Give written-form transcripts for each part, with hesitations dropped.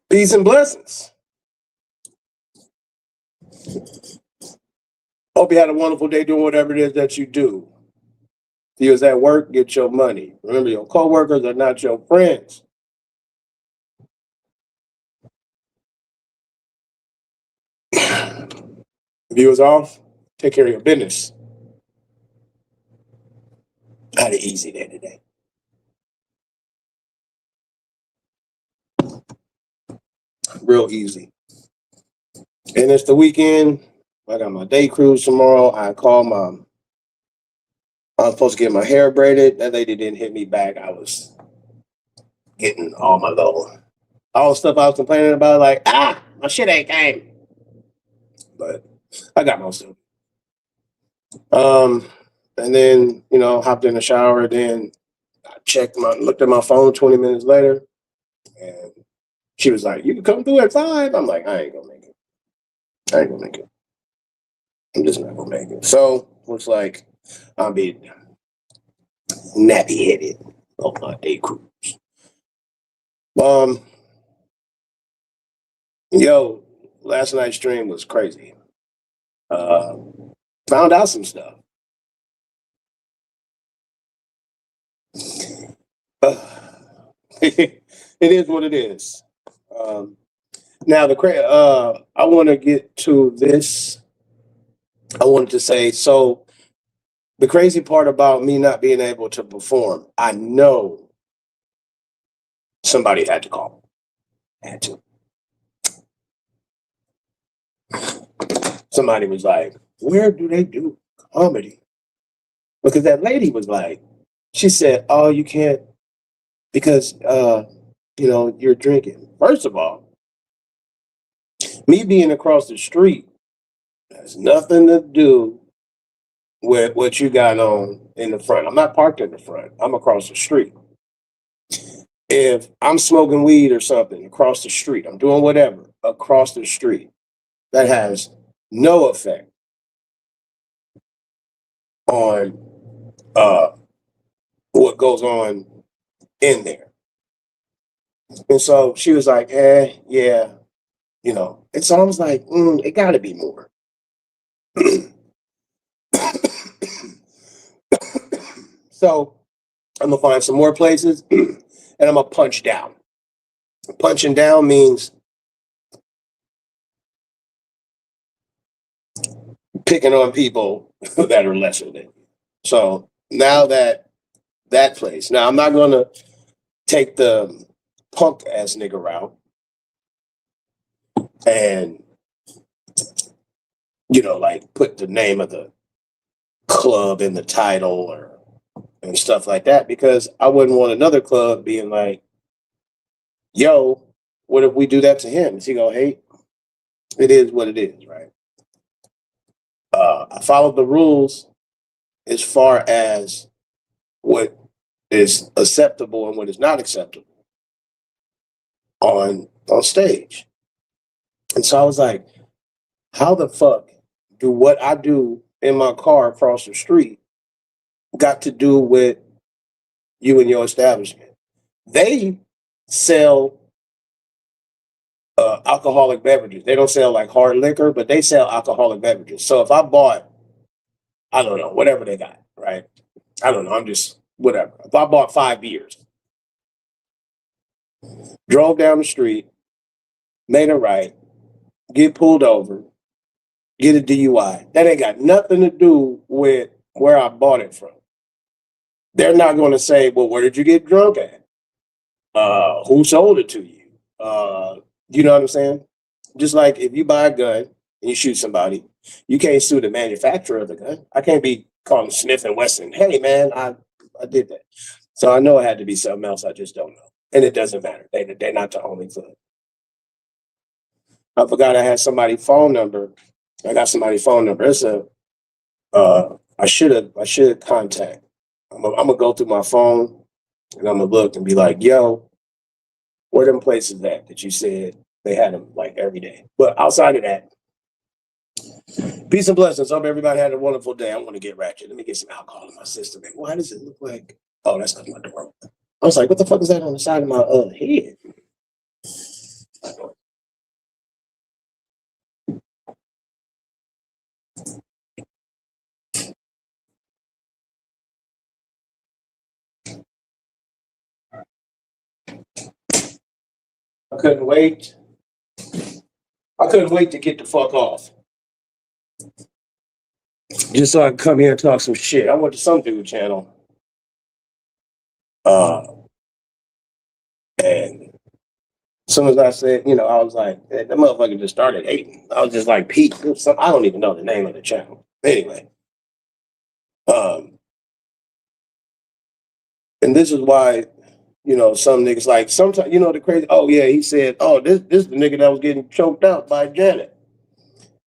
Peace and blessings. Hope you had a wonderful day doing whatever it is that you do. If you was at work, get your money. Remember, your coworkers are not your friends. If you was off, take care of your business. I had an easy day today. Real easy. And it's the weekend. I got my day cruise tomorrow. I was supposed to get my hair braided. That lady didn't hit me back. I was getting all the stuff I was complaining about, like, my shit ain't came. But I got most of it. And then, hopped in the shower. Then I looked at my phone 20 minutes later. And she was like, you can come through at 5. I'm like, I ain't gonna make it. I'm just not gonna make it. So looks like I'll be nappy headed on my day cruise. Last night's stream was crazy. Found out some stuff. It is what it is. Now I want to get to this. I wanted to say, so the crazy part about me not being able to perform, I know somebody had to call. Had to. Somebody was like, where do they do comedy? Because that lady was like, she said, oh, you can't because you're drinking. First of all, me being across the street has nothing to do with what you got on in the front. I'm not parked in the front. I'm across the street. If I'm smoking weed or something across the street, I'm doing whatever across the street, that has no effect on what goes on in there. And so she was like, yeah, And so I was like, it got to be more. So I'm going to find some more places and I'm going to punch down. Punching down means picking on people that are lesser than you. So now that place, now I'm not going to take the punk ass nigga route and, like put the name of the club in the title and stuff like that, because I wouldn't want another club being like, yo, what if we do that to him? Is he gonna hate? It is what it is, right? I followed the rules as far as what is acceptable and what is not acceptable on stage. And so I was like, how the fuck do what I do in my car across the street got to do with you and your establishment? They sell alcoholic beverages. They don't sell like hard liquor, but they sell alcoholic beverages. So if I bought, I don't know, whatever they got, right? I don't know. I'm just whatever. If I bought 5 beers, drove down the street, made a right, get pulled over, get a DUI, that ain't got nothing to do with where I bought it from. They're not going to say, well, where did you get drunk at? Who sold it to you? You know what I'm saying? Just like if you buy a gun and you shoot somebody, you can't sue the manufacturer of the gun. I can't be calling Smith and Wesson, hey man, I did that. So I know it had to be something else. I just don't know. And it doesn't matter. They're not the only club. I forgot I had somebody's phone number. I got somebody's phone number. It's I should contact. I'm gonna go through my phone and I'm gonna look and be like, yo, where them places that you said they had them like every day? But outside of that, peace and blessings. Hope everybody had a wonderful day. I want to get ratchet. Let me get some alcohol in my system. Why does it look like? Oh, that's not my door. I was like, what the fuck is that on the side of my head? I couldn't wait. I couldn't wait to get the fuck off. Just so I could come here and talk some shit. I went to some dude channel. Uh, and as soon as I said, I was like, that motherfucker just started hating. I was just like, Pete, I don't even know the name of the channel. Anyway, um, and this is why, some niggas like sometimes, the crazy. Oh yeah, he said, oh this is the nigga that was getting choked out by Janet.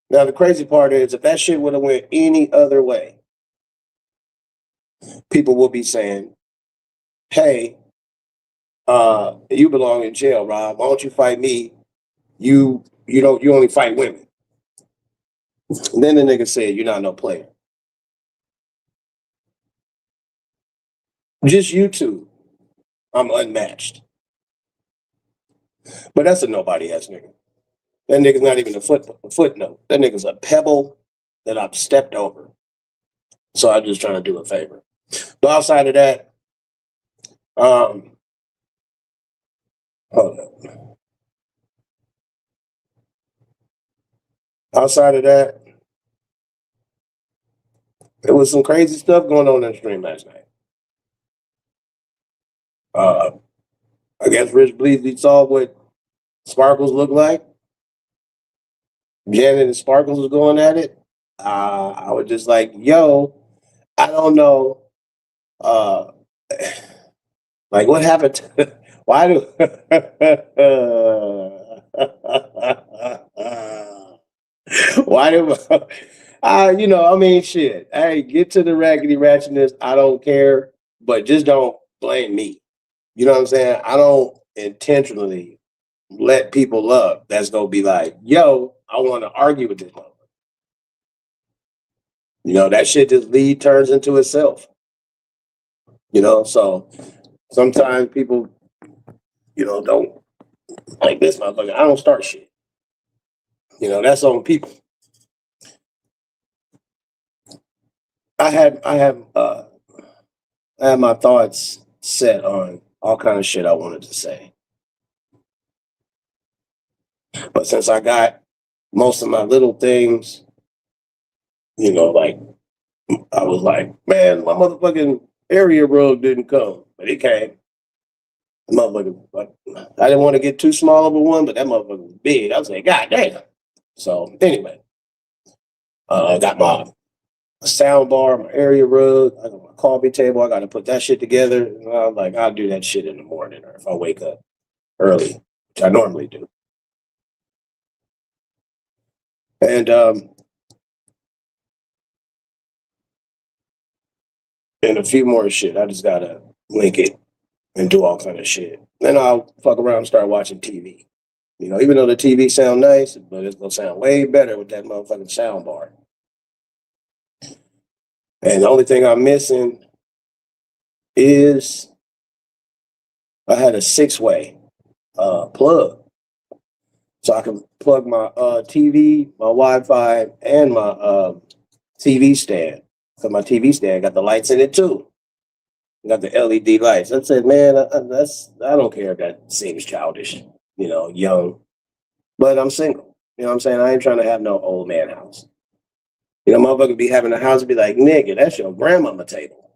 Now the crazy part is, if that shit would have went any other way, people will be saying, hey, you belong in jail, Rob. Why don't you fight me? You only fight women. And then the nigga said, you're not no player. Just you two. I'm unmatched. But that's a nobody ass nigga. That nigga's not even a footnote. That nigga's a pebble that I've stepped over. So I'm just trying to do a favor. But outside of that, hold up. Outside of that, there was some crazy stuff going on in the stream last night. I guess Rich Bleasley saw what Sparkles looked like. Janet and Sparkles was going at it. I was just like, yo, I don't know. Uh, like, what happened to, why do, why do, I mean, shit. Hey, get to the raggedy ratchetness. I don't care, but just don't blame me. You know what I'm saying? I don't intentionally let people up that's gonna be like, yo, I want to argue with this motherfucker. That shit just turns into itself. So sometimes people, don't like this motherfucker. I don't start shit. That's on people. I had my thoughts set on all kind of shit I wanted to say. But since I got most of my little things, like I was like, man, my motherfucking area rug didn't come, but it came. Motherfucker, like, I didn't want to get too small of a one, but that motherfucker was big. I was like, God damn. So anyway, I got my sound bar, my area rug, I got my coffee table. I got to put that shit together. And I was like, I'll do that shit in the morning, or if I wake up early, which I normally do. And a few more shit. I just gotta link it and do all kind of shit. Then I'll fuck around and start watching TV. Even though the TV sound nice, but it's gonna sound way better with that motherfucking sound bar. And the only thing I'm missing is I had a 6-way plug. So I can plug my TV, my Wi-Fi, and my TV stand. So my TV stand got the lights in it too. Got the LED lights. I said, man, I don't care if that seems childish, young, but I'm single. You know what I'm saying? I ain't trying to have no old man house. Motherfucker be having a house and be like, nigga, that's your grandmama table.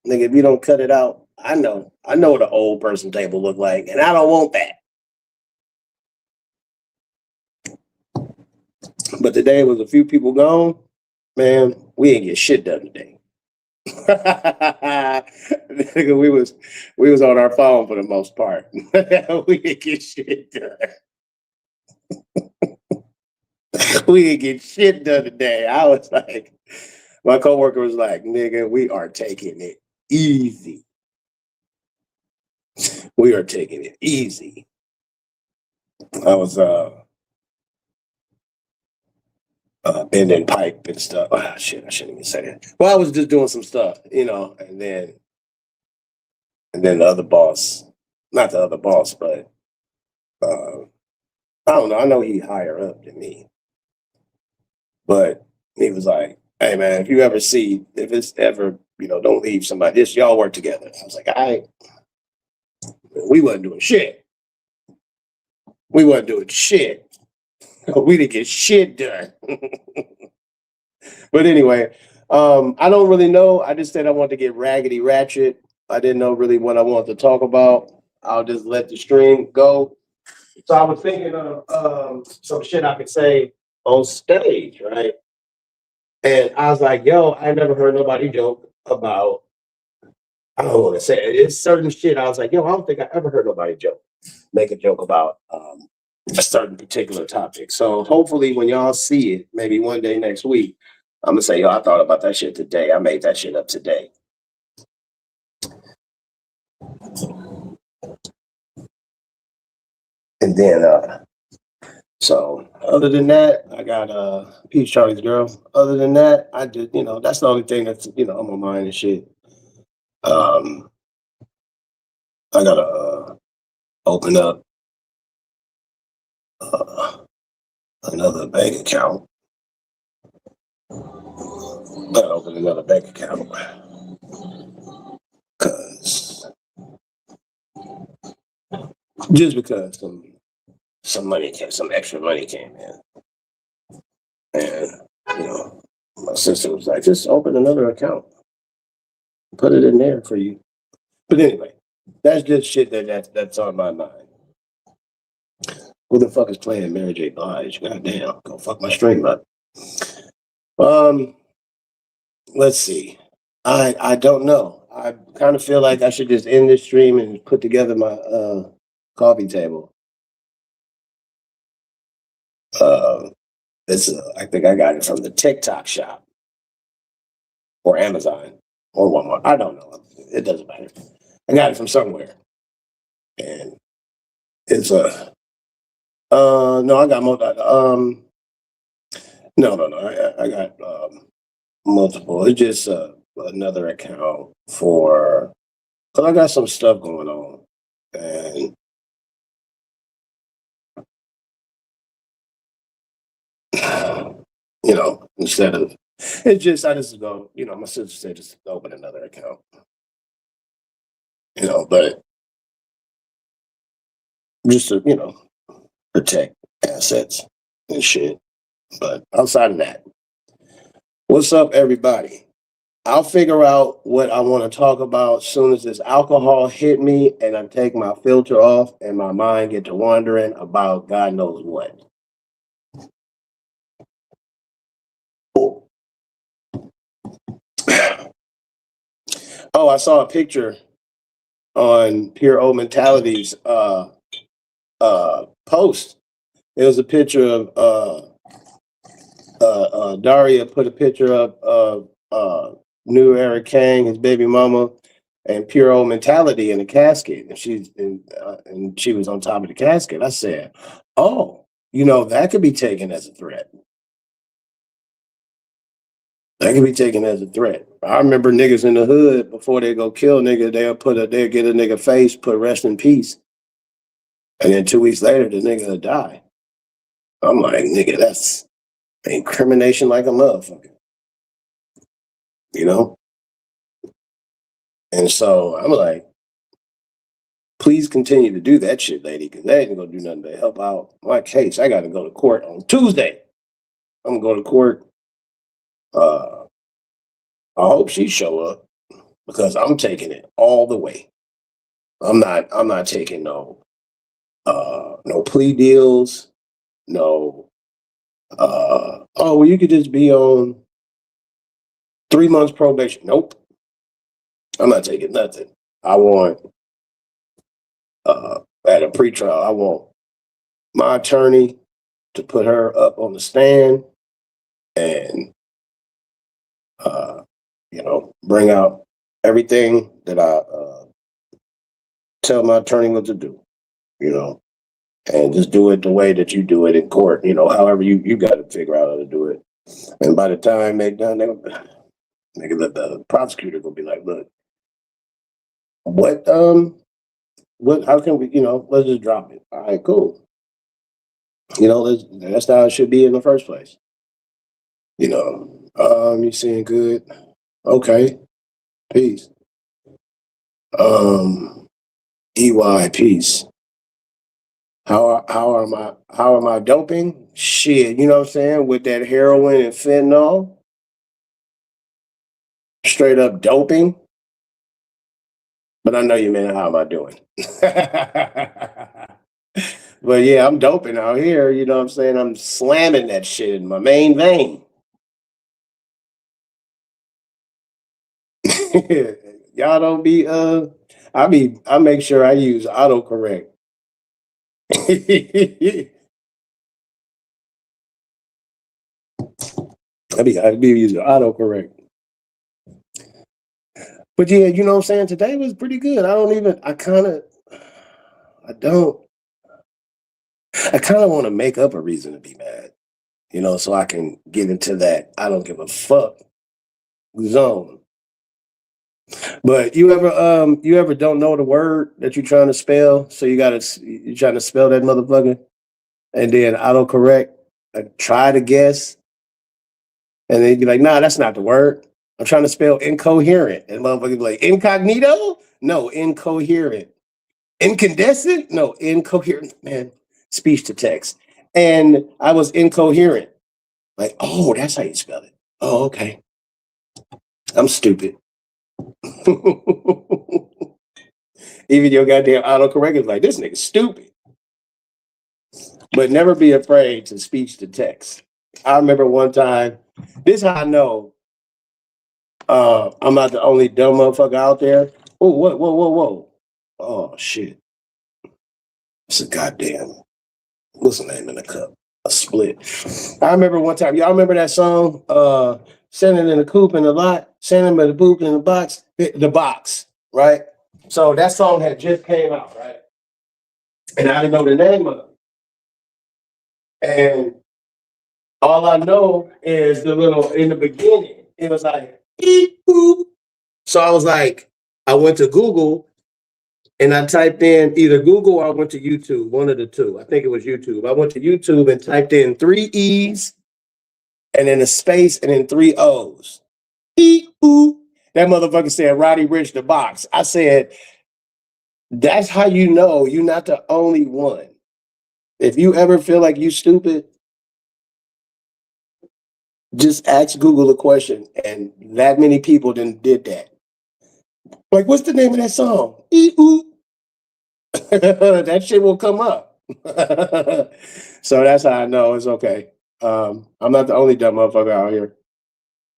Nigga, if you don't cut it out, I know what an old person table look like, and I don't want that. But today was a few people gone. Man, we ain't get shit done today. Nigga, we was on our phone for the most part. We didn't get shit done. We didn't get shit done today. I was like, my coworker was like, nigga, we are taking it easy. We are taking it easy. I was bending pipe and stuff. Oh, shit, I shouldn't even say that. Well, I was just doing some stuff, and then the other boss, not the other boss, but I don't know. I know he higher up than me, but he was like, "Hey man, if it's ever, don't leave somebody. This y'all work together." I was like, "I we wasn't doing shit. We wasn't doing shit. We didn't get shit done." But anyway, I don't really know. I just said I wanted to get raggedy ratchet. I didn't know really what I wanted to talk about. I'll just let the stream go. So I was thinking of some shit I could say on stage, right? And I was like, yo, I never heard nobody joke about, I don't want to say it. It's certain shit. I was like, yo, I don't think I ever heard nobody make a joke about a certain particular topic. So hopefully when y'all see it, maybe one day next week, I'm gonna say, yo, I thought about that shit today. I made that shit up today. And then so other than that, I got Peach Charlie's Girl. Other than that, I just, that's the only thing that's, on my mind and shit. Um I gotta open up uh another bank account. Gotta open another bank account because because some extra money came in, and my sister was like, just open another account, put it in there for you. But anyway, that's just shit that's on my mind. Who the fuck is playing Mary J. Blige? Goddamn, go fuck my stream up. Um, let's see. I don't know. I kind of feel like I should just end this stream and put together my coffee table. This I think I got it from the TikTok shop or Amazon or Walmart. I don't know. It doesn't matter. I got it from somewhere, and it's a no. I got more. No. I got multiple. It's just another account for. Cause I got some stuff going on, and instead of it's just I just go. My sister said just open another account. But just to protect assets and shit. But outside of that, what's up, everybody? I'll figure out what I want to talk about as soon as this alcohol hit me and I take my filter off and my mind get to wandering about God knows what. Oh, I saw a picture on Pure O Mentality's post. It was a picture of Daria put a picture up of New Eric Kang, his baby mama, and Pure Old Mentality in a casket, and she was on top of the casket. I said, "Oh, that could be taken as a threat. That could be taken as a threat." I remember niggas in the hood before they go kill nigga, they'll get a nigga face, put rest in peace, and then 2 weeks later the nigga will die. I'm like, nigga, that's incrimination like a motherfucker, you know. And so I'm like, please continue to do that shit, lady, because that ain't gonna do nothing but help out my case. I got to go to court on Tuesday. I'm gonna go to court. Uh, I hope she show up because I'm taking it all the way. I'm not taking no plea deals. No. Oh well, you could just be on 3 months probation. Nope. I'm not taking nothing. I want at a pretrial. I want my attorney to put her up on the stand and bring out everything that I tell my attorney what to do, and just do it the way that you do it in court, however you got to figure out how to do it. And by the time they done, the prosecutor will be like, look, what, how can we, let's just drop it. All right, cool. That's how it should be in the first place. You seeing good? Okay, peace. Um, EY, peace. How am I doping? Shit, you know what I'm saying? With that heroin and fentanyl, straight up doping. But I know you meant how am I doing? But yeah, I'm doping out here. You know what I'm saying? I'm slamming that shit in my main vein. Y'all don't be I make sure I use autocorrect. I be using autocorrect. But yeah, you know what I'm saying? Today was pretty good. I don't I kind of want to make up a reason to be mad, so I can get into that I don't give a fuck zone. But you ever don't know the word that you're trying to spell, so you're trying to spell that motherfucker, and then autocorrect, try to guess, and then you'd be like, nah, that's not the word. I'm trying to spell incoherent, and motherfucker be like, incognito? No, incoherent. Incandescent? No, incoherent. Man, speech to text. And I was incoherent. Like, oh, that's how you spell it. Oh, okay. I'm stupid. Even your goddamn autocorrect is like, this nigga's stupid. But never be afraid to speech to text. I remember one time, this is how I know I'm not the only dumb motherfucker out there. Oh, what, whoa, whoa, whoa. Oh, shit. It's a goddamn, what's the name in the cup? A split. I remember one time, y'all remember that song? Sending in the coop in the lot, sending in the poop in the box, the box, right? So that song had just came out, right? And I didn't know the name of it. And all I know is the little in the beginning, it was like beep, boop. So I was like, I went to Google and I typed in either Google or I went to YouTube, one of the two. I think it was YouTube. I went to YouTube and typed in 3 E's and then a space and then 3 O's. Beep, boop. That motherfucker said Roddy Rich the box. I said, that's how you know you're not the only one. If you ever feel like you stupid, just ask Google a question, and that many people then did that. Like, what's the name of that song? That shit will come up. So that's how I know it's okay. I'm not the only dumb motherfucker out here.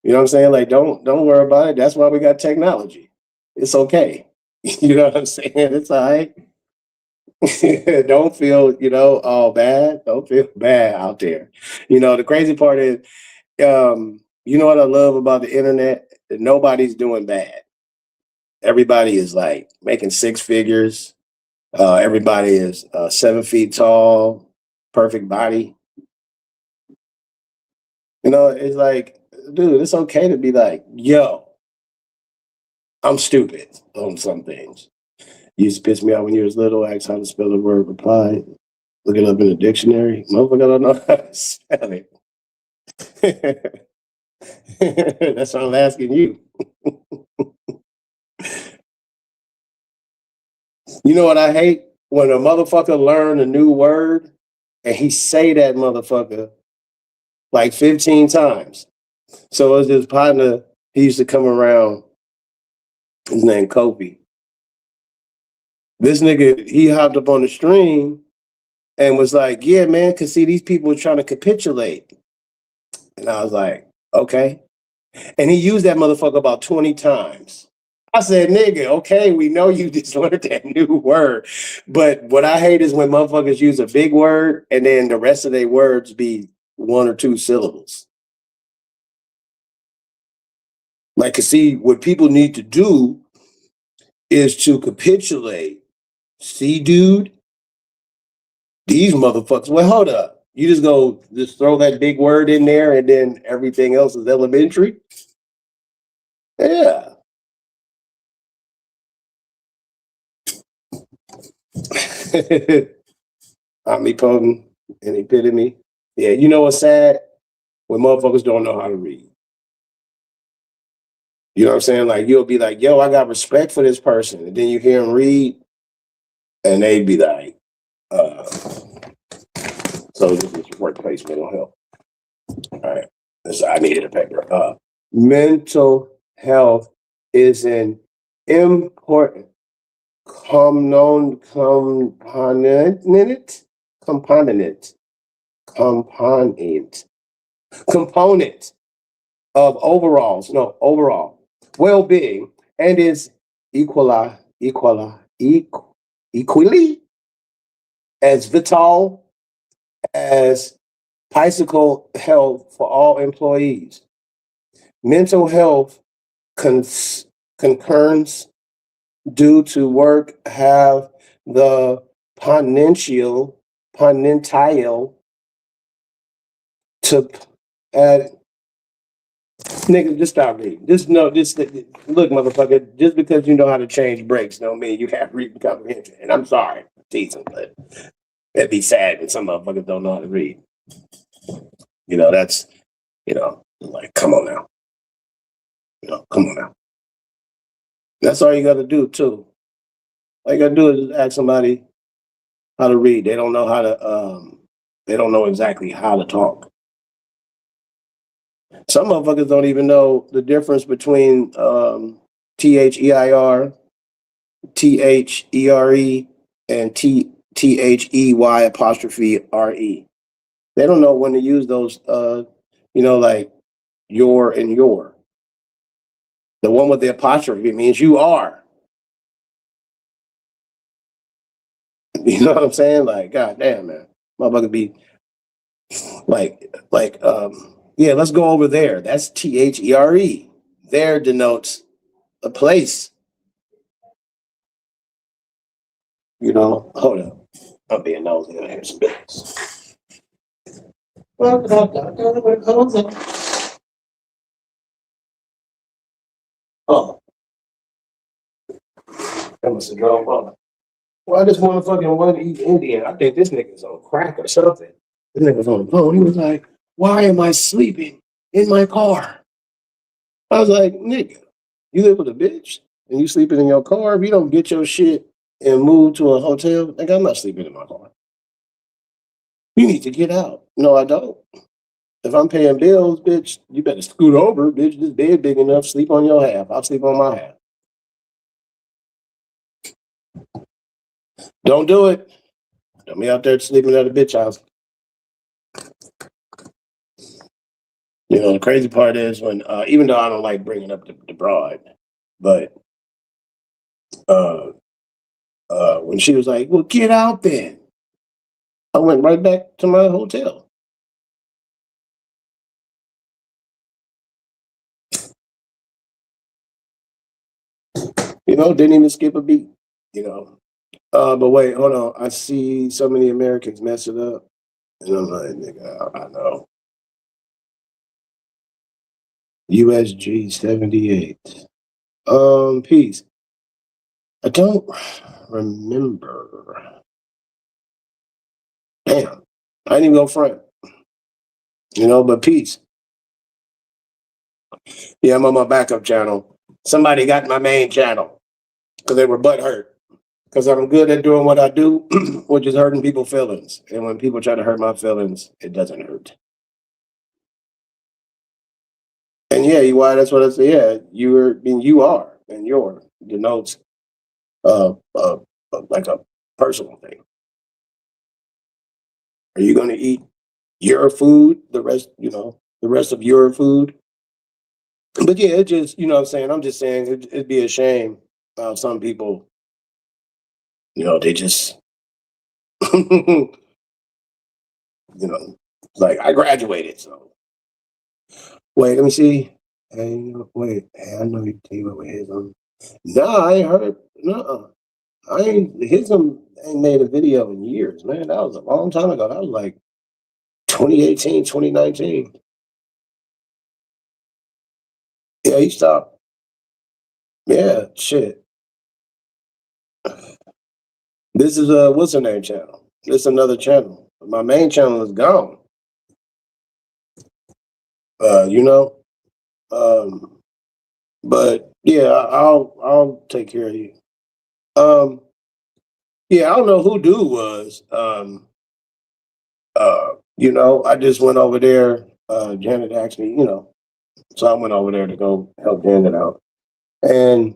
You know what I'm saying? Like, don't worry about it. That's why we got technology. It's okay. You know what I'm saying? It's all right. Don't feel, all bad. Don't feel bad out there. The crazy part is, you know what I love about the internet? That nobody's doing bad. Everybody is like making six figures. Everybody is 7 feet tall, perfect body. It's like, dude, it's okay to be like, yo, I'm stupid on some things. You used to piss me off when you was little, ask how to spell the word reply. Look it up in the dictionary. Motherfucker don't know how to spell it. That's what I'm asking you. You know what I hate? When a motherfucker learn a new word and he say that motherfucker like 15 times. So it was this partner, he used to come around, his name Kobe. This nigga, he hopped up on the stream and was like, yeah, man, cause see these people are trying to capitulate. And I was like, okay. And he used that motherfucker about 20 times. I said, nigga, okay, we know you just learned that new word. But what I hate is when motherfuckers use a big word and then the rest of their words be one or two syllables. Like, cause see, what people need to do is to capitulate. See, dude, these motherfuckers. Well, hold up. You just throw that big word in there and then everything else is elementary? Yeah. Omnipotent. An epitome. Yeah, you know what's sad? When motherfuckers don't know how to read. You know what I'm saying? Like you'll be like, yo, I got respect for this person. And then you hear them read and they'd be like, uh, so this is workplace mental health. All right. So I needed a paper. Mental health is an important component component component component of overall well-being and is equally as vital as physical health for all employees. Mental health concerns due to work have the potential to add. Nigga, just stop reading. Just look, motherfucker. Just because you know how to change brakes, don't mean you have reading comprehension. And I'm sorry, I'm teasing, but that'd be sad when some motherfuckers don't know how to read. You know, that's like, come on now. Come on now. That's all you got to do too. All you got to do is ask somebody how to read. They don't know how to. They don't know exactly how to talk. Some motherfuckers don't even know the difference between THEIR, THERE, and THEY apostrophe RE. They don't know when to use those, like your and your. The one with the apostrophe means you are. You know what I'm saying? Like, goddamn, man. Motherfucker be yeah, let's go over there. That's THERE. There denotes a place. Hold up. I'm being nosy. I hear some business. Oh, that must have drove up. Why this motherfucking want to eat Indian? I think this nigga's on crack or something. This nigga's on the phone. He was like, why am I sleeping in my car? I was like, nigga, you live with a bitch and you sleeping in your car? If you don't get your shit and move to a hotel, like, I'm not sleeping in my car. You need to get out. No, I don't. If I'm paying bills, bitch, you better scoot over, bitch. This bed big enough. Sleep on your half. I'll sleep on my half. Don't do it. Don't be out there sleeping at a bitch house. The crazy part is when, even though I don't like bringing up the broad, but when she was like, well, get out then. I went right back to my hotel. Didn't even skip a beat, But wait, hold on. I see so many Americans mess it up. And I'm like, nigga, I know. USG 78. Peace. I don't remember. Damn. I didn't even go front. But peace. Yeah, I'm on my backup channel. Somebody got my main channel because they were butthurt. Because I'm good at doing what I do, which is hurting people's feelings. And when people try to hurt my feelings, it doesn't hurt. And yeah, why? That's what I say. Yeah, you are, and your denotes like a personal thing. Are you going to eat your food? The rest of your food. But yeah, it just, what I'm saying. I'm just saying it'd be a shame. Some people, they just, like I graduated, so. Wait, let me see. Hey, wait, hey, I know you came up with his. No, I ain't heard. No, I ain't. His ain't made a video in years, man. That was a long time ago. That was like 2018, 2019. Yeah, he stopped. Yeah, shit. This is what's her name channel? This is another channel. My main channel is gone. You know. Um, but yeah, I'll take care of you. Um, yeah, I don't know who dude was. I just went over there. Janet asked me, so I went over there to go help Janet out. And,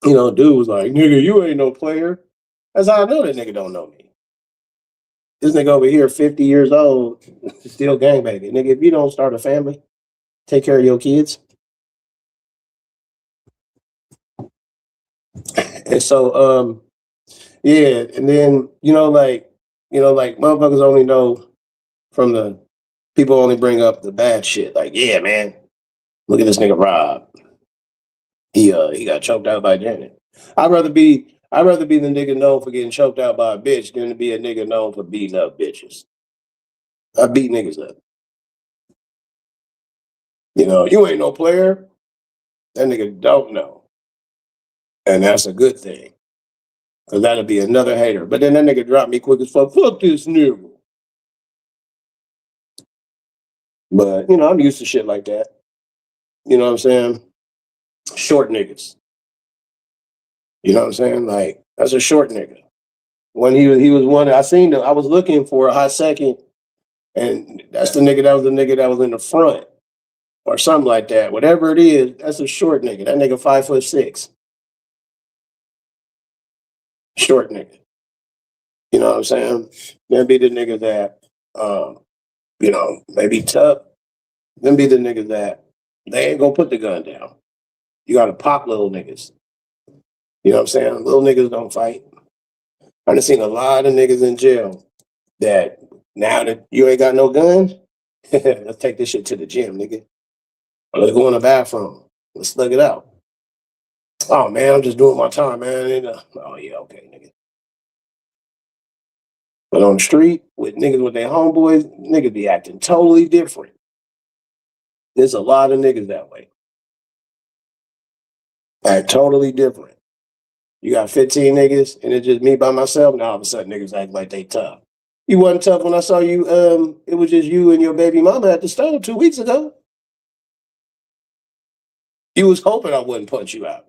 dude was like, nigga, you ain't no player. That's how I know that nigga don't know me. This nigga over here, 50 years old, still gangbanging. Nigga, if you don't start a family, take care of your kids. And so, yeah, and then, like motherfuckers only know from the people only bring up the bad shit. Like, yeah, man, look at this nigga Rob. He got choked out by Janet. I'd rather be the nigga known for getting choked out by a bitch than to be a nigga known for beating up bitches. I beat niggas up. You ain't no player. That nigga don't know. And that's a good thing. Cause that'll be another hater. But then that nigga dropped me quick as fuck. Fuck this nigga. But I'm used to shit like that. You know what I'm saying? Short niggas. You know what I'm saying? Like, that's a short nigga. When he was one, I seen him, I was looking for a hot second, and that's the nigga that was in the front or something like that. Whatever it is, that's a short nigga. That nigga 5'6". Short nigga. You know what I'm saying? Then be the nigga that maybe tough. Then be the nigga that they ain't gonna put the gun down. You gotta pop little niggas. You know what I'm saying? Little niggas don't fight. I done seen a lot of niggas in jail that now that you ain't got no gun, let's take this shit to the gym, nigga. Or let's go in the bathroom. Let's slug it out. Oh man, I'm just doing my time, man. Oh yeah, okay, nigga. But on the street with niggas with their homeboys, niggas be acting totally different. There's a lot of niggas that way. Act totally different. You got 15 niggas and it's just me by myself. Now all of a sudden niggas act like they tough. You wasn't tough when I saw you. It was just you and your baby mama at the store 2 weeks ago. You was hoping I wouldn't punch you out.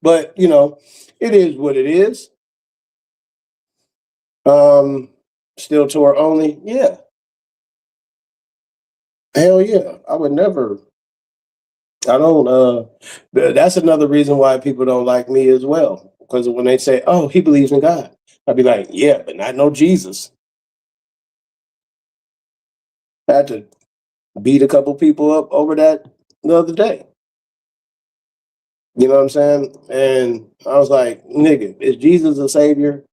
But, it is what it is. Um, Still tour only? Yeah. Hell yeah. I would never. I don't that's another reason why people don't like me as well. Because when they say, oh, he believes in God, I'd be like, yeah, but not no Jesus. I had to beat a couple people up over that the other day. You know what I'm saying? And I was like, nigga, is Jesus a savior?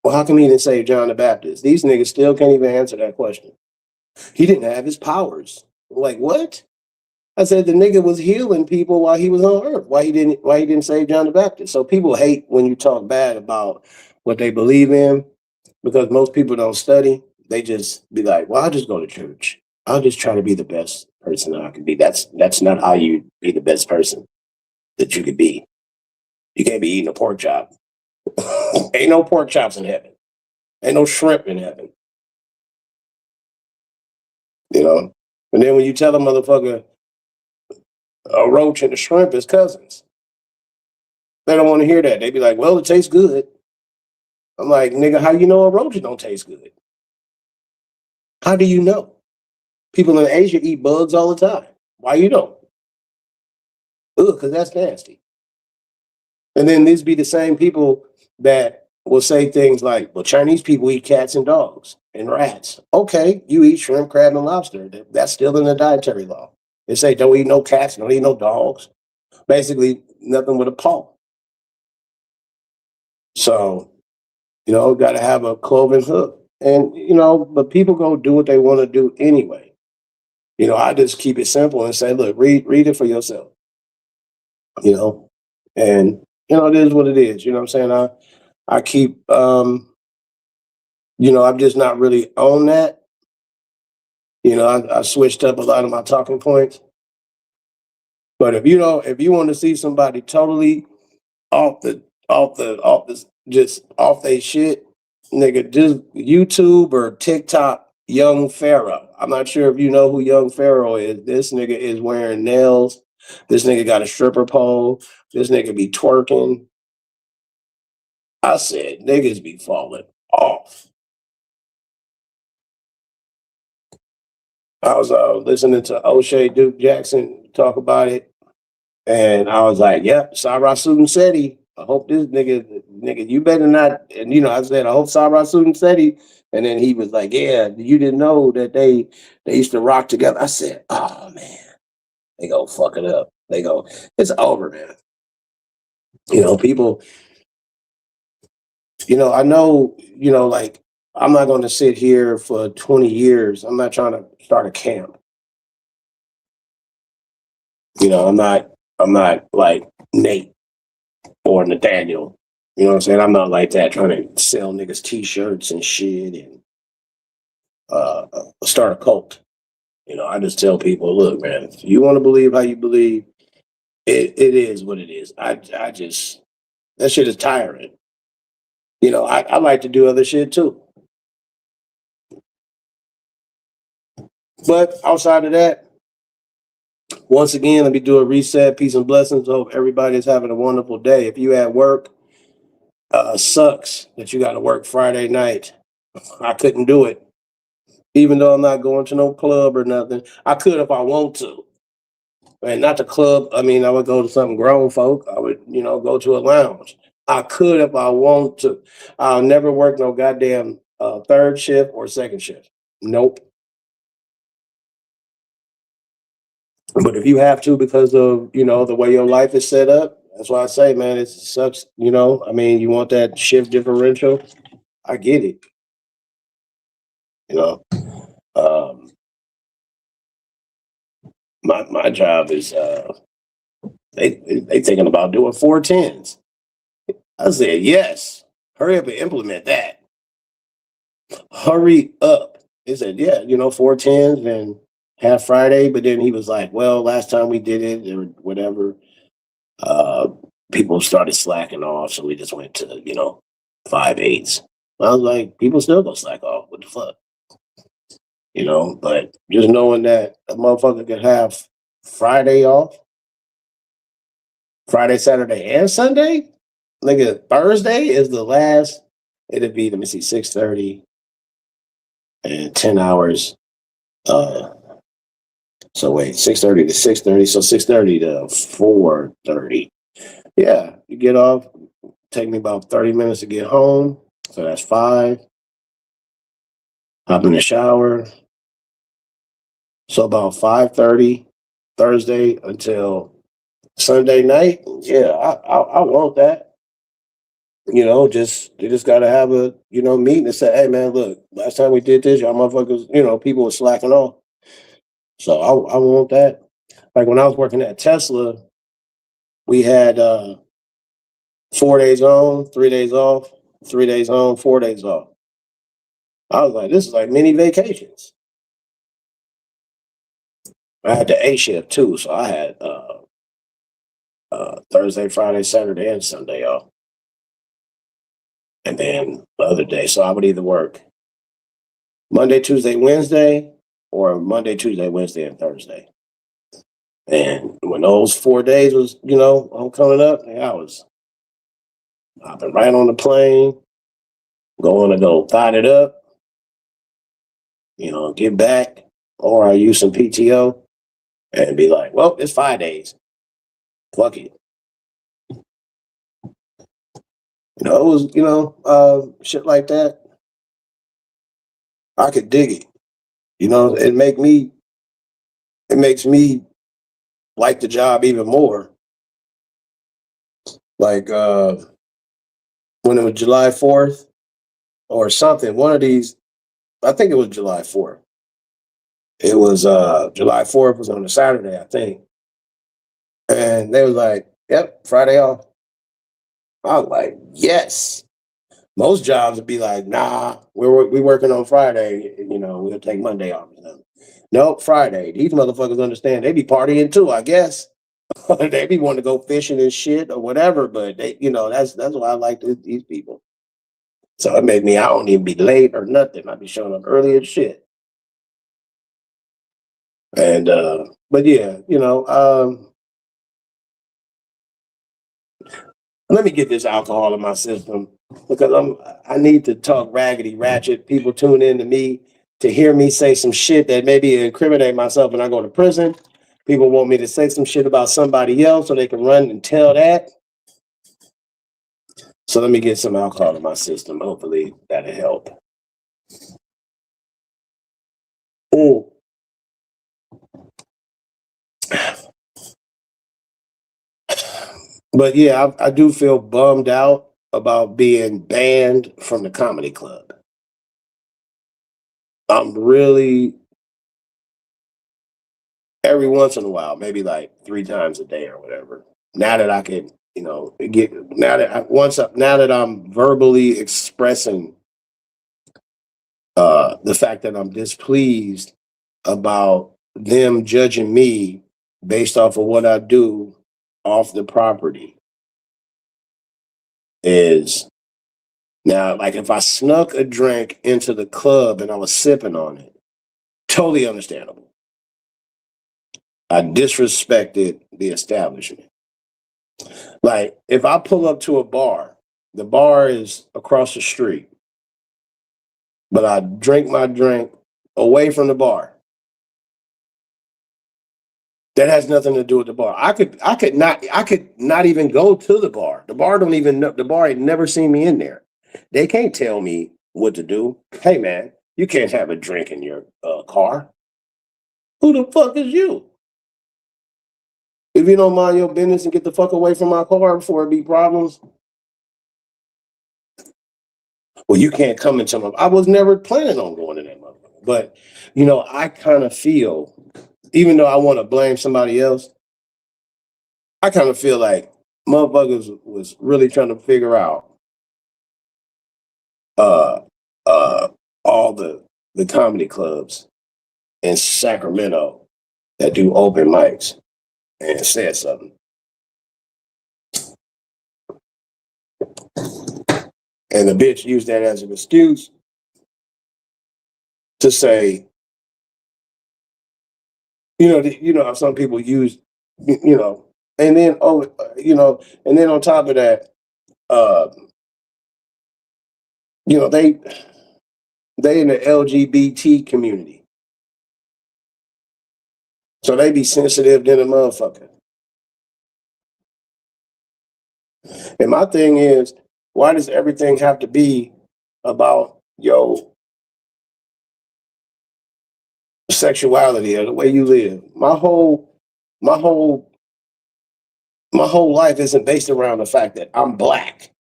Well, how come he didn't save John the Baptist? These niggas still can't even answer that question. He didn't have his powers. Like, what? I said the nigga was healing people while he was on earth. Why he didn't save John the Baptist? So people hate when you talk bad about what they believe in because most people don't study. They just be like, well, I'll just go to church. I'll just try to be the best person I can be. That's not how you be the best person that you could be. You can't be eating a pork chop. Ain't no pork chops in heaven. Ain't no shrimp in heaven. You know? And then when you tell a motherfucker a roach and a shrimp is cousins, they don't want to hear that. They be like, well, it tastes good. I'm like, nigga, how you know a roach don't taste good? How do you know? People in Asia eat bugs all the time. Why you don't? Ugh, because that's nasty. And then these be the same people that will say things like, well, Chinese people eat cats and dogs and rats. Okay, you eat shrimp, crab, and lobster. That's still in the dietary law. They say don't eat no cats, don't eat no dogs. Basically, nothing with a paw. So, got to have a cloven hoof. And, but people go do what they want to do anyway. I just keep it simple and say, look, read it for yourself. And it is what it is. You know what I'm saying? I keep I'm just not really on that. I switched up a lot of my talking points. But if you want to see somebody totally off the just off their shit, Nigga, just YouTube or TikTok, Young Pharaoh. I'm not sure if you know who Young Pharaoh is. This nigga is wearing nails. This nigga got a stripper pole. This nigga be twerking. I said, niggas be falling off. I was listening to O'Shea Duke Jackson talk about it, and I was like, "Yep, Sarah Sudan Seti. I hope this nigga, you better not." And I said, "I hope Sarah Sudan Seti." And then he was like, "Yeah, you didn't know that they used to rock together." I said, "Oh man, they go fuck it up. They go, it's over, man." People. I know. Like I'm not going to sit here for 20 years. I'm not trying to start a camp. I'm not. I'm not like Nate or Nathaniel. You know what I'm saying? I'm not like that trying to sell niggas t-shirts and shit and start a cult. I just tell people, look, man, if you want to believe how you believe, it is what it is. I just that shit is tiring. I like to do other shit too. But outside of that, once again, let me do a reset. Peace and blessings. Hope everybody's having a wonderful day. If you at work, sucks that you got to work Friday night. I couldn't do it. Even though I'm not going to no club or nothing. I could if I want to. And not the club. I mean, I would go to some grown folk. I would, go to a lounge. I could if I want to. I'll never work no goddamn third shift or second shift. Nope. But if you have to because of, the way your life is set up, that's why I say, man, it sucks. I mean, you want that shift differential. I get it. You know, um, my job is they thinking about doing 410s. I said, yes, hurry up and implement that. Hurry up. He said, yeah, 410s and half Friday. But then he was like, well, last time we did it or whatever, uh, people started slacking off. So we just went to, 5/8s. I was like, people still gonna slack off. What the fuck? But just knowing that a motherfucker could have Friday off, Friday, Saturday, and Sunday. Nigga, Thursday is the last. It'd be, let me see, 6:30 and 10 hours. Uh, so wait, 6:30 to 6:30. So 6:30 to 4:30. Yeah, you get off. Take me about 30 minutes to get home. So that's 5. Hop in the shower. So about 5:30 Thursday until Sunday night. Yeah, I want that. They just gotta have a meeting and say, hey man, look, last time we did this, y'all motherfuckers, people were slacking off. So I want that. Like when I was working at Tesla, we had 4 days on, 3 days off, 3 days on, 4 days off. I was like, this is like mini vacations. I had the A shift too, so I had Thursday, Friday, Saturday, and Sunday off, and then the other day. So I would either work Monday, Tuesday, Wednesday, or Monday, Tuesday, Wednesday, and Thursday. And when those 4 days was, I'm coming up, I was hopping right on the plane, going to go thot it up, get back, or I use some PTO and be like, well, it's 5 days. Fuck it. It was, shit like that. I could dig it. It makes me like the job even more. Like when it was July 4th or something, one of these, I think it was July 4th. It was July 4th was on a Saturday, I think. And they was like, yep, Friday off. I was like, yes. Most jobs would be like, nah, we working on Friday, we'll take Monday off. Nope, Friday. These motherfuckers understand they be partying too, I guess. They be wanting to go fishing and shit or whatever, but they, that's why I like these people. So it made me, I don't even be late or nothing. I be showing up early as shit. And but yeah, let me get this alcohol in my system because I need to talk raggedy ratchet. People tune in to me to hear me say some shit that maybe incriminate myself when I go to prison. People want me to say some shit about somebody else so they can run and tell that. So let me get some alcohol in my system. Hopefully that'll help. Oh, but yeah, I do feel bummed out about being banned from the comedy club. I'm really every once in a while, maybe like 3 times a day or whatever. Now that I can, get now that I'm verbally expressing the fact that I'm displeased about them judging me based off of what I do off the property is now like if I snuck a drink into the club and I was sipping on it, totally understandable. I disrespected the establishment. Like if I pull up to a bar, the bar is across the street, but I drink my drink away from the bar. That has nothing to do with the bar. I could not even go to the bar. The bar don't even know. The bar ain't never seen me in there. They can't tell me what to do. Hey man, you can't have a drink in your car. Who the fuck is you? If you don't mind your business and get the fuck away from my car before it be problems, well, you can't come into my. I was never planning on going in that motherfucker, but I kind of feel, even though I want to blame somebody else, I kind of feel like motherfuckers was really trying to figure out uh uh all the comedy clubs in Sacramento that do open mics and said something. And the bitch used that as an excuse to say, how some people use, and then and then on top of that, uh, they in the LGBT community, so they be sensitive than a motherfucker. And my thing is, why does everything have to be about your sexuality or the way you live? My whole, my whole life isn't based around the fact that I'm black.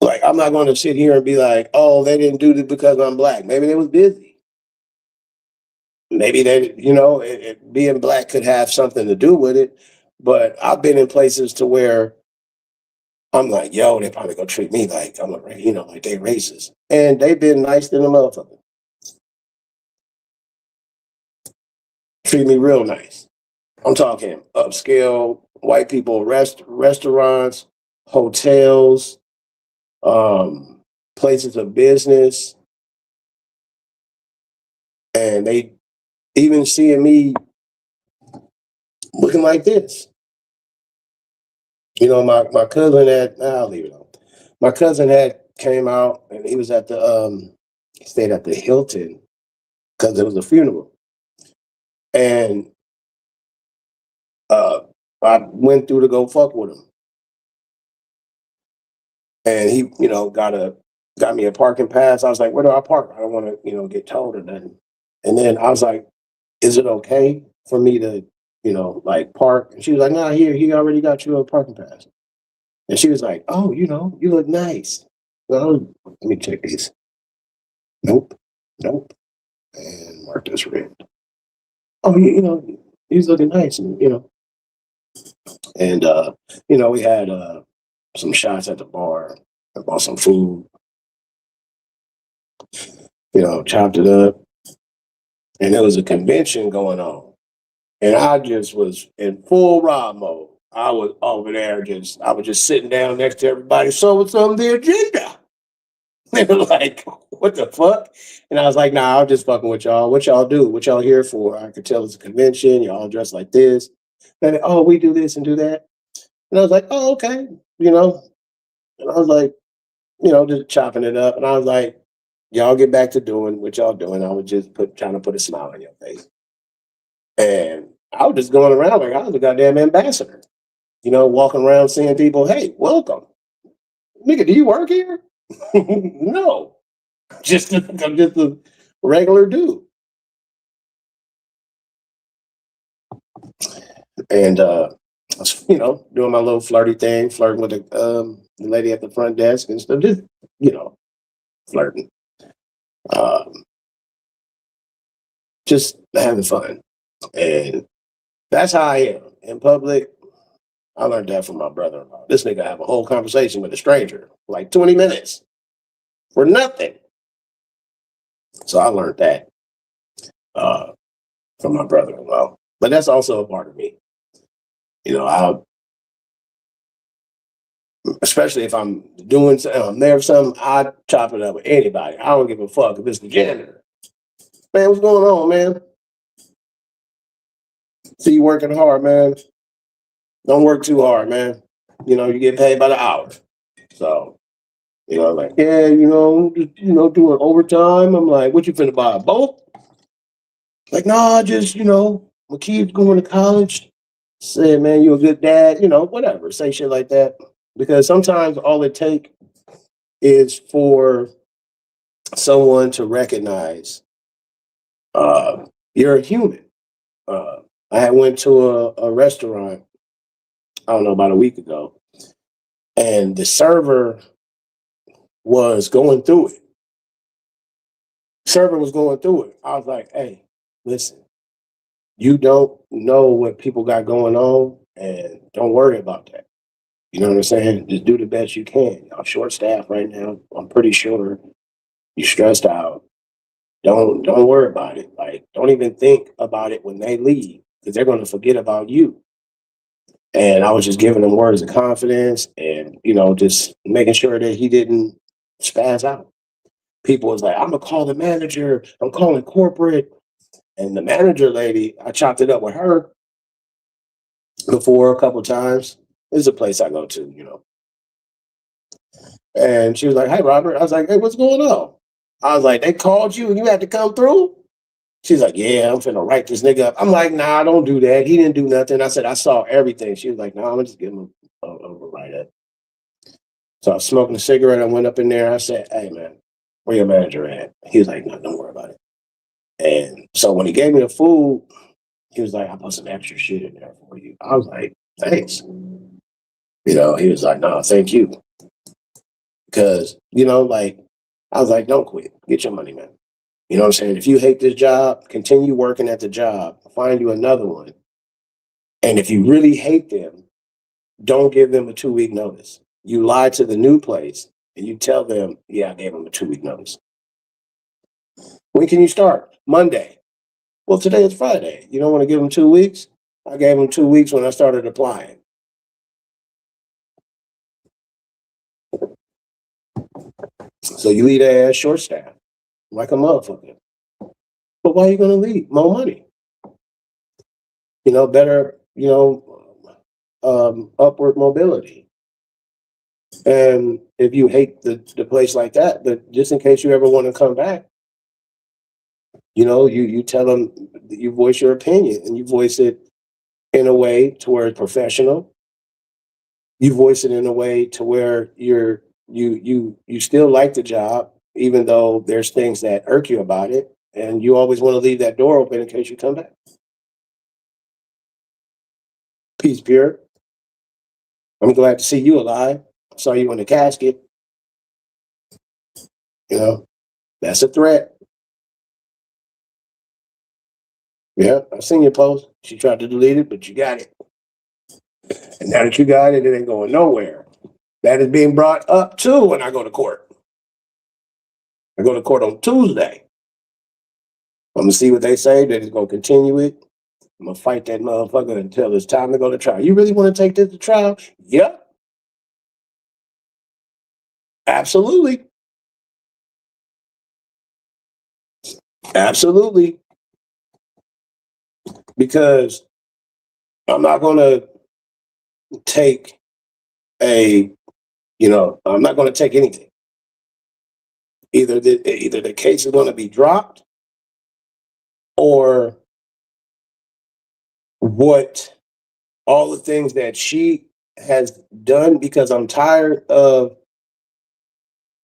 Like, I'm not going to sit here and be like, oh, they didn't do this because I'm black. Maybe they was busy. Maybe they, being black could have something to do with it. But I've been in places to where I'm like, yo, they probably gonna treat me like I'm like they racist. And they've been nice to the motherfucker. Treat me real nice. I'm talking upscale white people, restaurants, hotels, places of business, and they even seeing me looking like this. My cousin had. I'll leave it alone. My cousin had came out and he was at the he stayed at the Hilton because it was a funeral, and uh, I went through to go fuck with him, and he got me a parking pass. I was like, where do I park? I don't want to get told or nothing. And then I was like, is it okay for me to like park? And she was like, nah, here he already got you a parking pass. And she was like, oh, you look nice. Well, let me check these. Nope, nope, and mark this red. Oh, he's looking nice, and we had some shots at the bar. I bought some food, chopped it up, and there was a convention going on, and I just was in full Rob mode. I was over there I was just sitting down next to everybody. So what's on the agenda? They were like, what the fuck? And I was like, nah, I'm just fucking with y'all. What y'all do? What y'all here for? I could tell it's a convention. Y'all dress like this. And oh, we do this and do that. And I was like, oh, okay. You know, and I was like, just chopping it up. And I was like, y'all get back to doing what y'all doing. I was just trying to put a smile on your face. And I was just going around like I was a goddamn ambassador, walking around seeing people, hey, welcome. Nigga, do you work here? No. I'm just a regular dude. And doing my little flirty thing, flirting with the lady at the front desk and stuff, just, flirting. Um, just having fun. And that's how I am. In public, I learned that from my brother-in-law. This nigga have a whole conversation with a stranger, like 20 minutes for nothing. So I learned that uh, from my brother-in-law. But that's also a part of me. I especially if I'm doing something, there for something, I chop it up with anybody. I don't give a fuck if it's the janitor. Man, what's going on, man? See you working hard, man. Don't work too hard, man. You get paid by the hour. So, like, yeah, doing overtime. I'm like, what you finna buy, a boat? Like, nah, just, my kid's going to college. Say, man, you a good dad, whatever. Say shit like that. Because sometimes all it takes is for someone to recognize you're a human. I had went to a restaurant, I don't know, about a week ago, and the server was going through it. Server was going through it. I was like, hey, listen, you don't know what people got going on, and don't worry about that. You know what I'm saying? Just do the best you can. I'm short staffed right now. I'm pretty sure you're stressed out. Don't worry about it. Like, don't even think about it when they leave, because they're going to forget about you. And I was just giving him words of confidence and, just making sure that he didn't spaz out. People was like, I'm going to call the manager. I'm calling corporate. And the manager lady, I chopped it up with her before a couple of times. This is a place I go to. And she was like, hey, Robert. I was like, hey, what's going on? I was like, they called you and you had to come through? She's like, yeah, I'm finna write this nigga up. I'm like, nah, don't do that. He didn't do nothing. I said, I saw everything. She was like, nah, I'm gonna just give him a write up. So I was smoking a cigarette. I went up in there. I said, hey, man, where your manager at? He was like, no, don't worry about it. And so when he gave me the food, he was like, I put some extra shit in there for you. I was like, thanks. He was like, no, thank you. Because, like, I was like, don't quit. Get your money, man. You know what I'm saying? If you hate this job, continue working at the job, find you another one. And if you really hate them, don't give them a 2-week notice. You lie to the new place and you tell them, yeah, I gave them a 2-week notice. When can you start? Monday. Well, today is Friday. You don't want to give them 2 weeks? I gave them 2 weeks when I started applying. So you leave their ass short staff like a motherfucker. But why are you going to leave? More money. Better, upward mobility. And if you hate the place like that, but just in case you ever want to come back, you tell them, you voice your opinion and you voice it in a way to where it's professional. You voice it in a way to where you still like the job, even though there's things that irk you about it. And you always want to leave that door open in case you come back. Peace, Pure. I'm glad to see you alive. I saw you in the casket. That's a threat. Yeah, I've seen your post. She tried to delete it, but you got it. And now that you got it, it ain't going nowhere. That is being brought up too when I go to court. I go to court on Tuesday. I'm gonna see what they say. They're just gonna continue it. I'm gonna fight that motherfucker until it's time to go to trial. You really want to take this to trial? Yep, absolutely, absolutely. Because I'm not gonna take a, I'm not gonna take anything. Either the case is gonna be dropped or what all the things that she has done, because I'm tired of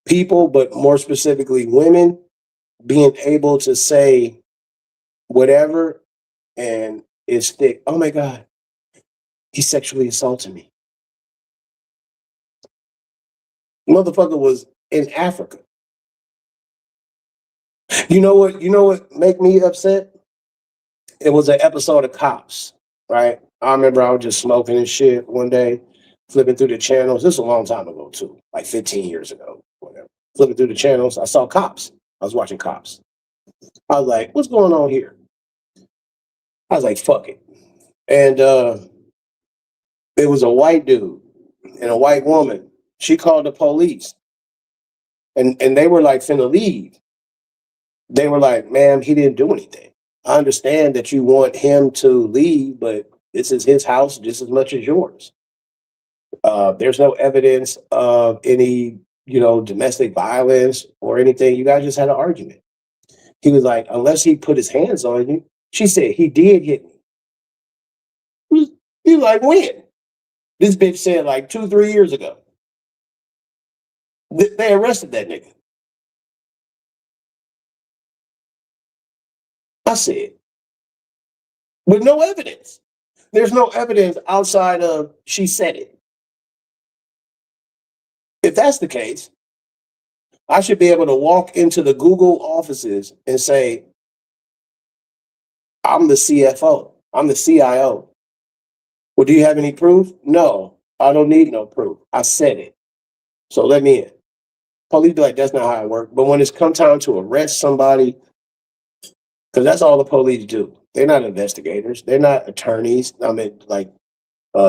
people, but more specifically women, being able to say whatever and it's thick. Oh my God, he sexually assaulted me. Motherfucker was in Africa. You know what make me upset? It was an episode of Cops, right? I remember I was just smoking and shit one day, flipping through the channels. This was a long time ago too, like 15 years ago, whatever. Flipping through the channels, I saw Cops. I was watching Cops. I was like, what's going on here? I was like, fuck it. And it was a white dude and a white woman. She called the police and they were like finna leave. They were like, ma'am, he didn't do anything. I understand that you want him to leave, but this is his house just as much as yours. There's no evidence of any, domestic violence or anything. You guys just had an argument. He was like, unless he put his hands on you. She said, he did hit me. He was like, when? This bitch said like 2, 3 years ago. They arrested that nigga. I said, with no evidence. There's no evidence outside of she said it. If that's the case, I should be able to walk into the Google offices and say, I'm the CFO, I'm the CIO. Well, do you have any proof? No, I don't need no proof. I said it. So let me in. Police be like, that's not how it works. But when it's come time to arrest somebody, because that's all the police do. They're not investigators. They're not attorneys. I mean, like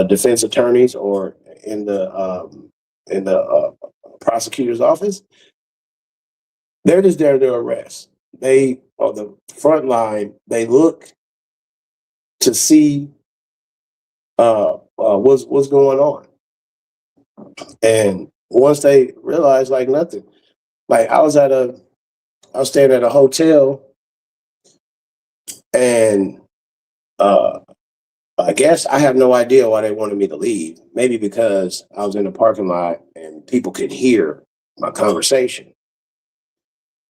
defense attorneys or in the prosecutor's office. They're just there to arrest. They on the front line. They look to see what's going on, and once they realize like nothing, like I was staying at a hotel, and uh, I guess I have no idea why they wanted me to leave. Maybe because I was in the parking lot and people could hear my conversation.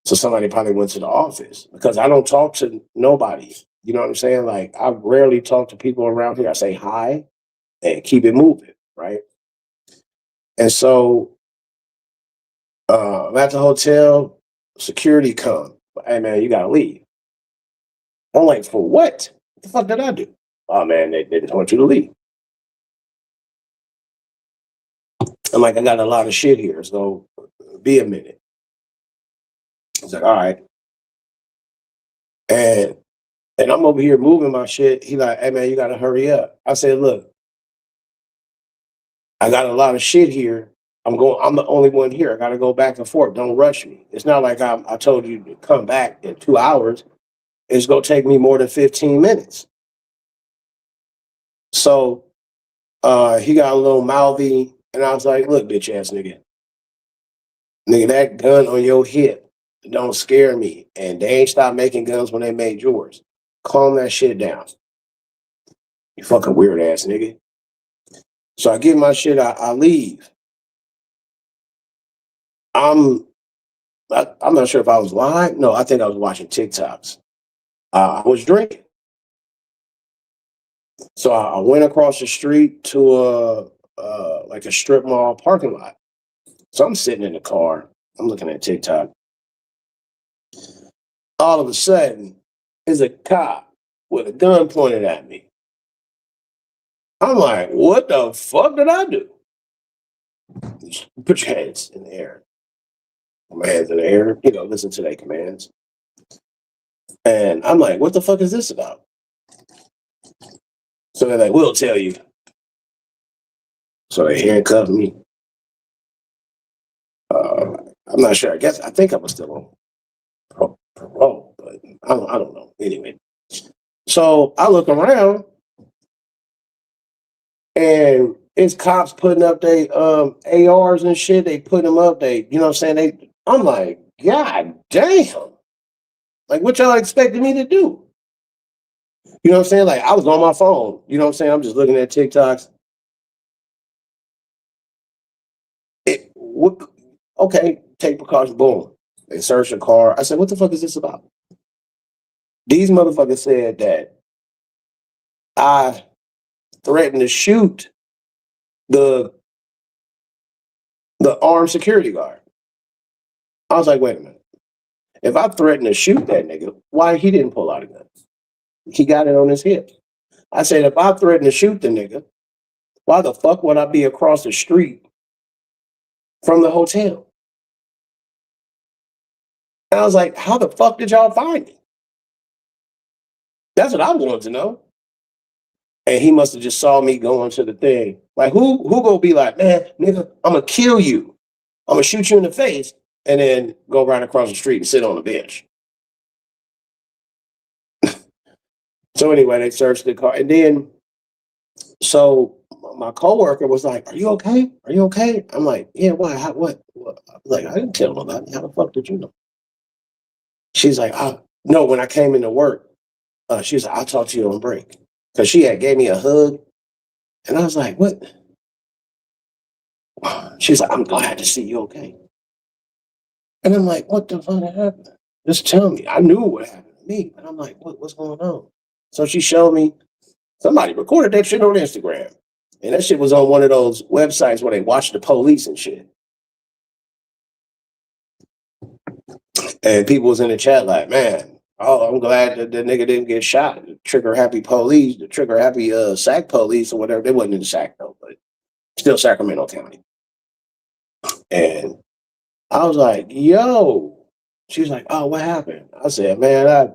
So somebody probably went to the office because I don't talk to nobody. You know what I'm saying? Like I rarely talk to people around here. I say hi and keep it moving, right? And so I'm at the hotel, security come. Hey man, you gotta leave. I'm like, for what? What the fuck did I do? Oh man, they just want you to leave. I'm like, I got a lot of shit here, so be a minute. He's like, all right. And I'm over here moving my shit. He like, hey man, you gotta hurry up. I said, look, I got a lot of shit here. I'm the only one here. I gotta go back and forth. Don't rush me. It's not like I told you to come back in 2 hours. It's gonna take me more than 15 minutes. So he got a little mouthy, and I was like, look, bitch ass nigga. Nigga, that gun on your hip don't scare me. And they ain't stopped making guns when they made yours. Calm that shit down. You fucking weird ass nigga. So I get my shit, I leave. I'm I'm not sure if I was live. No, I think I was watching TikToks. I was drinking. So I went across the street to like a strip mall parking lot. So I'm sitting in the car. I'm looking at TikTok. All of a sudden, there's a cop with a gun pointed at me. I'm like, what the fuck did I do? Put your hands in the air. My hands in the air, listen to their commands. And I'm like, what the fuck is this about? So they're like, we'll tell you. So they handcuffed me. I'm not sure. I think I was still on parole, but I don't know. Anyway, so I look around and it's cops putting up they ARs and shit. They put them up. They, you know what I'm saying? I'm like, God damn. Like, what y'all expected me to do? You know what I'm saying? Like, I was on my phone. You know what I'm saying? I'm just looking at TikToks. What, okay, take precautions. Boom. They search your car. I said, what the fuck is this about? These motherfuckers said that I threatened to shoot the armed security guard. I was like, wait a minute. If I threatened to shoot that nigga, why he didn't pull out a gun? He got it on his hip. I said, if I threatened to shoot the nigga, why the fuck would I be across the street from the hotel? And I was like, how the fuck did y'all find me? That's what I wanted to know. And he must have just saw me going to the thing. Like, who gonna be like, man, nigga, I'm gonna kill you. I'm gonna shoot you in the face and then go right across the street and sit on the bench. So anyway, they searched the car. And then, so my coworker was like, are you okay? Are you okay? I'm like, yeah, why? What? I'm like, I didn't tell nobody. How the fuck did you know? She's like, oh, no, when I came into work, she was like, I'll talk to you on break. Because she had gave me a hug. And I was like, what? She's like, I'm glad to see you okay. And I'm like, what the fuck happened? Just tell me. I knew what happened to me. And I'm like, what's going on? So she showed me, somebody recorded that shit on Instagram. And that shit was on one of those websites where they watch the police and shit. And people was in the chat like, man, oh, I'm glad that the nigga didn't get shot. The trigger happy police, the trigger happy SAC police or whatever. They wasn't in the SAC though, but still Sacramento County. And I was like, yo. She's like, oh, what happened? I said, man, I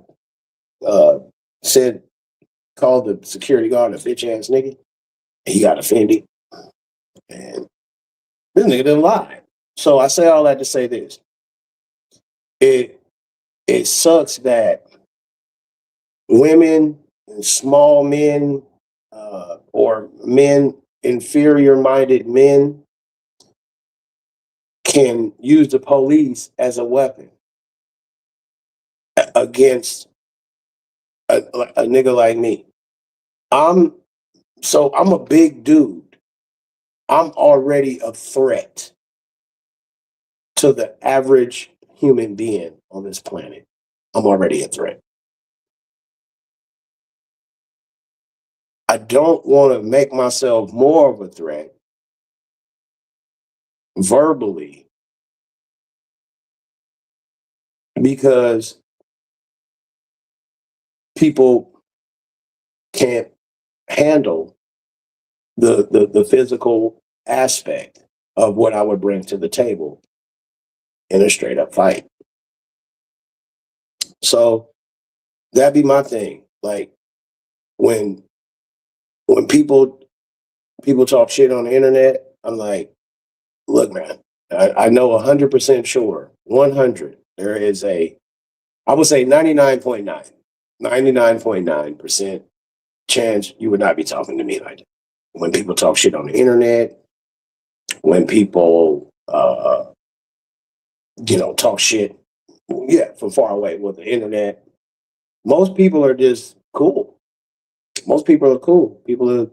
called the security guard a bitch ass nigga. And he got offended. And this nigga didn't lie. So I say all that to say this. It sucks that women and small men or men, inferior minded men can use the police as a weapon against a nigga like me. I'm a big dude. I'm already a threat to the average human being on this planet. I'm already a threat. I don't want to make myself more of a threat verbally because people can't handle the physical aspect of what I would bring to the table in a straight up fight. So that'd be my thing. Like when people talk shit on the internet, I'm like, look, man, I know 100% sure, 100. There is I would say 99.9% chance you would not be talking to me like that. When people talk shit on the internet, when people, talk shit, yeah, from far away with the internet, most people are just cool. Most people are cool. People who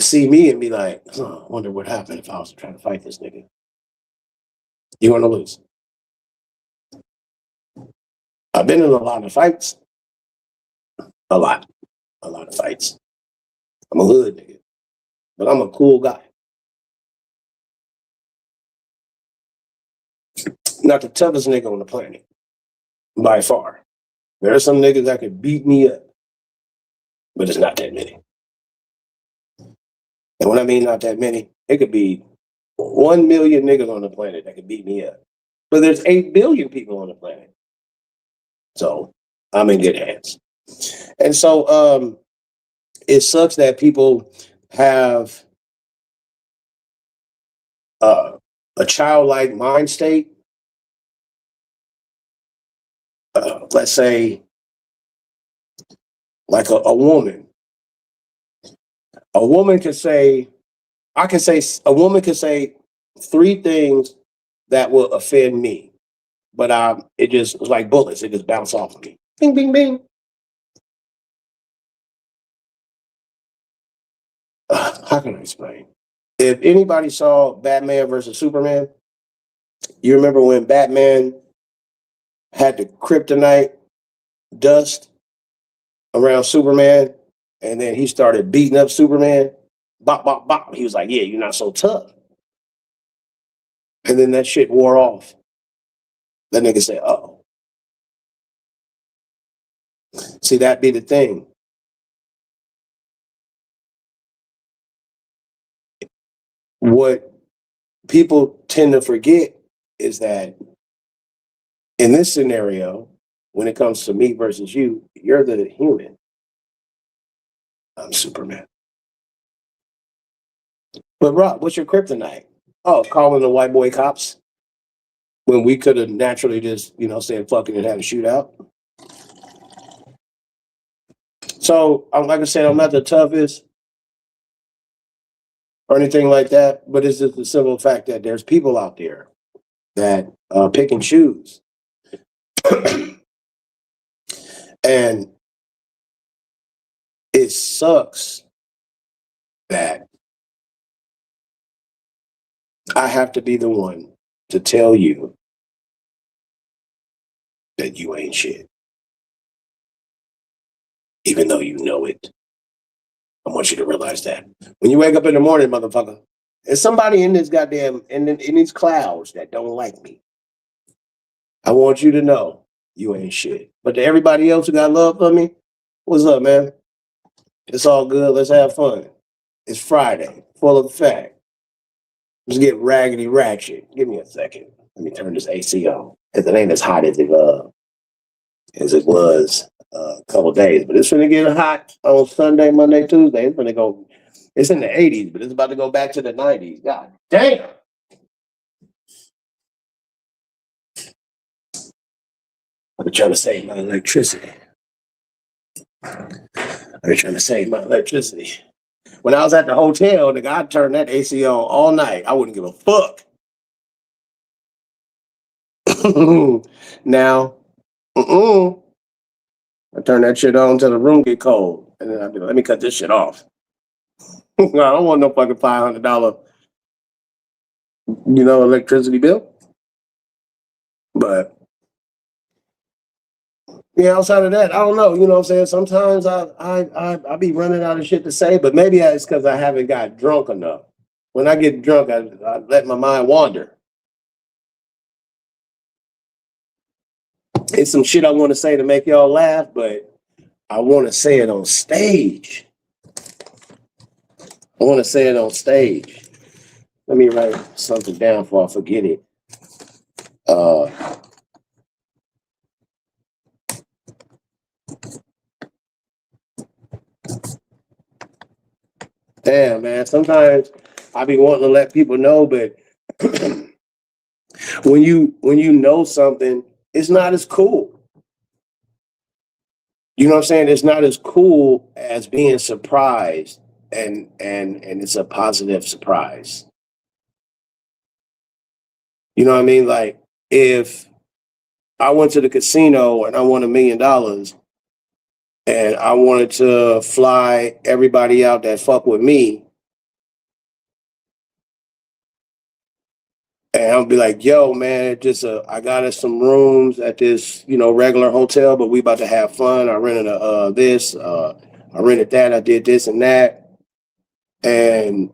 see me and be like, oh, I wonder what happened if I was trying to fight this nigga. You're going to lose. I've been in a lot of fights. A lot of fights. I'm a hood nigga, but I'm a cool guy. Not the toughest nigga on the planet, by far. There are some niggas that could beat me up, but it's not that many. And when I mean not that many, it could be 1 million niggas on the planet that could beat me up. But there's 8 billion people on the planet. So I'm in good hands. And so it sucks that people have a childlike mind state. Let's say, like a woman. A woman could say, I can say, a woman could say three things that will offend me, but it just was like bullets. It just bounced off of me. Bing, bing, bing. How can I explain? If anybody saw Batman versus Superman, you remember when Batman had the kryptonite dust around Superman, and then he started beating up Superman. Bop, bop, bop. He was like, "Yeah, you're not so tough." And then that shit wore off. That nigga said, "Oh, see, that be the thing. What people tend to forget is that in this scenario, when it comes to me versus you, you're the human. I'm Superman. But Rob, what's your kryptonite? Oh, calling the white boy cops when we could have naturally just, said fucking and had a shootout. So, like I said, I'm not the toughest or anything like that, but it's just the simple fact that there's people out there that pick and choose. And it sucks that I have to be the one to tell you that you ain't shit, even though you know it. I want you to realize that. When you wake up in the morning, motherfucker, there's somebody in this goddamn, in these clouds that don't like me. I want you to know you ain't shit. But to everybody else who got love for me, what's up, man? It's all good. Let's have fun. It's Friday, full of fact. Let's get raggedy ratchet. Give me a second. Let me turn this AC on because it ain't as hot as it was a couple days. But it's gonna get hot on Sunday, Monday, Tuesday. It's gonna go. It's in the 80s, but it's about to go back to the 90s. God damn. I've been trying to save my electricity. When I was at the hotel, the guy turned that AC on all night. I wouldn't give a fuck. Now, I turn that shit on until the room get cold, and then I'd be like, let me cut this shit off. I don't want no fucking $500, electricity bill. But yeah, outside of that, I don't know. You know what I'm saying? Sometimes I be running out of shit to say, but maybe it's because I haven't got drunk enough. When I get drunk, I let my mind wander. It's some shit I want to say to make y'all laugh, but I want to say it on stage. Let me write something down before I forget it. Damn, man. Sometimes I be wanting to let people know, but when you know something, it's not as cool. You know what I'm saying? It's not as cool as being surprised, and it's a positive surprise. You know what I mean? Like if I went to the casino and I won $1 million and I wanted to fly everybody out that fuck with me, and I'll be like, yo, man, I got us some rooms at this, regular hotel, but we about to have fun. I rented I rented that, I did this and that. And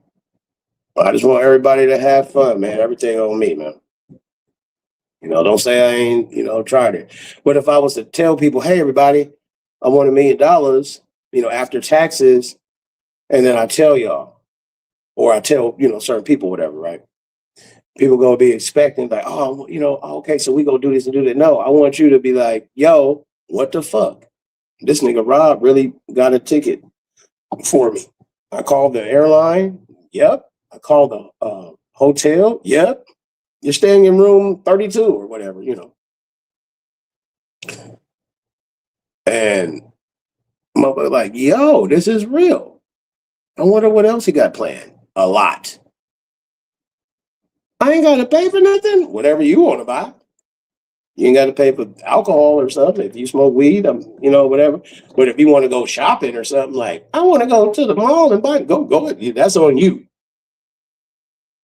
I just want everybody to have fun, man. Everything on me, man. Don't say I ain't, tried it. But if I was to tell people, hey, everybody, I won $1 million, after taxes, and then I tell y'all, or I tell, certain people, whatever, right? People gonna be expecting like, oh, okay, so we gonna do this and do that. No, I want you to be like, yo, what the fuck? This nigga Rob really got a ticket for me. I called the airline. Yep. I called the hotel. Yep. You're staying in room 32 or whatever, And motherfucker like, yo, this is real. I wonder what else he got planned. A lot. I ain't got to pay for nothing. Whatever you want to buy. You ain't got to pay for alcohol or something. If you smoke weed, whatever. But if you want to go shopping or something, like, I want to go to the mall and buy, go. That's on you.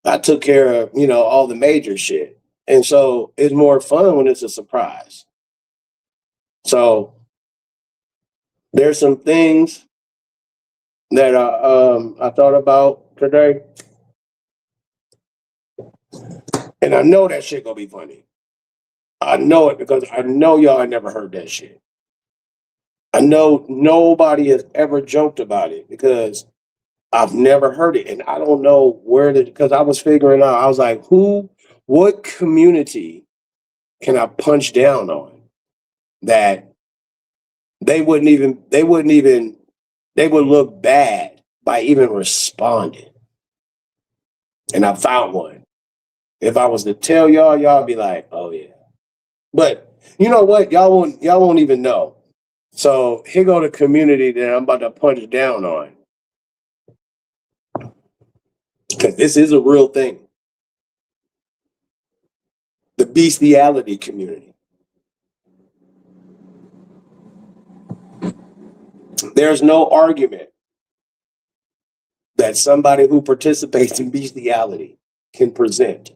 I took care of, all the major shit. And so it's more fun when it's a surprise. So there's some things that I thought about today. And I know that shit gonna be funny. I know it because I know y'all had never heard that shit. I know nobody has ever joked about it because I've never heard it. And I don't know because I was figuring out, I was like, what community can I punch down on that they would look bad by even responding. And I found one. If I was to tell y'all be like, oh yeah. But you know what? Y'all won't even know. So here go the community that I'm about to punch down on. Because this is a real thing. The bestiality community. There's no argument that somebody who participates in bestiality can present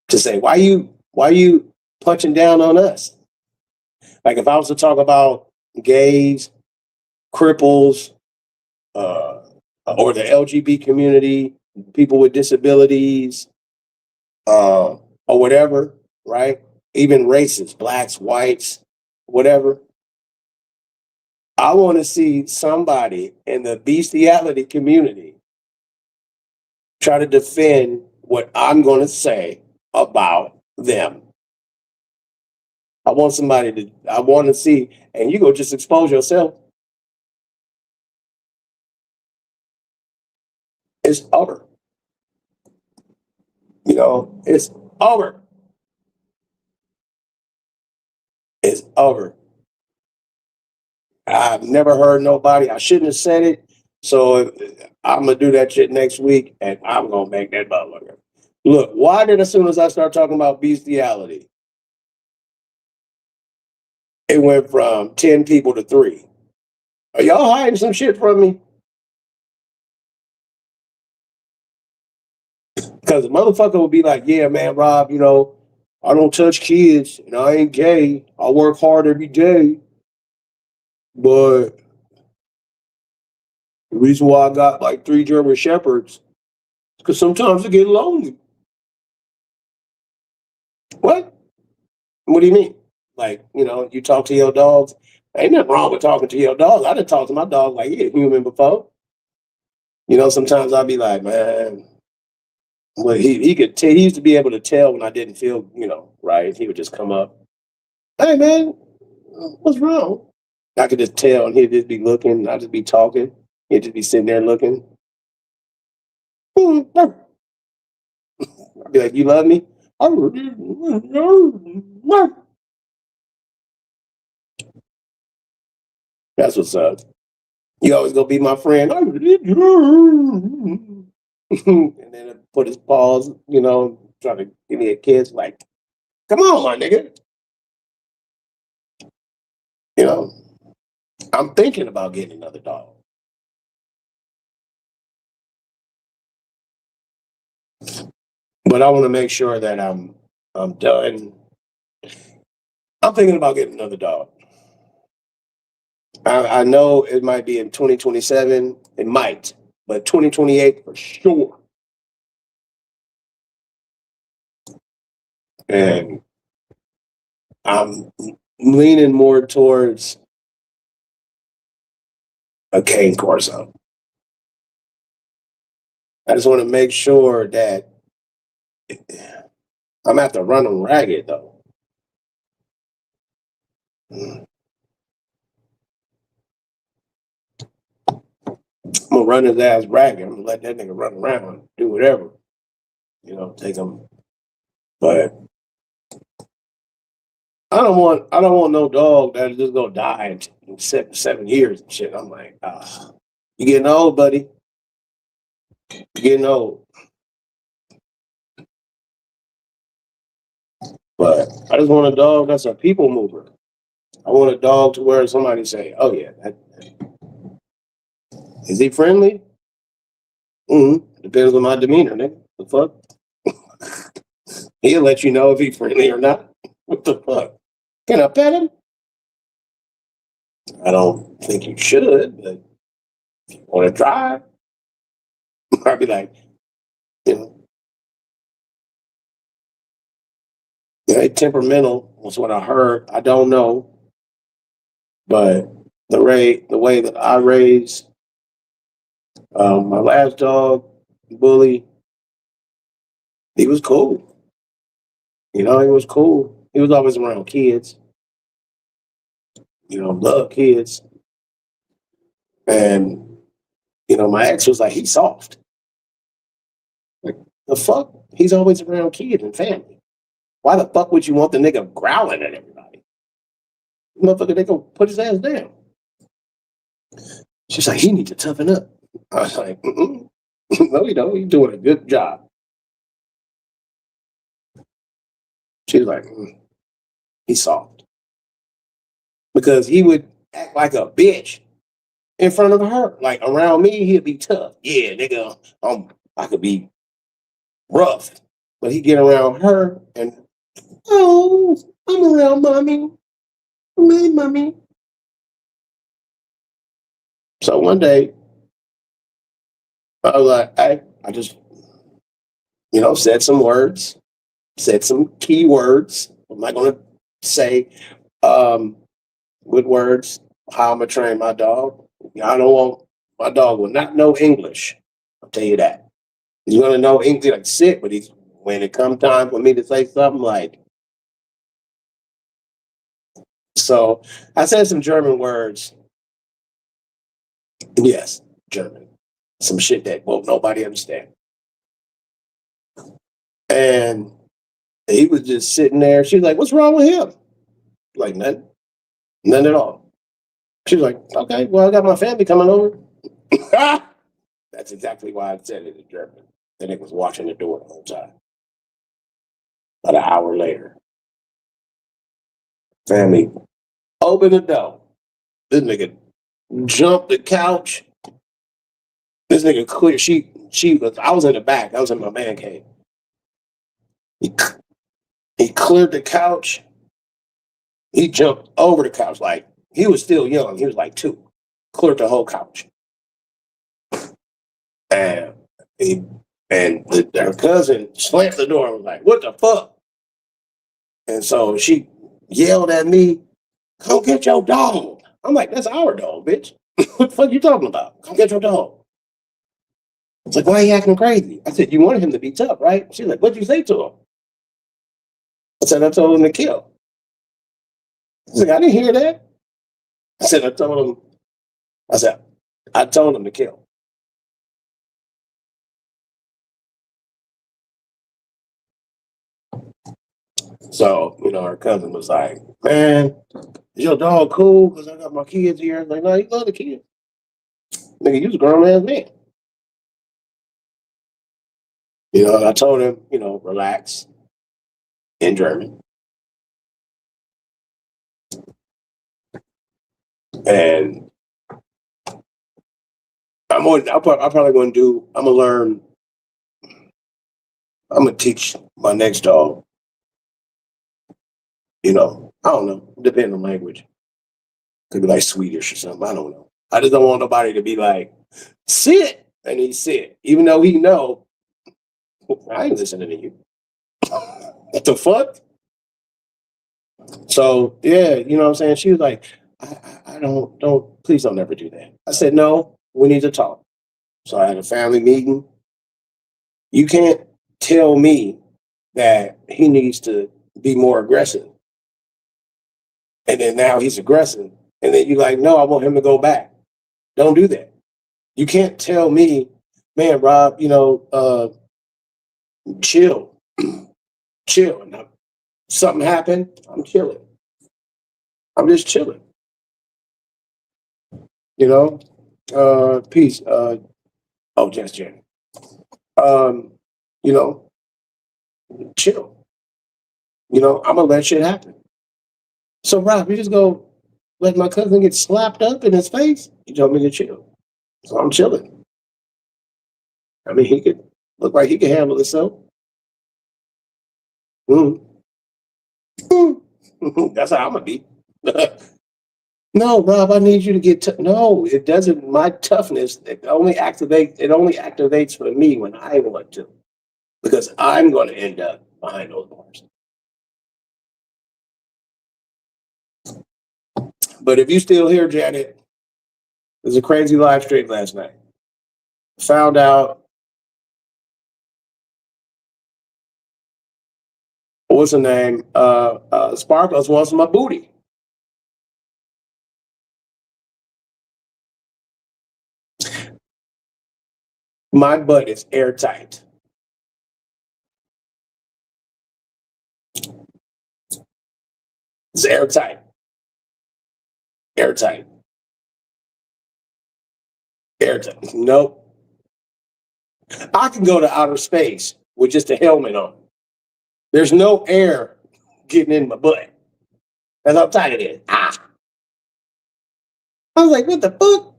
to say, why you punching down on us? Like if I was to talk about gays, cripples, or the LGBT community, people with disabilities, or whatever, right? Even races, blacks, whites, whatever. I want to see somebody in the bestiality community try to defend what I'm going to say about them. I want to see, and you go just expose yourself. It's over. It's over. It's over. I've never heard nobody. I shouldn't have said it. So I'm gonna do that shit next week, and I'm gonna make that motherfucker. Look, why did as soon as I start talking about bestiality, it went from 10 people to 3? Are y'all hiding some shit from me? Because the motherfucker will be like, yeah, man, Rob, I don't touch kids and I ain't gay. I work hard every day. But the reason why I got like 3 German Shepherds is because sometimes I get lonely. What? What do you mean? Like, you talk to your dogs. Ain't nothing wrong with talking to your dog. I done talked to my dog like he a human before. Sometimes I'll be like, man, well, he could tell. He used to be able to tell when I didn't feel, right. He would just come up, hey man, what's wrong? I could just tell, and he'd just be looking. I'd just be talking. He'd just be sitting there looking. I'd be like, you love me? That's what's up. You always gonna be my friend. And then put his paws, trying to give me a kiss. Like, come on, my nigga. I'm thinking about getting another dog. But I want to make sure that I'm done. I'm thinking about getting another dog. I know it might be in 2027. It might, but 2028 for sure. And I'm leaning more towards a cane corso. I just want to make sure that I'm gonna have to run them ragged though. I'm gonna run his ass ragged. I'm gonna let that nigga run around, do whatever. Take him. But I don't want no dog that just gonna die in 7 years and shit. I'm like, you getting old, buddy. You getting old. But I just want a dog that's a people mover. I want a dog to where somebody say, "Oh yeah, is he friendly?" Depends on my demeanor, nigga. The fuck? He'll let you know if he's friendly or not. What the fuck? Can I pet him? I don't think you should, but if you want to try, I'd be like, you know, yeah, temperamental was what I heard. I don't know, but the way that I raised my last dog, Bully, he was cool. He was cool. He was always around kids. Love kids. And my ex was like, he's soft. Like the fuck? He's always around kids and family. Why the fuck would you want the nigga growling at everybody? Motherfucker, they gonna put his ass down. She's like, he need to toughen up. I was like, no, you don't. He's doing a good job. She's like, he's soft. Because he would act like a bitch in front of her. Like around me, he'd be tough. Yeah, nigga, I could be rough. But he'd get around her and, oh, I'm around mommy. My mommy. So one day, I was like, I just, said some words, said some key words. I'm not going to say with words how I'm going to train my dog. I don't want, my dog will not know English. I'll tell you that. He's going to know English like sit, but when it comes time for me to say something like, so I said some German words. Yes, German. Some shit that won't nobody understand. And he was just sitting there. She was like, what's wrong with him? Like, nothing. None at all. She was like, okay, well, I got my family coming over. That's exactly why I said it in German. Then it was watching the door the whole time. About an hour later, family opened the door. This nigga jumped the couch. This nigga clear. She was. I was in the back. I was in my man cave. He, he cleared the couch. He jumped over the couch like he was still young. He was like 2. Cleared the whole couch. And her cousin slammed the door and was like, what the fuck? And so she yelled at me, come get your dog. I'm like, that's our dog, bitch. What the fuck you talking about? Come get your dog. It's like, why are you acting crazy? I said, you wanted him to be tough, right? She's like, what'd you say to him? I said, I told him to kill. She's like, I didn't hear that. I said, I told him to kill. So, her cousin was like, man, is your dog cool? Because I got my kids here. I was like, no, you love the kids. Nigga, you was a grown ass man. I told him, relax in German. And I'm probably going to I'm going to learn, I'm going to teach my next dog, I don't know, depending on language. Could be like Swedish or something. I don't know. I just don't want nobody to be like, sit, and he sit, even though he know I ain't listening to you. What the fuck? So yeah, you know what I'm saying? She was like, I don't, please don't ever do that. I said, no, we need to talk. So I had a family meeting. You can't tell me that he needs to be more aggressive. And then now he's aggressive. And then you're like, no, I want him to go back. Don't do that. You can't tell me, man, Rob, chill, chill. Now, something happened, I'm chilling. I'm just chilling, you know? Peace. Oh, just Jen. Um, you know, chill. I'm gonna let shit happen. So Rob, you just go let my cousin get slapped up in his face? You told me to chill. So I'm chilling. I mean, he could look like he can handle himself. Mm. That's how I'm gonna be. No, Rob, I need you to get. No, it doesn't. My toughness it only activates for me when I want to, because I'm going to end up behind those bars. But if you still here, Janet, there's a crazy live stream last night. Found out what's her name? Sparkles wants my booty. My butt is airtight. It's airtight. Airtight. Airtight. Nope. I can go to outer space with just a helmet on. There's no air getting in my butt. That's how tight it is. Ah. I was like, what the fuck?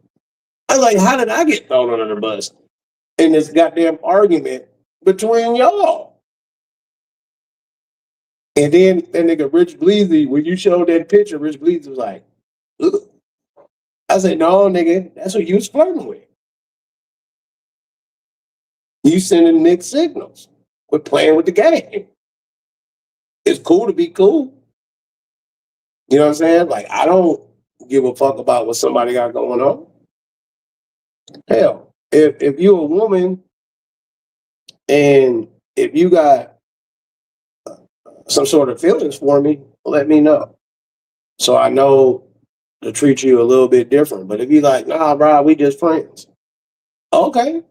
I was like, how did I get thrown under the bus in this goddamn argument between y'all? And then that nigga Rich Bleezy, when you showed that picture, Rich Bleezy was like, ugh. I said, no, nigga, that's what you was flirting with. You sending mixed signals. We're playing with the game. It's cool to be cool. You know what I'm saying? Like, I don't give a fuck about what somebody got going on. Hell, if you're a woman and if you got some sort of feelings for me, let me know. So I know to treat you a little bit different. But if you like, nah, bro, we just friends. Okay.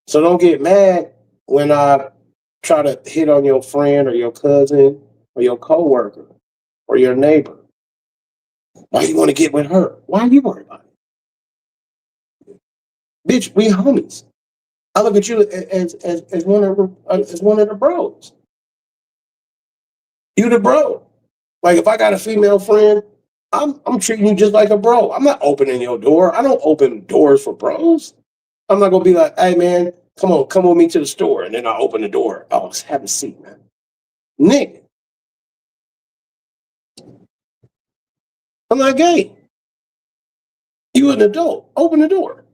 So don't get mad when I try to hit on your friend or your cousin or your coworker or your neighbor. Why you want to get with her? Why are you worried about it? Bitch, we homies. I look at you as one of the bros. You the bro. Like if I got a female friend, I'm treating you just like a bro. I'm not opening your door. I don't open doors for bros. I'm not gonna be like, hey man, come with me to the store, and then I open the door. Oh, just have a seat, man. Nigga, I'm not gay. You an adult. Open the door.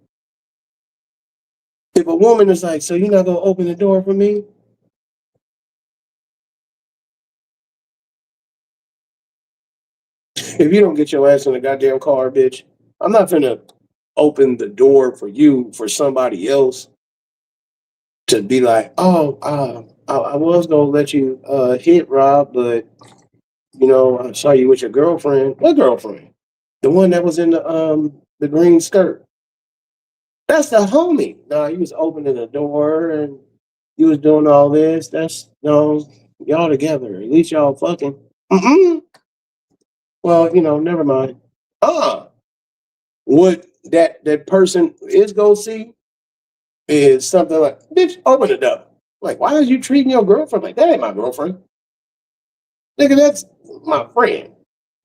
If a woman is like, so you're not gonna open the door for me? If you don't get your ass in the goddamn car, bitch, I'm not gonna open the door for you for somebody else to be like, oh, I was gonna let you hit Rob, but I saw you with your girlfriend. What girlfriend? The one that was in the green skirt. That's the homie. No, he was opening the door and he was doing all this. That's y'all together. At least y'all fucking. Mm-mm. Well, never mind. What that person is gonna see is something like, bitch, open the door. Like, why are you treating your girlfriend like that? Ain't my girlfriend. Nigga, that's my friend.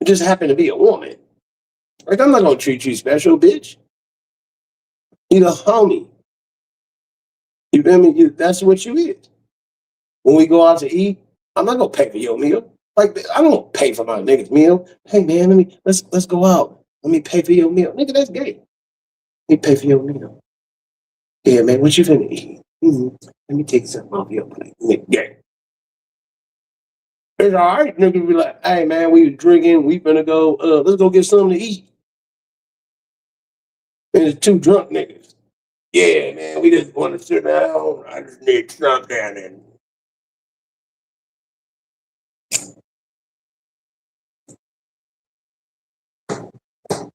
It just happened to be a woman. Like, I'm not gonna treat you special, bitch. You the homie. You feel me? That's what you is. When we go out to eat, I'm not gonna pay for your meal. Like, I don't pay for my nigga's meal. Hey man, let's go out. Let me pay for your meal. Nigga, that's gay. Let me pay for your meal. Yeah, man, what you finna eat? Let me take something off your plate. Nigga, gay. It's all right, nigga. Be like, hey man, we drinking. We finna go. Let's go get something to eat. And it's two drunk niggas. Yeah, man, we just want to sit down. I just need something, and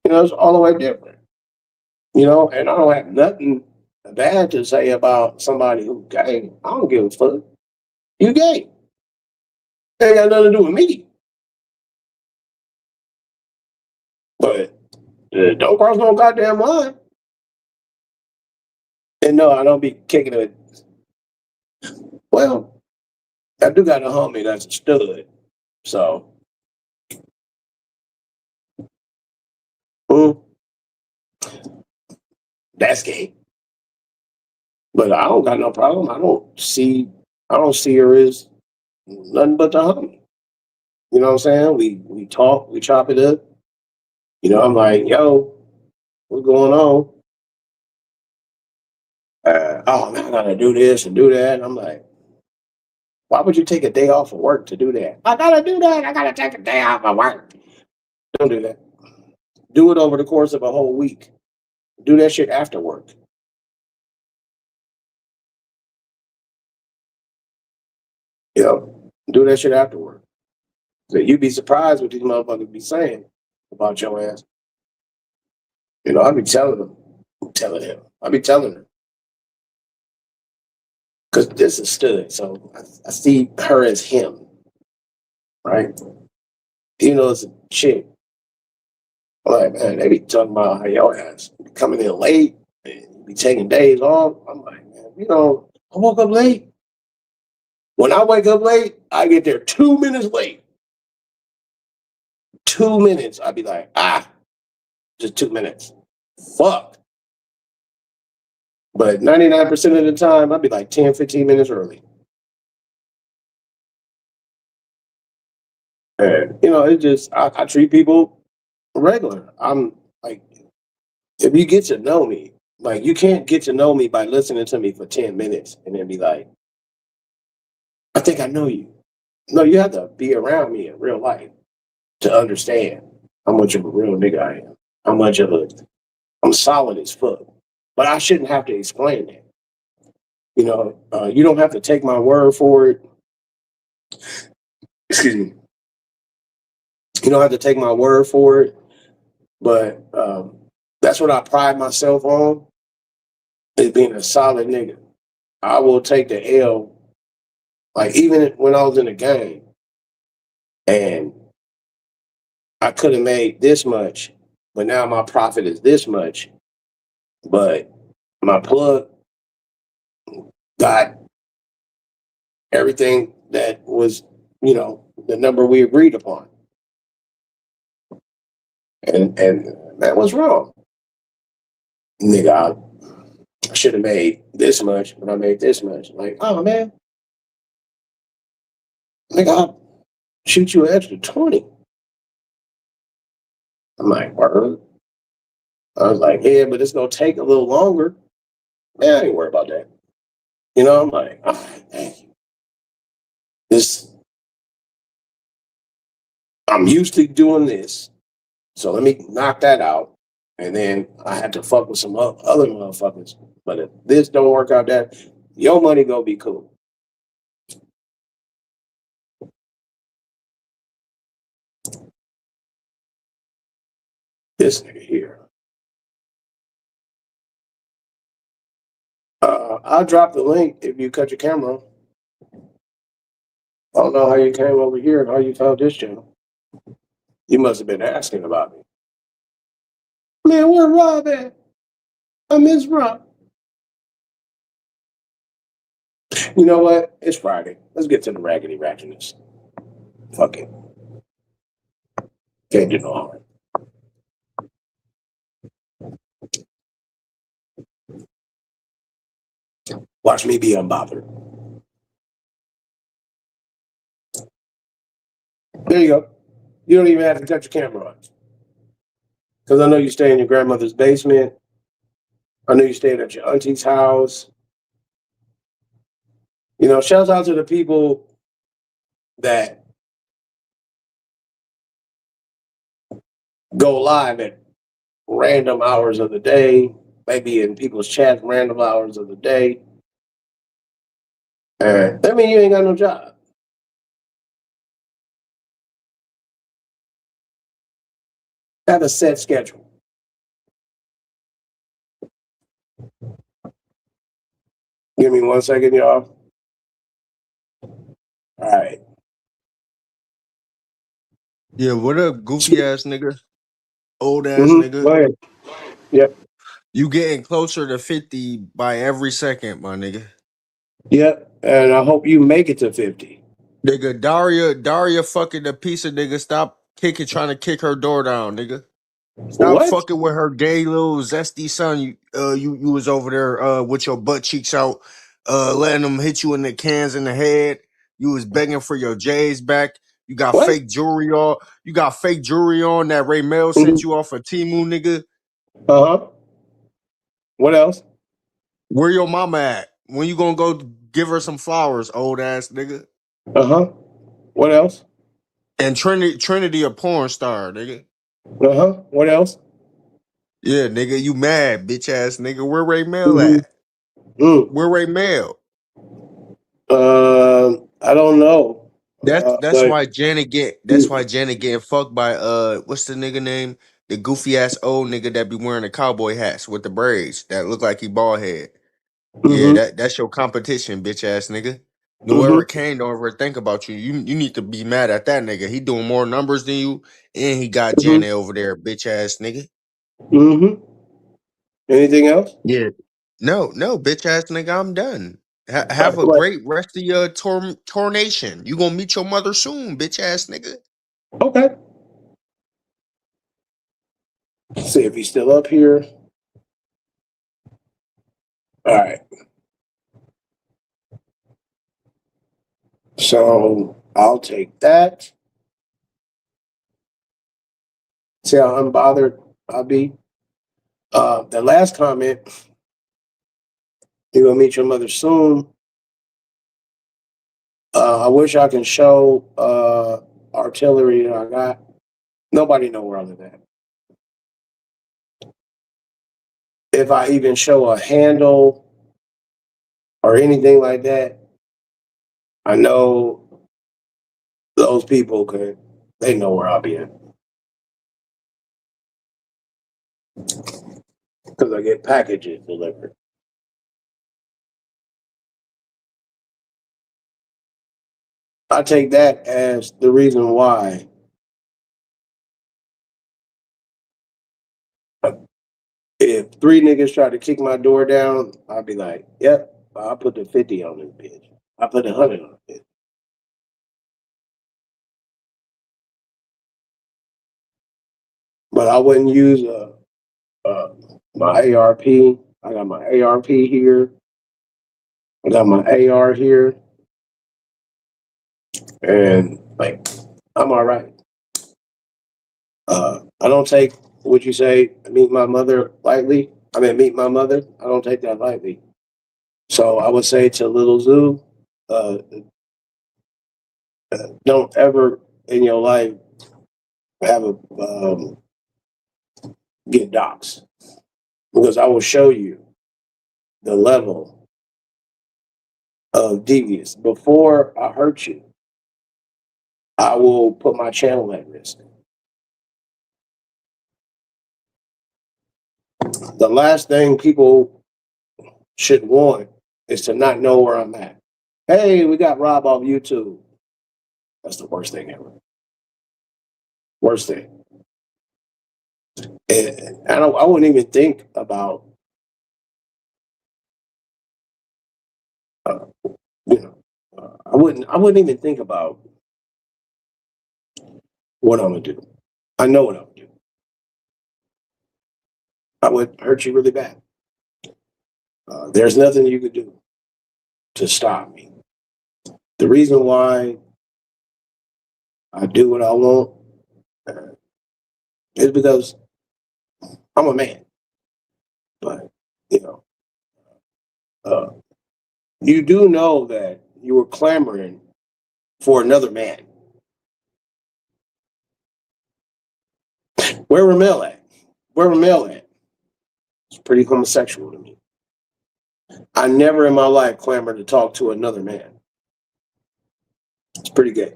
it's all the way different. And I don't have nothing bad to say about somebody who gay. I don't give a fuck. You gay. Ain't got nothing to do with me. But don't cross no goddamn line. And no, I don't be kicking it. Well, I do got a homie that's a stud. So, mm, that's gay. But I don't got no problem. I don't see her as nothing but the homie. You know what I'm saying? We talk, we chop it up. I'm like, yo, what's going on? Oh man, I gotta do this and do that. And I'm like, why would you take a day off of work to do that? I gotta do that. I gotta take a day off of work. Don't do that. Do it over the course of a whole week. Do that shit after work. Do that shit after work. So you'd be surprised what these motherfuckers be saying about your ass. I be telling him, I be telling her, because this is stud. So I see her as him, right? Even though it's a chick. I'm like, man, they be talking about how your ass be coming in late and be taking days off. I'm like, man, I woke up late. When I wake up late, I get there 2 minutes late. 2 minutes. I'd be like, just 2 minutes. Fuck. But 99% of the time, I'd be like 10, 15 minutes early. And, it just, I treat people regular. I'm like, if you get to know me, like, you can't get to know me by listening to me for 10 minutes and then be like, I think I know you. No, you have to be around me in real life to understand how much of a real nigga I am. How much of I'm solid as fuck. But I shouldn't have to explain that. You don't have to take my word for it. Excuse me. You don't have to take my word for it. But that's what I pride myself on, is being a solid nigga. I will take the L, like even when I was in the game and I could have made this much, but now my profit is this much. But my plug got everything that was, the number we agreed upon. And that was wrong. Nigga, I should have made this much, but I made this much. Like, oh man, nigga, I'll shoot you an extra 20. I'm like, word. I was like, yeah, but it's gonna take a little longer. Man, I ain't worried about that. I'm like, all right, thank you. This I'm used to doing this. So let me knock that out. And then I had to fuck with some other motherfuckers. But if this don't work out, that your money gonna be cool. This nigga here. I'll drop the link if you cut your camera on. I don't know how you came over here and how you found this channel. You must have been asking about me. Man, where Rob at? I miss Rob. You know what? It's Friday. Let's get to the raggedy ratchetness. Fuck it. Can't do no harm. Watch me be unbothered. There you go. You don't even have to cut your camera on. Because I know you stay in your grandmother's basement. I know you stayed at your auntie's house. Shouts out to the people that go live at random hours of the day, maybe in people's chat, random hours of the day. That means you ain't got no job. Have a set schedule. Give me 1 second, y'all. All right. Yeah, what up, goofy ass nigga? Old ass Mm-hmm. nigga. Go ahead. Yep. You getting closer to 50 by every second, my nigga. Yep. And I hope you make it to 50. Nigga, Daria fucking a piece of nigga. Stop trying to kick her door down, nigga. Stop What? fucking with her gay little zesty son. You was over there with your butt cheeks out, letting them hit you in the cans in the head. You was begging for your J's back. You got What? fake jewelry on. You got fake jewelry on that Ray Mel Mm-hmm. sent you off of Timu, nigga. Uh-huh. What else? Where your mama at? When you gonna go give her some flowers, old ass nigga? Uh-huh. What else? And Trinity a porn star, nigga. Uh-huh. What else? Yeah, nigga, you mad, bitch ass nigga. Where Ray Mel Mm-hmm. at? Mm. Where Ray Mel? I don't know. That's But why Janet getting fucked by what's the nigga name? The goofy ass old nigga that be wearing the cowboy hats with the braids that look like he bald head. Yeah, mm-hmm. that's your competition, bitch ass nigga. Whoever Mm-hmm. came don't ever think about you. You need to be mad at that nigga. He doing more numbers than you, and he got Mm-hmm. Janet over there, bitch ass nigga. Mm-hmm. Anything else? Yeah. No, bitch ass nigga, I'm done. All Have right, a what? great rest of your tornation. You gonna meet your mother soon, bitch ass nigga. Okay. See if he's still up here. All right. So I'll take that. See how unbothered I'll be. The last comment, you're gonna meet your mother soon. I wish I can show artillery that I got. Nobody know where I live at. If I even show a handle or anything like that, I know those people could. They know where I'll be at because I get packages delivered. I take that as the reason why. If three niggas try to kick my door down, I'll be like, "Yep, I'll put the 50 on this bitch. I put 100 on it." But I wouldn't use uh, my ARP. I got my ARP here. I got my AR here, and like, I'm all right. I don't take what you say, meet my mother lightly. I mean, meet my mother. I don't take that lightly. So I would say to Little Zoo, uh, don't ever in your life have a get docs because I will show you the level of devious. Before I hurt you, I will put my channel at risk. The last thing people should want is to not know where I'm at. Hey, we got Rob off YouTube. That's the worst thing ever. Worst thing. And I wouldn't even think about, uh, you know, I wouldn't even think about what I'm gonna do. I know what I'm gonna do. I would hurt you really bad. There's nothing you could do to stop me. The reason why I do what I want uh, is because I'm a man. But you know, uh, you do know that you were clamoring for another man. Where Ramel at? Where Ramel at? It's pretty homosexual to me. I never in my life clamored to talk to another man. It's pretty gay.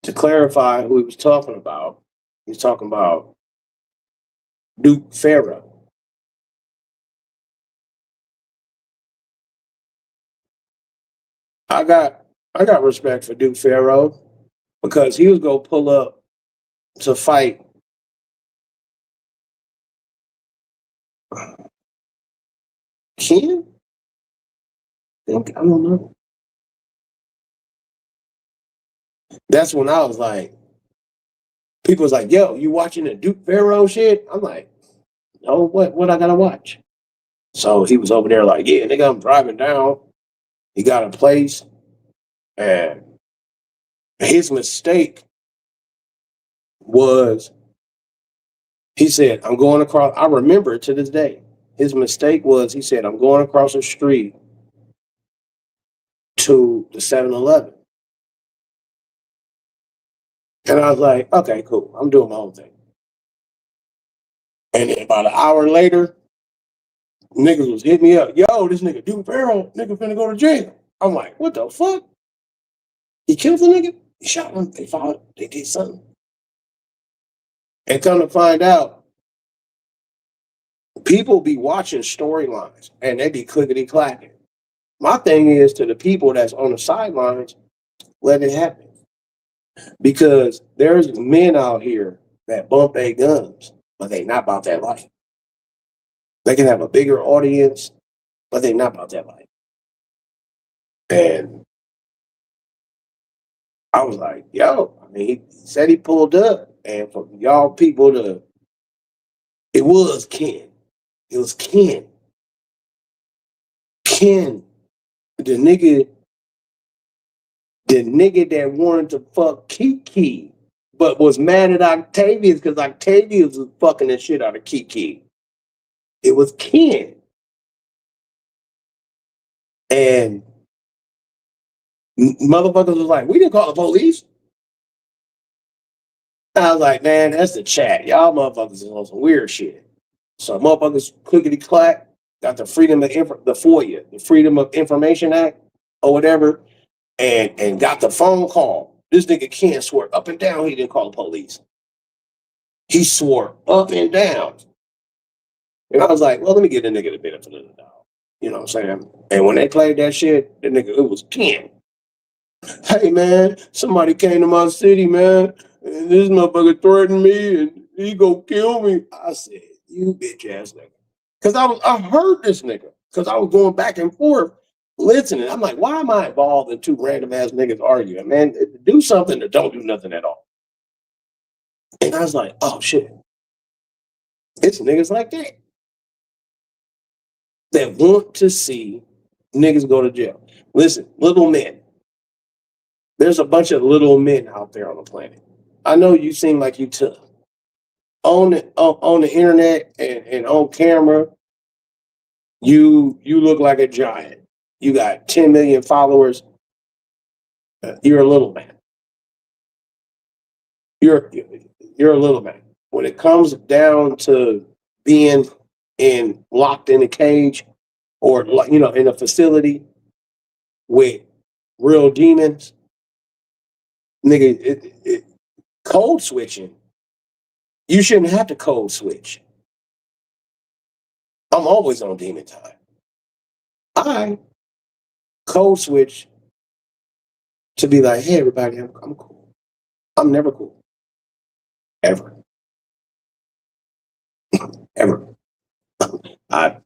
To clarify who he was talking about Duke Pharaoh. I got respect for Duke Pharaoh because he was gonna pull up to fight Ken. I don't know. That's when I was like, people was like, "Yo, you watching the Duke Pharaoh shit?" I'm like, "No, what I gotta watch?" So he was over there like, "Yeah, nigga, I'm driving down. He got a place, and his mistake was he said, I'm going across. I remember it to this day. His mistake was he said, I'm going across the street to the 7-Eleven. And I was like, okay, cool. I'm doing my own thing. And then about an hour later, niggas was hitting me up. Yo, this nigga Duke Farrell, nigga finna go to jail. I'm like, what the fuck? He killed the nigga? He shot him. They fought. They did something. And come to find out, people be watching storylines and they be clickety clacking. My thing is to the people that's on the sidelines, let it happen. Because there's men out here that bump their guns, but they not about that life. They can have a bigger audience, but they not about that life. And I was like, yo, I mean, he said he pulled up. And for y'all people to, it was Ken. It was Ken. Ken, the nigga that wanted to fuck Kiki, but was mad at Octavius because Octavius was fucking the shit out of Kiki. It was Ken. And motherfuckers was like, we didn't call the police. I was like, man, that's the chat. Y'all motherfuckers is on some weird shit. So motherfuckers clickety clack, got the the FOIA, the Freedom of Information Act or whatever, and got the phone call. This nigga Ken swore up and down he didn't call the police. He swore up and down. And I was like, well, let me get the nigga the benefit of the doubt. You know what I'm saying? And when they played that shit, the nigga, it was Ken. Hey man, somebody came to my city, man, and this motherfucker threatened me and he gonna kill me. I said, you bitch ass nigga. Cause I heard this nigga. Cause I was going back and forth listening. I'm like, why am I involved in two random ass niggas arguing? Man, do something or don't do nothing at all. And I was like, oh shit. It's niggas like that want to see niggas go to jail. Listen, little men. There's a bunch of little men out there on the planet. I know you seem like you tough. On the internet and on camera, you look like a giant. You got 10 million followers. You're a little man. You're a little man. When it comes down to being locked in a cage or in a facility with real demons, nigga, code switching. You shouldn't have to code switch. I'm always on demon time. I code switch to be like, hey, everybody, I'm cool. I'm never cool. Ever. Ever. I,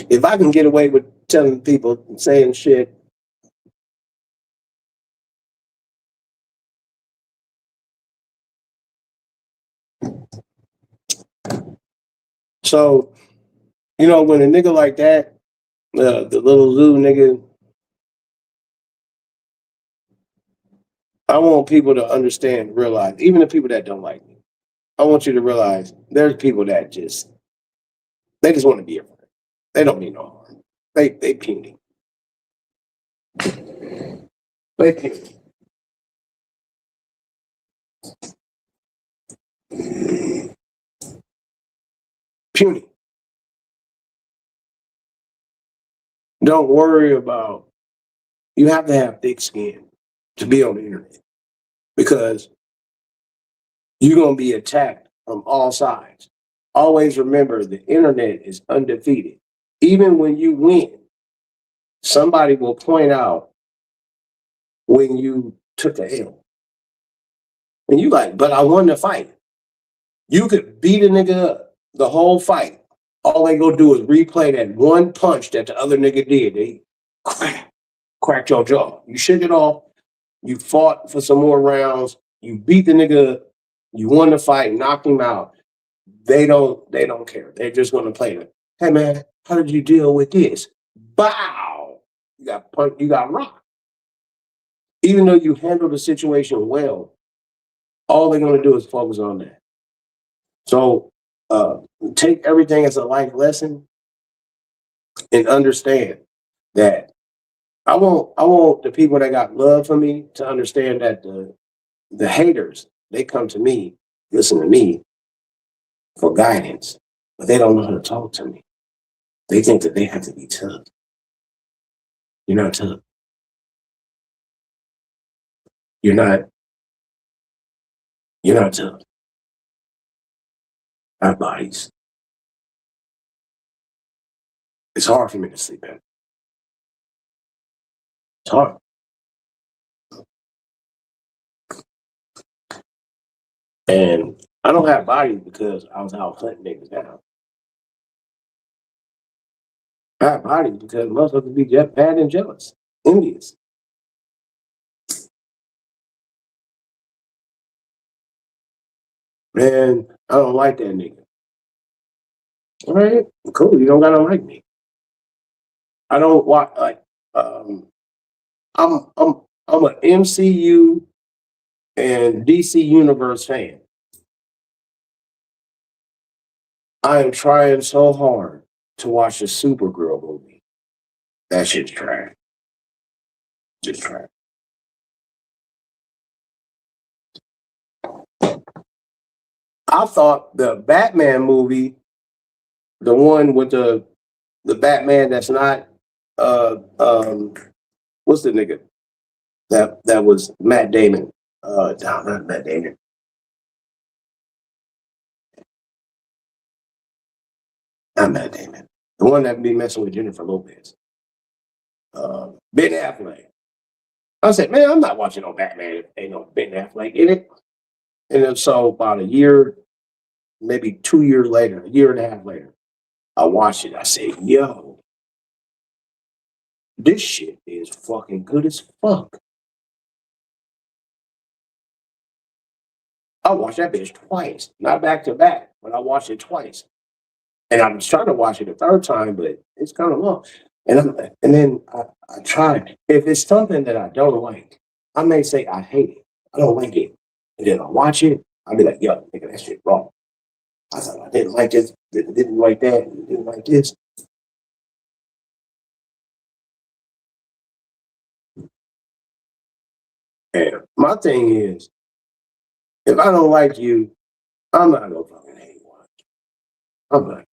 if I can get away with telling people and saying shit, so, when a nigga like that, the little zoo nigga, I want people to understand, realize, even the people that don't like me, I want you to realize there's people that they just want to be a friend. They don't mean no harm. They puny. They puny. Puny. Don't worry about, you have to have thick skin to be on the internet because you're going to be attacked from all sides. Always remember the internet is undefeated. Even when you win, somebody will point out when you took a L. And you like, but I won the fight. You could beat a nigga up the whole fight. All they gonna do is replay that one punch that the other nigga did. They cracked your jaw. You shook it off. You fought for some more rounds. You beat the nigga. You won the fight. Knocked him out. They don't care. They're just gonna play it. Hey man, how did you deal with this? Bow. You got punched. You got rocked. Even though you handled the situation well, all they're gonna do is focus on that. So take everything as a life lesson and understand that I want the people that got love for me to understand that the haters, they come to me, listen to me for guidance, but they don't know how to talk to me. They think that they have to be tough. You're not tough. You're not you're not tough. Our bodies. It's hard for me to sleep in. It's hard. And I don't have bodies because I was out hunting niggas down. I have bodies because motherfuckers be just bad and jealous. Envious. Man, I don't like that nigga. All right, cool. You don't gotta like me. I don't watch like I'm I'm I'm an MCU and DC Universe fan. I am trying so hard to watch the Supergirl movie. That shit's trash. Just trash. I thought the Batman movie, the one with the Batman that's not what's the nigga that was Matt Damon? No, not Matt Damon. Not Matt Damon. The one that be messing with Jennifer Lopez. Ben Affleck. I said, man, I'm not watching no Batman if ain't no Ben Affleck in it. And then so about a year, maybe 2 years later, a year and a half later, I watched it. I said, yo, this shit is fucking good as fuck. I watched that bitch twice, not back to back, but I watched it twice. And I was trying to watch it a third time, but it's kind of long. And then I tried. If it's something that I don't like, I may say I hate it. I don't like it. And then I watch it. I'll be like, yo, nigga, that shit wrong. I thought I didn't like this, didn't like that, didn't like this. And my thing is, if I don't like you, I'm not gonna fucking hate you. I'm not.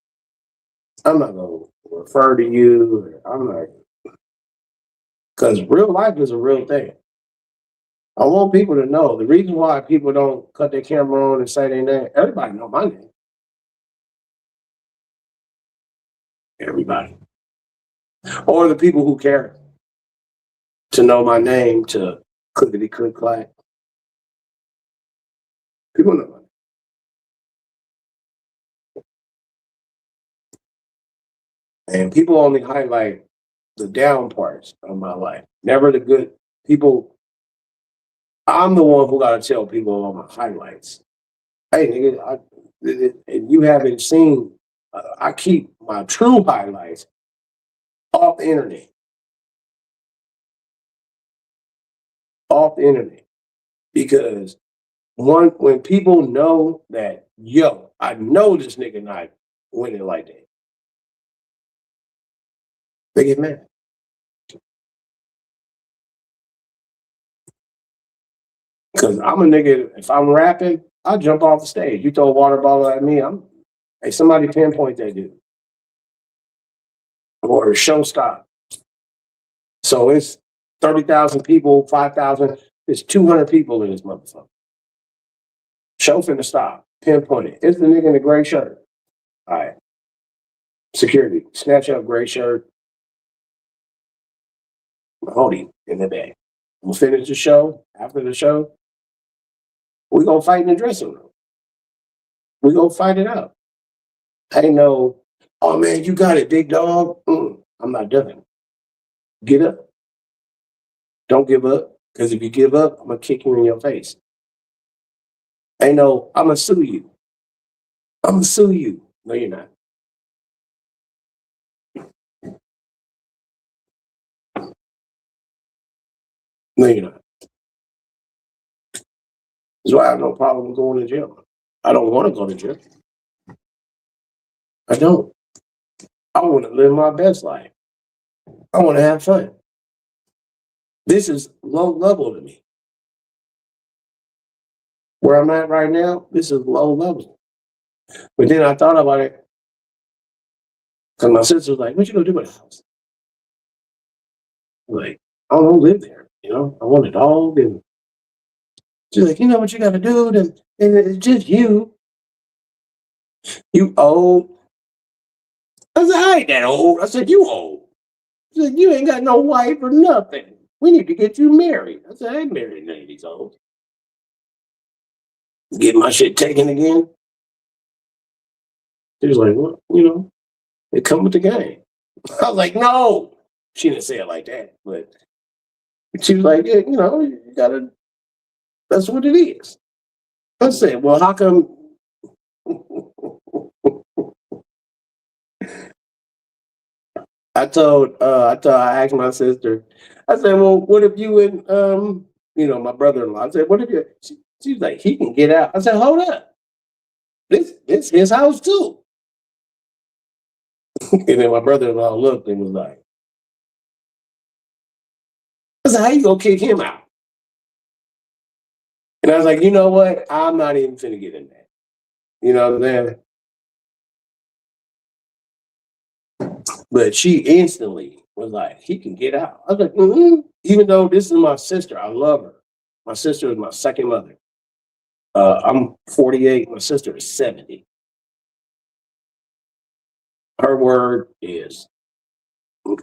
I'm not gonna refer to you. I'm not, because real life is a real thing. I want people to know the reason why people don't cut their camera on and say their name. Everybody know my name. Everybody, or the people who care to know my name to clickety click clack. People know my name. And people only highlight the down parts of my life, never the good. People, I'm the one who got to tell people all my highlights. Hey, nigga, and you haven't seen. I keep my true highlights off the internet, off the internet, because when people know that, yo, I know this nigga not winning like that, they get mad. Because I'm a nigga, if I'm rapping, I jump off the stage. You throw a water bottle at me, hey, somebody pinpoint that dude. Or show stop. So it's 30,000 people, 5,000, it's 200 people in this motherfucker. Show finna stop. Pinpoint it. It's the nigga in the gray shirt. All right. Security. Snatch up gray shirt. hoodie in the bag. We'll finish the show. After the show, we gonna fight in the dressing room. We gonna fight it out. I ain't no, oh man, you got it, big dog. I'm not done. Get up. Don't give up. Because if you give up, I'm gonna kick you in your face. Ain't no, I'm gonna sue you. I'm gonna sue you. No, you're not. No, you're not. That's why I have no problem going to jail. I don't want to go to jail. I don't. I want to live my best life. I want to have fun. This is low level to me. Where I'm at right now, this is low level. But then I thought about it because my sister was like, "What you gonna do with the house?" I'm like, I don't live there. I want a dog, and she's like, "You know what you got to do? And it's just you. You old." I said, "I ain't that old." I said, "You old." She said, "You ain't got no wife or nothing. We need to get you married." I said, "I ain't married none of these old. Get my shit taken again." She was like, "Well, it come with the game." I was like, "No." She didn't say it like that, but she was like, "Yeah, you gotta, that's what it is." I said, "Well, how come?" I asked my sister, I said, "Well, what if you and, my brother-in-law?" I said, "What if you," she's like, "He can get out." I said, "Hold up. This his house too." And then my brother-in-law looked and was like, I said, "How you gonna kick him out?" And I was like, "You know what? I'm not even finna get in that." You know what I'm saying? But she instantly was like, "He can get out." I was like, Even though this is my sister, I love her. My sister is my second mother. I'm 48. My sister is 70. Her word is,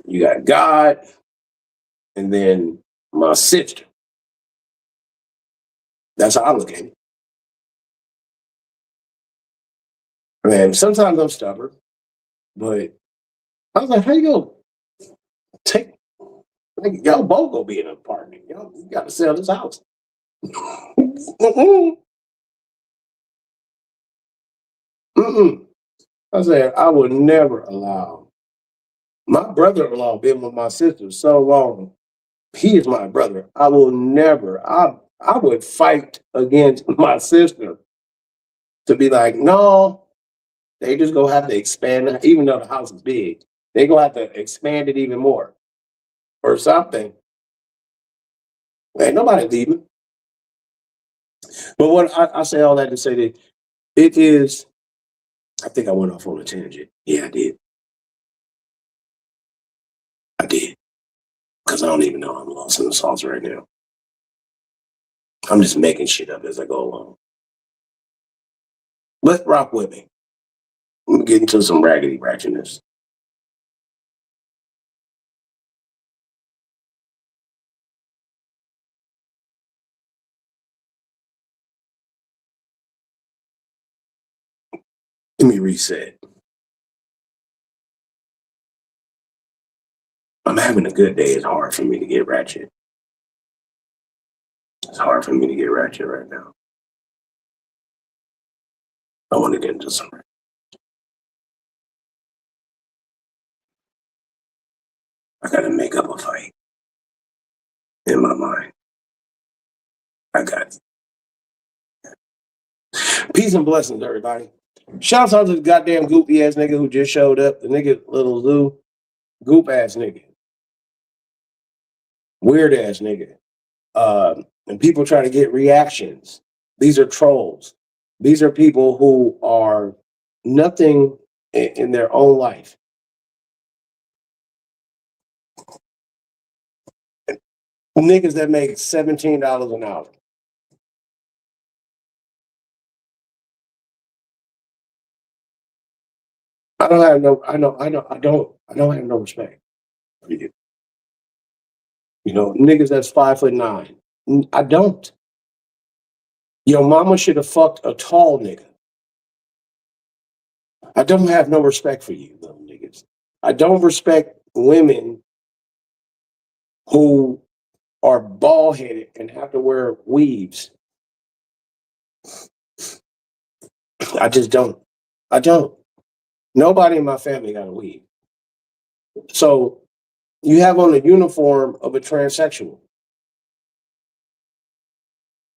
you got God, and then my sister. That's how I look at it. Man, sometimes I'm stubborn, but I was like, "How you gonna take, like, y'all both gonna be in an apartment? Y'all, you gotta sell this house." Mm-mm, mm-mm. I said, I would never allow. My brother-in-law been with my sister so long. He is my brother. I will never. I would fight against my sister to be like, no, they just gonna have to expand it, even though the house is big. They gonna have to expand it even more or something. Ain't nobody leaving. But what I say all that to say that it is. I think I went off on a tangent. Yeah, I did. I did because I don't even know I'm lost in the sauce right now. I'm just making shit up as I go along. Let's rock with me. I'm getting into some raggedy ratchetness. Let me reset. I'm having a good day. It's hard for me to get ratchet. It's hard for me to get ratchet right now. I want to get into some. I got to make up a fight in my mind. I got it. Peace and blessings, everybody. Shouts out to the goddamn goopy ass nigga who just showed up. The nigga, little Lou, goop ass nigga, weird ass nigga. And people try to get reactions. These are trolls. These are people who are nothing in their own life. Niggas that make $17 an hour. I don't have no. I don't have no respect for you. You know, niggas that's 5'9". I don't. Your mama should have fucked a tall nigga. I don't have no respect for you, little niggas. I don't respect women who are bald headed and have to wear weaves. I just don't. I don't. Nobody in my family got a weave. So you have on the uniform of a transsexual.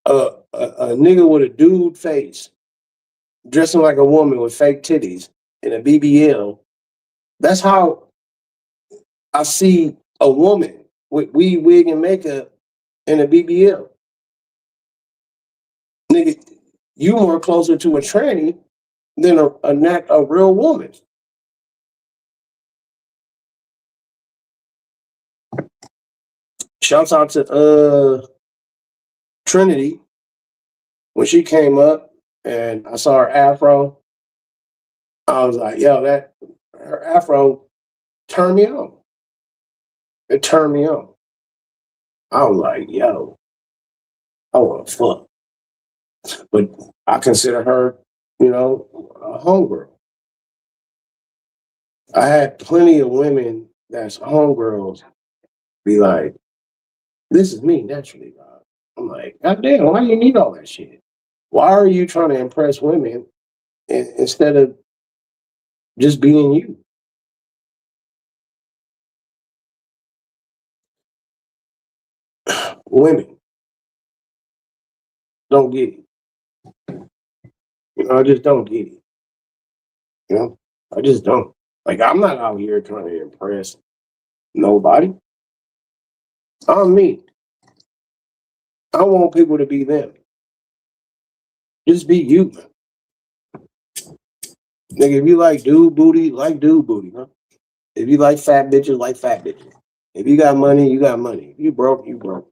A nigga with a dude face, dressing like a woman with fake titties and a BBL. That's how I see a woman with weave, wig, and makeup and a BBL. Nigga, you more closer to a tranny than a real woman. Shouts out to Trinity when she came up and I saw her afro. I was like, yo, that her afro turned me on. It turned me on. I was like, yo, I want to fuck. But I consider her, you know, a homegirl. I had plenty of women that's homegirls be like, this is me naturally, Rob. I'm like, God damn, why do you need all that shit? Why are you trying to impress women instead of just being you? Women don't get it. You know, I just don't get it. You know, I just don't. Like, I'm not out here trying to impress nobody. I'm me. I want people to be them. Just be you. Nigga, if you like dude booty, huh? If you like fat bitches. If you got money, you got money. If you broke, you broke.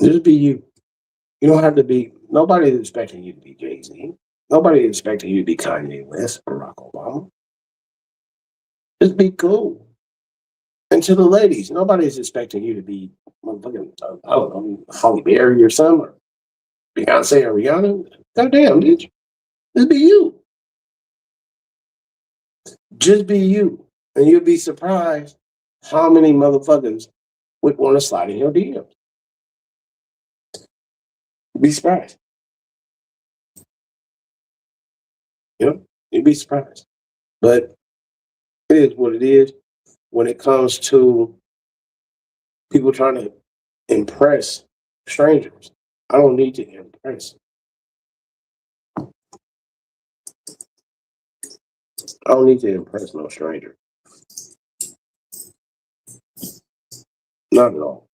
Just be you. You don't have to be, nobody's expecting you to be Jay-Z. Nobody's expecting you to be Kanye West or Barack Obama. Just be cool. And to the ladies, nobody's expecting you to be motherfucking, I don't know, Holly Berry or something, or Beyonce or Rihanna. Goddamn, bitch. Just be you. Just be you. And you'll be surprised how many motherfuckers would want to slide in your DMs. Be surprised. You know, you'd be surprised. But it is what it is when it comes to people trying to impress strangers. I don't need to impress. I don't need to impress no stranger. Not at all.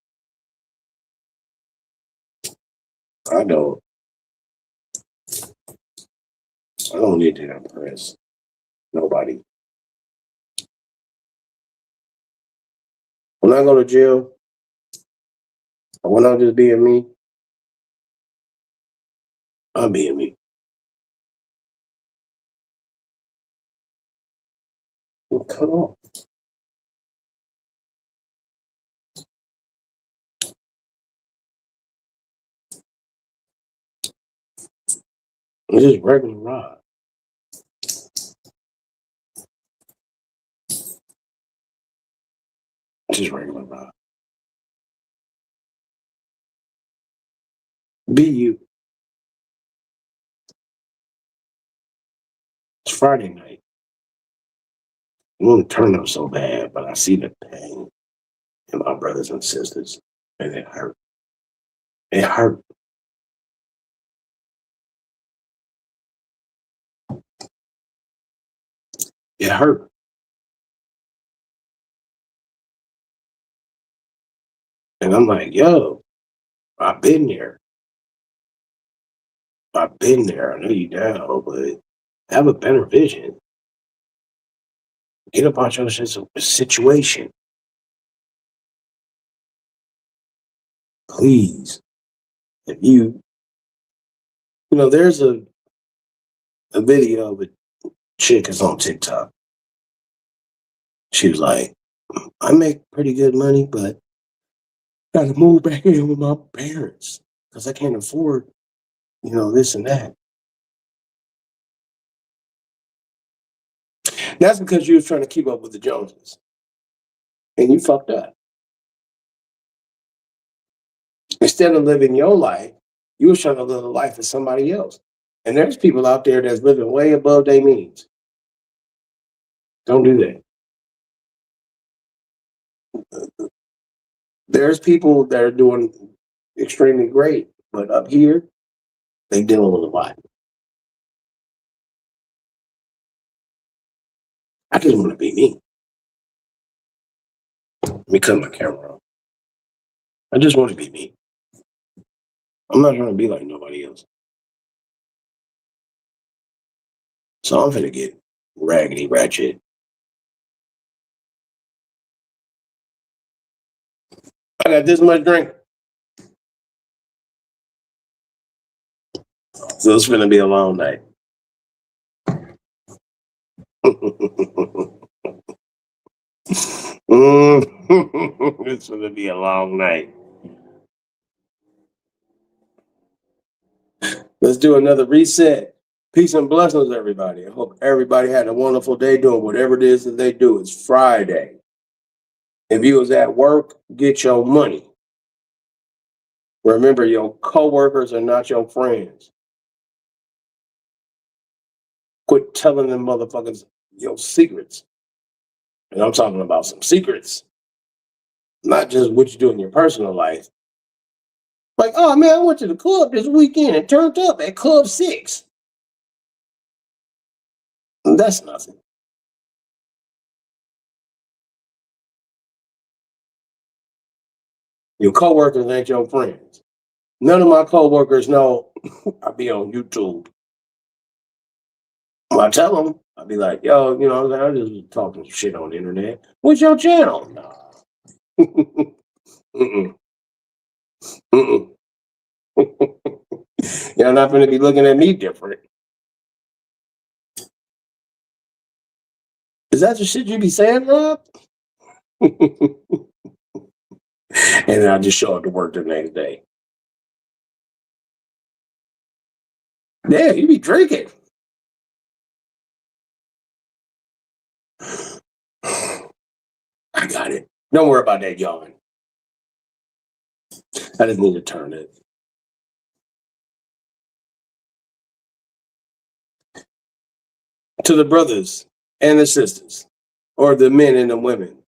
I don't. I don't need to impress nobody. When I go to jail, or when I'm just being me, I'm being me. Well, cut off. It's just regular Rob. It's just regular Rob. Be you. It's Friday night. I want to turn up so bad, but I see the pain in my brothers and sisters, and it hurt. It hurt. It hurt. And I'm like, yo, I've been there. I've been there. I know you down, but have a better vision. Get about your situation, please. If you know, there's a video of it. chick is on TikTok. She was like, I make pretty good money, but I gotta move back in with my parents because I can't afford, this and that. That's because you was trying to keep up with the Joneses. And you fucked up. Instead of living your life, you was trying to live the life of somebody else. And there's people out there that's living way above their means. Don't do that. There's people that are doing extremely great, but up here, they dealing with a lot. I just want to be me. Let me cut my camera off. I just want to be me. I'm not trying to be like nobody else. So I'm finna get raggedy ratchet. I got this much drink. So it's gonna be a long night. It's gonna be a long night. Let's do another reset. Peace and blessings, everybody. I hope everybody had a wonderful day doing whatever it is that they do. It's Friday. If you was at work, get your money. Remember, your coworkers are not your friends. Quit telling them motherfuckers your secrets. And I'm talking about some secrets. Not just what you do in your personal life. Like, oh man, I went to the club this weekend and turned up at Club 6. That's nothing. Your coworkers ain't your friends. None of my coworkers know I be on YouTube. When I tell them, I'll be like, yo, I just talking shit on the internet. What's your channel? Nah. Mm-mm. Mm-mm. You're not going to be looking at me different. Is that the shit you be saying, Rob? And then I just show up to work the next day. Yeah, you be drinking. I got it. Don't worry about that yawn. I just need to turn it. To the brothers and the sisters, or the men and the women,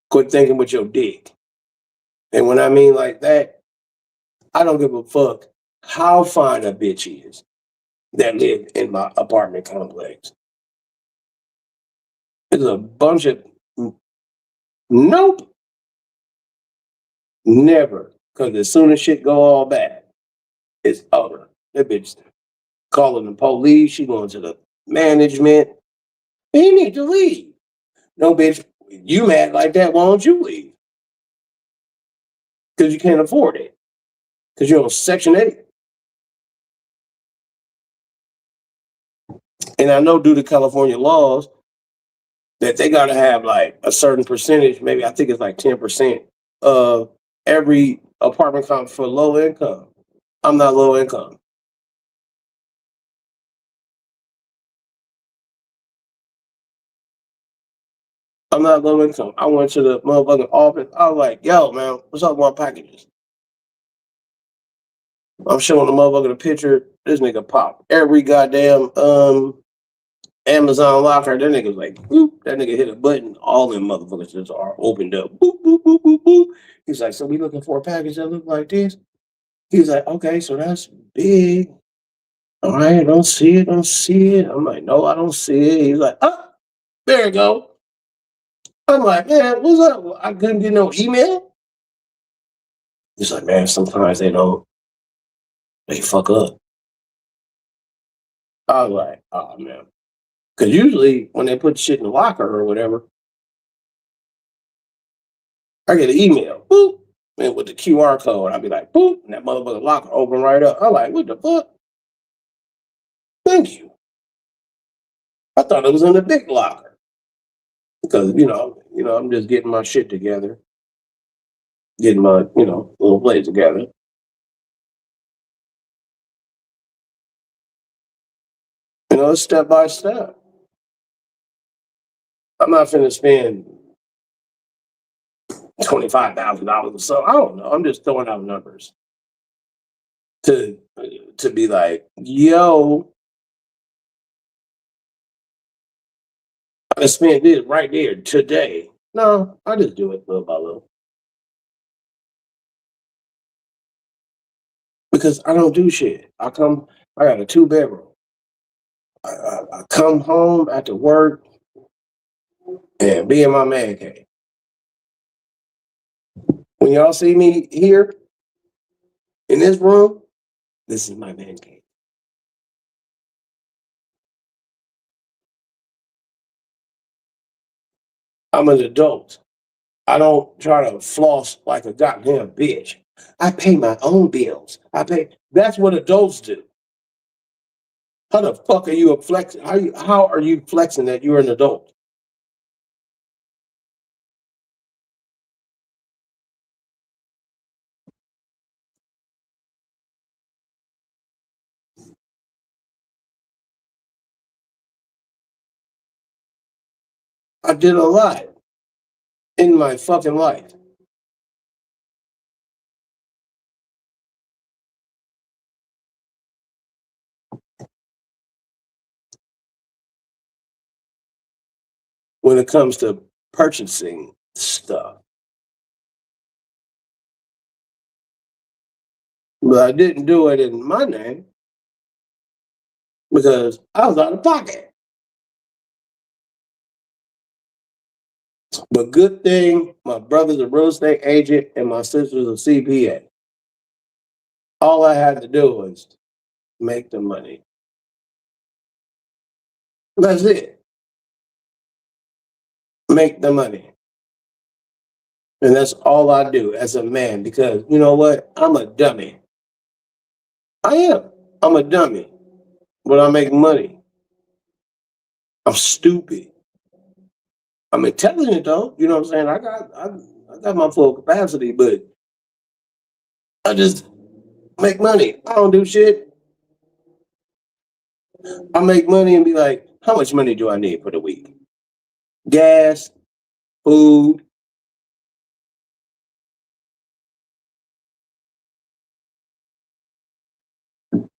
quit thinking with your dick. And when I mean like that, I don't give a fuck how fine a bitch is that live in my apartment complex. There's a bunch of nope, never. Because as soon as shit go all bad, it's over. That bitch calling the police. She going to the management. You need to leave. No, bitch, you mad like that, why don't you leave? Because you can't afford it. Because you're on Section 8. And I know due to California laws that they got to have like a certain percentage, maybe I think it's like 10% of every apartment complex for low income. I'm not low income. I'm not low income. I went to the motherfucking office. I was like, yo, man, what's up with my packages? I'm showing the motherfucker the picture. This nigga pop every goddamn Amazon locker. That nigga's like, boop. That nigga hit a button. All them motherfuckers just are opened up. Boop, boop, boop, boop, boop. He's like, so we looking for a package that look like this? He's like, okay, so that's big. All right, I don't see it, don't see it. I'm like, no, I don't see it. He's like, oh, there you go. I'm like, man, what's up? I couldn't get no email. He's like, man, sometimes they fuck up. I was like, oh man. Because usually when they put shit in the locker or whatever, I get an email, boop, and with the QR code, I'll be like, boop, and that motherfucker locker open right up. I'm like, what the fuck? Thank you. I thought it was in the big locker because I'm just getting my shit together, getting my little place together. It's step by step. I'm not finna spend $25,000 or so. I don't know. I'm just throwing out numbers to be like, yo, I spent this right there today. No, I just do it little by little because I don't do shit. I got a 2 bedroom. I come home after work and be in my man cave. When y'all see me here in this room, this is my man cave. I'm an adult. I don't try to floss like a goddamn bitch. I pay my own bills. That's what adults do. How the fuck are you a flex? How are you flexing that you're an adult? I did a lot in my fucking life. When it comes to purchasing stuff. But I didn't do it in my name because I was out of pocket. But good thing my brother's a real estate agent and my sister's a CPA. All I had to do was make the money. That's it. Make the money. And that's all I do as a man because you know what? I'm a dummy. I am. I'm a dummy. But I make money. I'm stupid. I'm intelligent though. You know what I'm saying? I got my full capacity, but I just make money. I don't do shit. I make money and be like, how much money do I need for the week? Gas, food,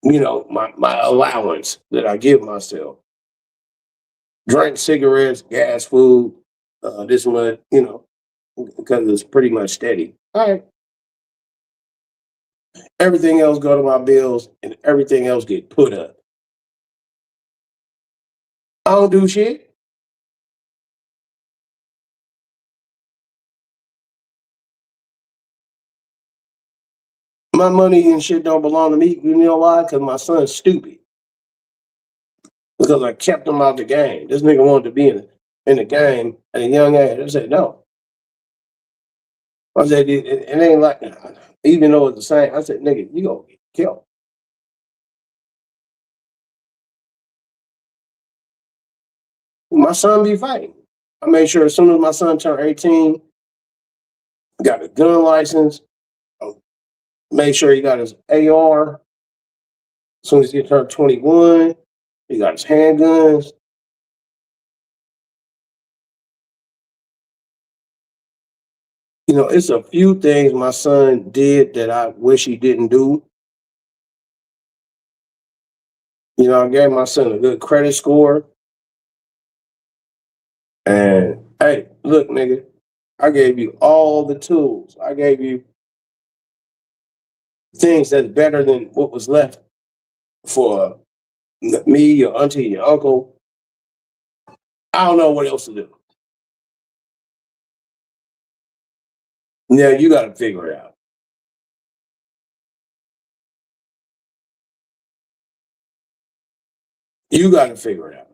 my allowance that I give myself. Drink, cigarettes, gas, food, this much, because it's pretty much steady. All right. Everything else go to my bills and everything else get put up. I don't do shit. My money and shit don't belong to me. You know why? Because my son's stupid. Because I kept him out the game. This nigga wanted to be in the game at a young age. I said, no. I said, it ain't like, even though it's the same, I said, nigga, you gonna get killed. My son be fighting. I made sure as soon as my son turned 18, got a gun license, made sure he got his AR. As soon as he turned 21, he got his handguns. It's a few things my son did that I wish he didn't do. I gave my son a good credit score. And hey, look, nigga, I gave you all the tools. I gave you things that's better than what was left for me, your auntie, your uncle. I don't know what else to do. Now you got to figure it out. You got to figure it out.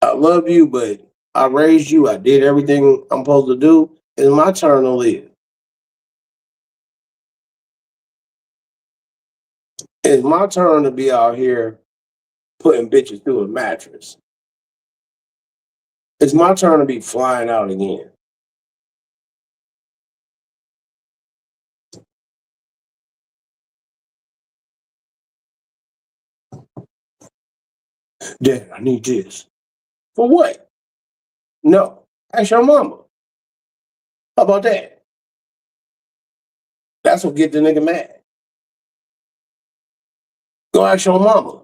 I love you, but I raised you. I did everything I'm supposed to do. It's my turn to live. It's my turn to be out here putting bitches through a mattress. It's my turn to be flying out again. Dad, I need this. For what? No. Ask your mama. How about that? That's what get the nigga mad. Go ask your mama.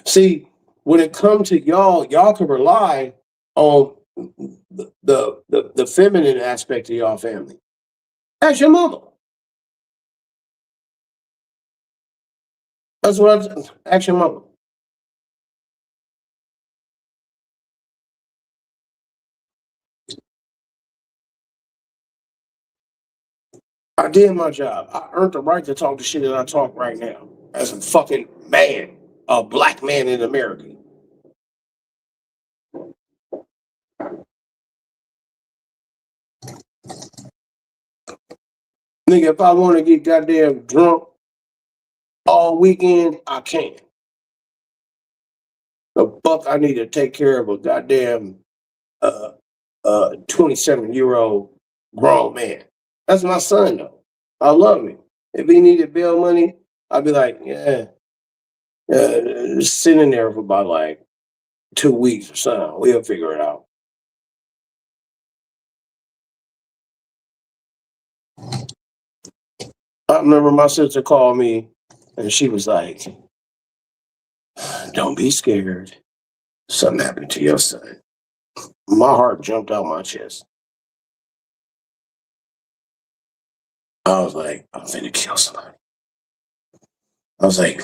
See, when it comes to y'all can rely on the feminine aspect of y'all family. Ask your mama. That's what ask your mama. I did my job. I earned the right to talk the shit that I talk right now. As a fucking man, a black man in America. Nigga, if I want to get goddamn drunk all weekend, I can. The fuck I need to take care of a goddamn 27-year-old grown man. That's my son though. I love him. If he needed bail money, I'd be like, yeah, sit in there for about like 2 weeks or something. We'll figure it out. I remember my sister called me and she was like, don't be scared. Something happened to your son. My heart jumped out my chest. I was like, I'm finna kill somebody. I was like,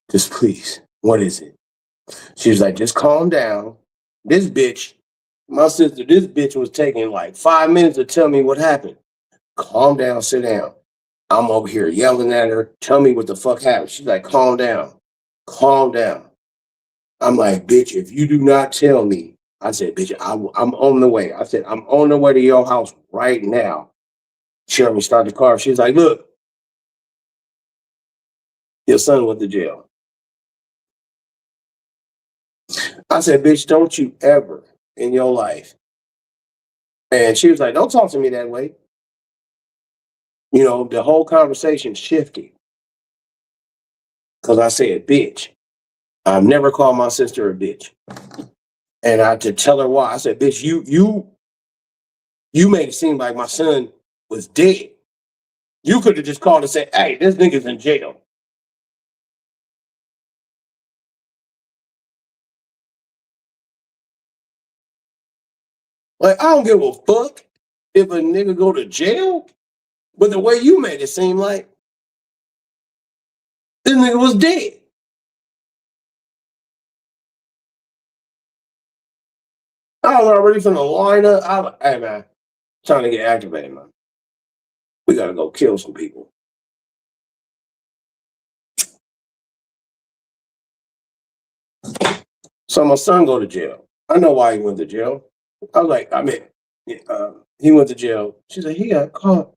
just please, what is it? She was like, just calm down. This bitch, my sister, this bitch was taking like 5 minutes to tell me what happened. Calm down, sit down. I'm over here yelling at her, tell me what the fuck happened. She's like, calm down, calm down. I'm like, bitch, if you do not tell me, I said, bitch, I'm on the way. I said, I'm on the way to your house right now. She heard me start the car. She's like, look, your son went to jail. I said, bitch, don't you ever in your life. And she was like, don't talk to me that way. You know, the whole conversation shifted because I said, bitch. I've never called my sister a bitch. And I to tell her why. I said, bitch, you made it seem like my son was dead. You could have just called and said, hey, this nigga's in jail. Like, I don't give a fuck if a nigga go to jail. But the way you made it seem like this nigga was dead. I was already finna line up. I was like, hey man, trying to get activated, man. We gotta go kill some people. So my son go to jail. I know why he went to jail. I was like, I mean, he went to jail. She said he got caught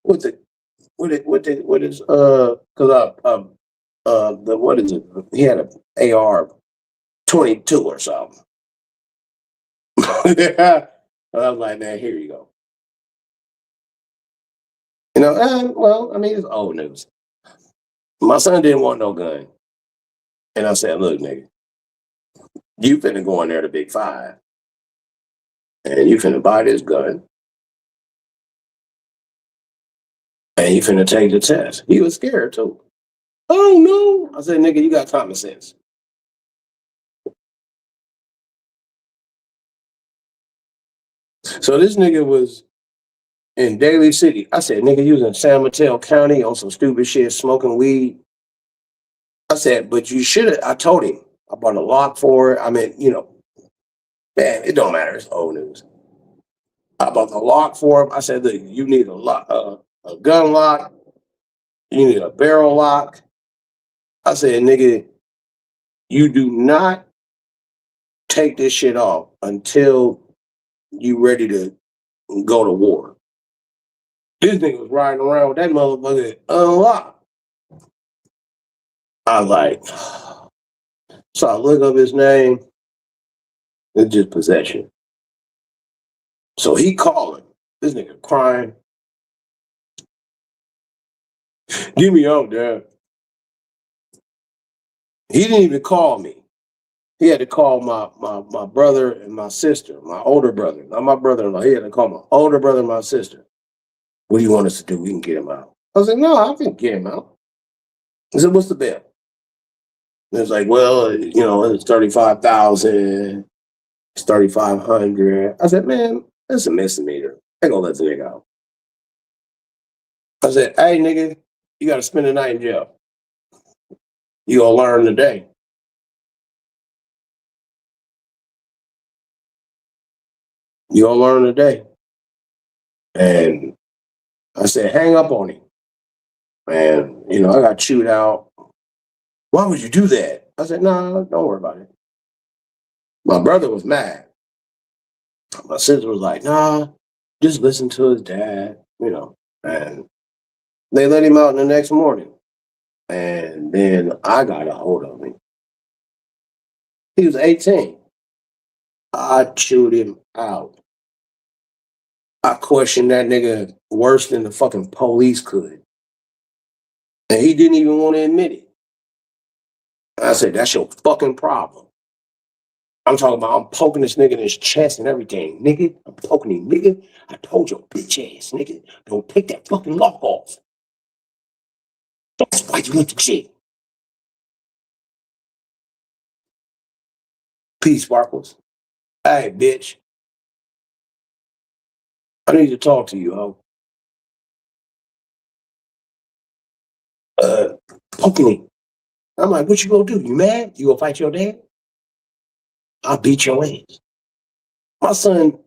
with the what is because the what is it? He had a AR-22 or something. I was like, man, here you go. You know, well, I mean, it's old news. My son didn't want no gun, and I said, look, nigga, you finna go in there to Big Five, and you finna buy this gun, and you finna take the test. He was scared too. Oh no! I said, nigga, you got common sense. So this nigga was in Daly City. I said, nigga, you was in San Mateo County on some stupid shit, smoking weed. I said, but you should have. I told him. I bought a lock for it. I mean, you know, man, it don't matter. It's old news. I bought the lock for him. I said, look, you need a lock, a gun lock. You need a barrel lock. I said, nigga, you do not take this shit off until you ready to go to war. This nigga was riding around with that motherfucker unlocked. I was like, so I look up his name. It's just possession. So he calling. This nigga crying. Get me out, Dad. He didn't even call me. He had to call my brother and my sister, my older brother, not my brother-in-law. He had to call my older brother and my sister. What do you want us to do? We can get him out. I was like, no, I can get him out. He said, what's the bill? And it's like, well, it's 35,000, it's 3,500. I said, man, that's a misdemeanor. I ain't gonna let the nigga out. I said, hey, nigga, you got to spend the night in jail. You gonna learn today. You gonna learn today. And I said, hang up on him. And, I got chewed out. Why would you do that? I said, no, don't worry about it. My brother was mad. My sister was like, nah, just listen to his dad, And they let him out the next morning. And then I got a hold of him. He was 18. I chewed him out. I questioned that nigga worse than the fucking police could. And he didn't even want to admit it. I said, that's your fucking problem. I'm talking about I'm poking this nigga in his chest and everything. Nigga, I'm poking him, nigga. I told your bitch ass, nigga, don't take that fucking lock off. That's why you went to jail. Peace, Sparkles. Hey, bitch. I need to talk to you, ho. Poking him. I'm like, what you gonna do? You mad? You gonna fight your dad? I'll beat your ass. My son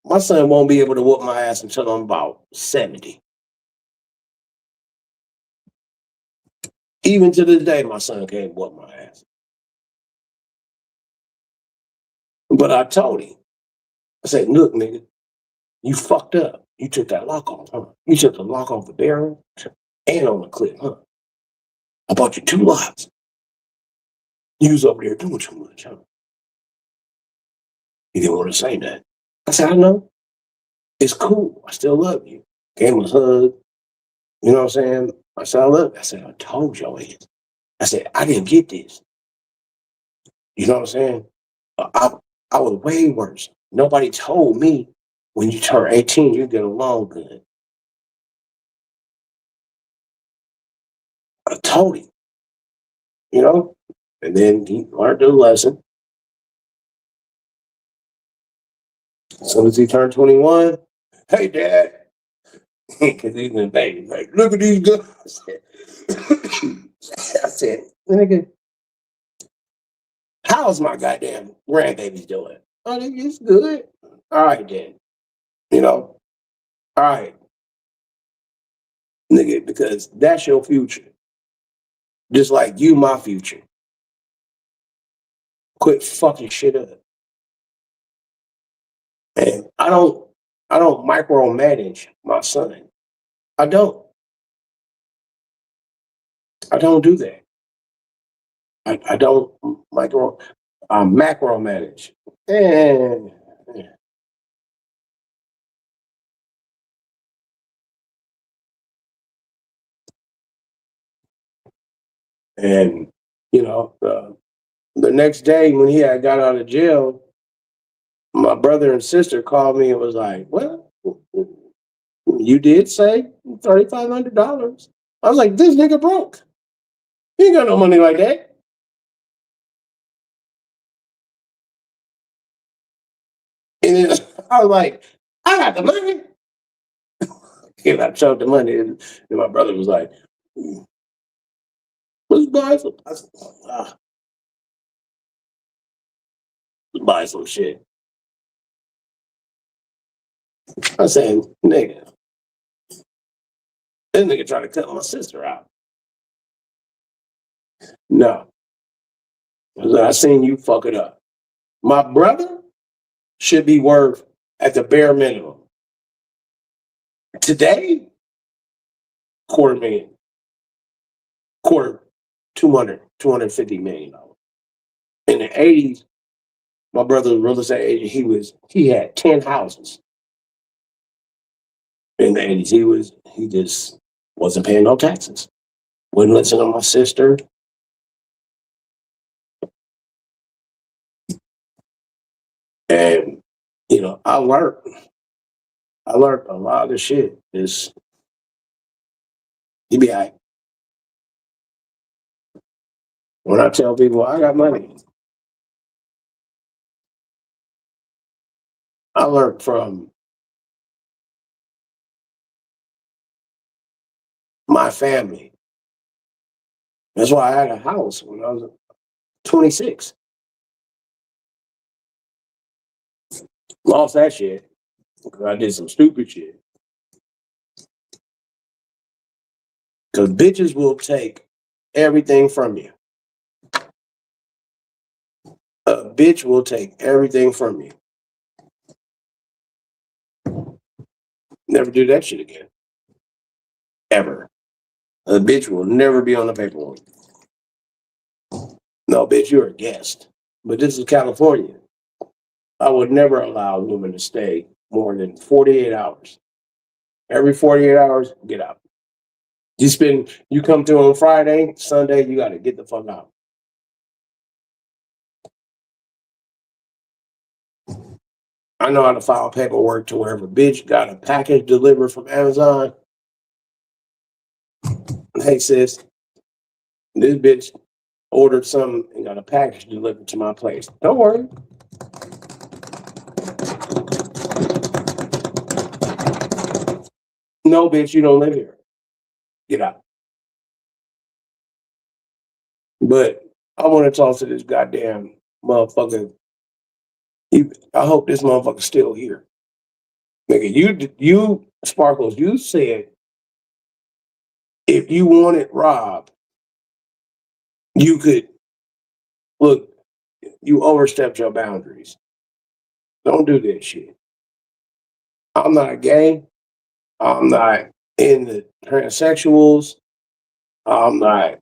won't be able to whoop my ass until I'm about 70. Even to this day, my son can't whoop my ass. But I told him, I said, look, nigga, you fucked up. You took that lock off, huh? You took the lock off the barrel and on the clip, huh? I bought you 2 locks. You was over there doing too much, huh? He didn't want to say that. I said, I know. It's cool. I still love you. Gave him a hug. You know what I'm saying? I said, I love you. I said, I told your ass. I said, I didn't get this. You know what I'm saying? I was way worse. Nobody told me when you turn 18, you get along good. I told him, and then he learned the lesson. As soon as he turned 21, hey, Dad, because he's been baby, like, look at these guys. I said, nigga, how's my goddamn grandbaby doing? Oh, it's good. All right, then. All right, nigga, because that's your future. Just like you, my future. Quit fucking shit up. And I don't micromanage my son. I don't. I don't do that. I don't macro manage. And and the next day when he had got out of jail, my brother and sister called me and was like, well, you did say $3,500. I was like, this nigga broke. He ain't got no money like that. And then I was like, I got the money. And I showed the money, and my brother was like, let's buy some. I said, let's buy some shit. I said, nigga, this nigga trying to cut my sister out. No. I seen you fuck it up. My brother should be worth at the bare minimum. Today, $250,000. Quarter. $250 million. In the 80s, my brother was real estate agent. He had 10 houses in the 80s. He just wasn't paying no taxes. Wouldn't listen to my sister. And I learned a lot of the shit. Is you be like, when I tell people I got money, I learned from my family. That's why I had a house when I was 26. Lost that shit because I did some stupid shit. Because bitches will take everything from you. A bitch will take everything from you. Never do that shit again. Ever. A bitch will never be on the paperwork. No, bitch, you're a guest. But this is California. I would never allow a woman to stay more than 48 hours. Every 48 hours, get out. You come through on Friday, Sunday, you got to get the fuck out. I know how to file paperwork to wherever bitch got a package delivered from Amazon. Hey, sis, this bitch ordered something and got a package delivered to my place. Don't worry. No, bitch, you don't live here. Get out. But I want to talk to this goddamn motherfucker. I hope this motherfucker's still here. Nigga, you Sparkles, you said if you wanted Rob, you could look, you overstepped your boundaries. Don't do that shit. I'm not gay. I'm not in the transsexuals. I'm not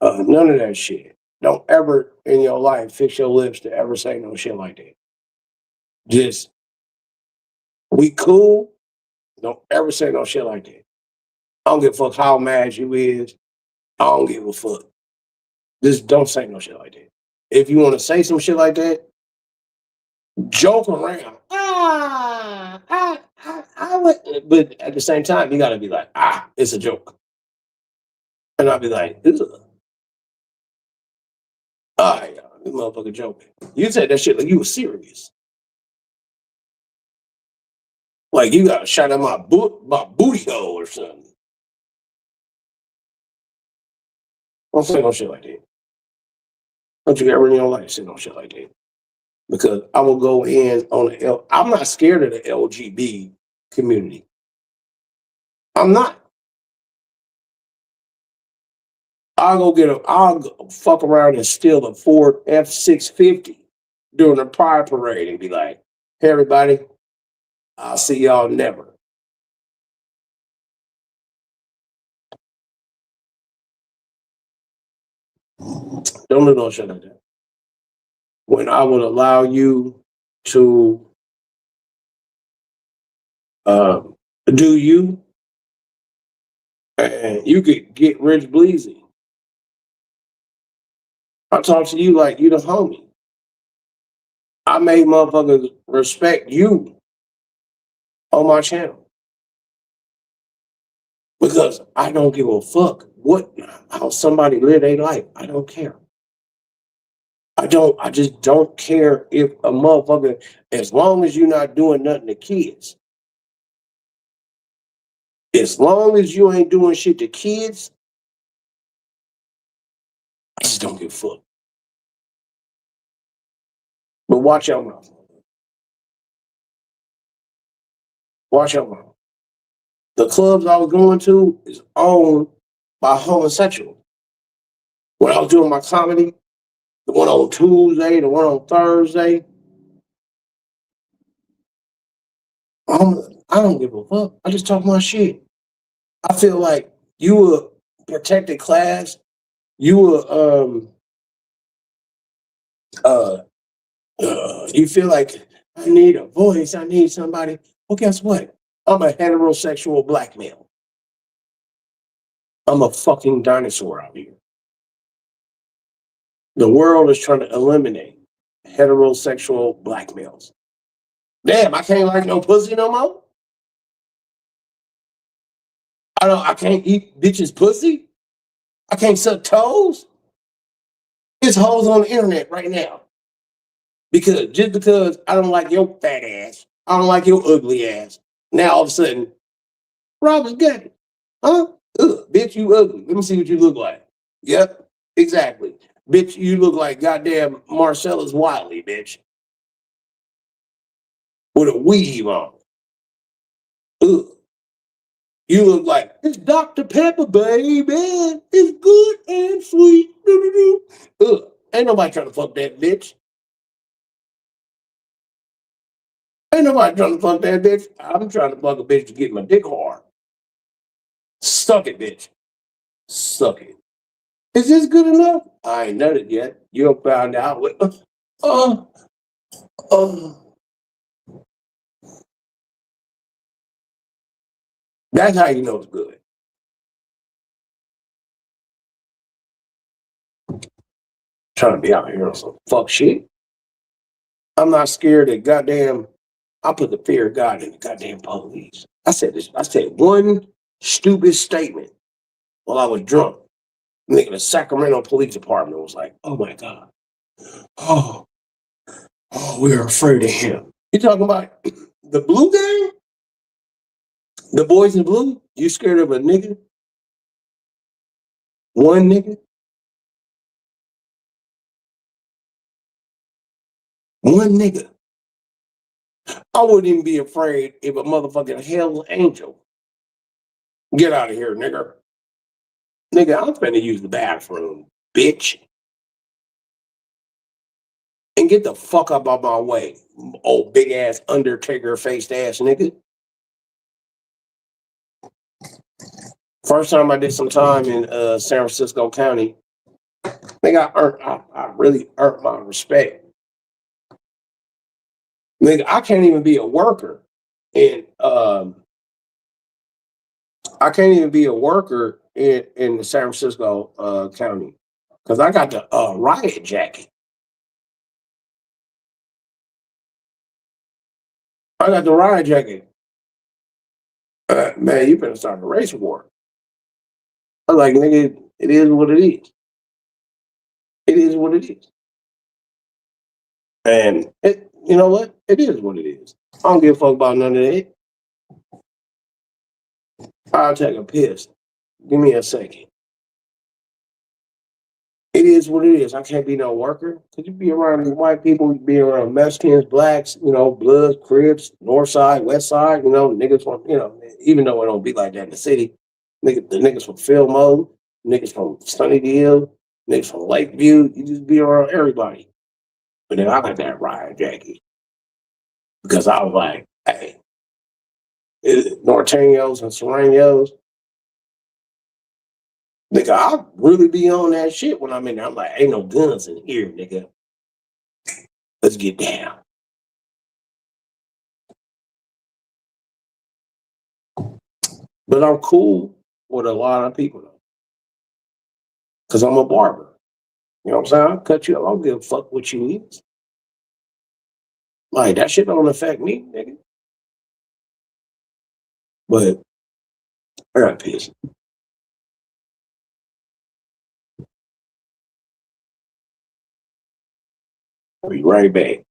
none of that shit. Don't ever in your life fix your lips to ever say no shit like that. Just we cool. Don't ever say no shit like that. I don't give a fuck how mad you is. I don't give a fuck. Just don't say no shit like that. If you want to say some shit like that, joke around. I would, but at the same time, you gotta be like, it's a joke. And I'll be like, ugh. Yeah, this motherfucker joking. You said that shit like you was serious. Like you got a shot at my booty hole or something. Don't say no shit like that. Don't you ever in your life say no shit like that. Because I will go in on I'm not scared of the LGB community. I'm not. I'll go fuck around and steal a Ford F-650 during a pride parade and be like, hey everybody, I'll see y'all never. Don't do no shit like that. When I would allow you to do you, and you could get rich bleezy. I talk to you like you the homie. I made motherfuckers respect you on my channel because I don't give a fuck how somebody live their life. I don't care. I just don't care if a motherfucker, as long as you're not doing nothing to kids. As long as you ain't doing shit to kids, I just don't give a fuck. But watch your mouth. Watch your mouth. The clubs I was going to is owned by homosexuals. When I was doing my comedy, the one on Tuesday, the one on Thursday, I don't give a fuck. I just talk my shit. I feel like you a protected class You will you feel like I need a voice, I need somebody. Well, guess what? I'm a heterosexual black male. I'm a fucking dinosaur out here. The world is trying to eliminate heterosexual black males. Damn, I can't like no pussy no more. I can't eat bitches' pussy. I can't suck toes. There's hoes on the internet right now. Because just because I don't like your fat ass, I don't like your ugly ass. Now all of a sudden, Robert's got it. Huh? Ugh, bitch, you ugly. Let me see what you look like. Yep, exactly. Bitch, you look like goddamn Marcellus Wiley, bitch. With a weave on. Ugh. You look like it's Dr. Pepper, baby. It's good and sweet. Ugh. Ain't nobody trying to fuck that bitch. Ain't nobody trying to fuck that bitch. I'm trying to fuck a bitch to get my dick hard. Suck it, bitch. Suck it. Is this good enough? I ain't done it yet. You'll find out. Uh, uh. That's how you know it's good. Trying to be out here on some fuck shit. I'm not scared that goddamn. I put the fear of God in the goddamn police. I said this. I said one stupid statement while I was drunk. Nigga, the Sacramento Police Department was like, "Oh my God, oh, oh, we are afraid of him." You talking about the blue gang? The boys in blue? You scared of a nigga? One nigga? One nigga. I wouldn't even be afraid if a motherfucking hell angel. Get out of here, nigga. Nigga, I'm finna use the bathroom, bitch. And get the fuck up out my way, old big ass Undertaker faced ass nigga. First time I did some time in San Francisco County, nigga, I really earned my respect. Nigga, I can't even be a worker in I can't even be a worker in the San Francisco County because I got the riot jacket. I got the riot jacket. Man, you better start a race war. I'm like, nigga, it is what it is. It is what it is. And you know what? It is what it is. I don't give a fuck about none of that. I'll take a piss. Give me a second. It is what it is. I can't be no worker. Cause you be around these white people, you be around Mexicans, blacks, Bloods, Crips, North Side, West Side, niggas from, even though it don't be like that in the city, the niggas from Fillmore, niggas from Sunnyvale, niggas from Lakeview, you just be around everybody. But then I got that riot jacket because I was like, hey, Norteños and Serranos, nigga, I really be on that shit when I'm in there. I'm like, ain't no guns in here, nigga. Let's get down. But I'm cool with a lot of people though. Cause I'm a barber. You know what I'm saying? I'll cut you up. I don't give a fuck what you eat. Like that shit don't affect me, nigga. But I got pissed. I'll be right back.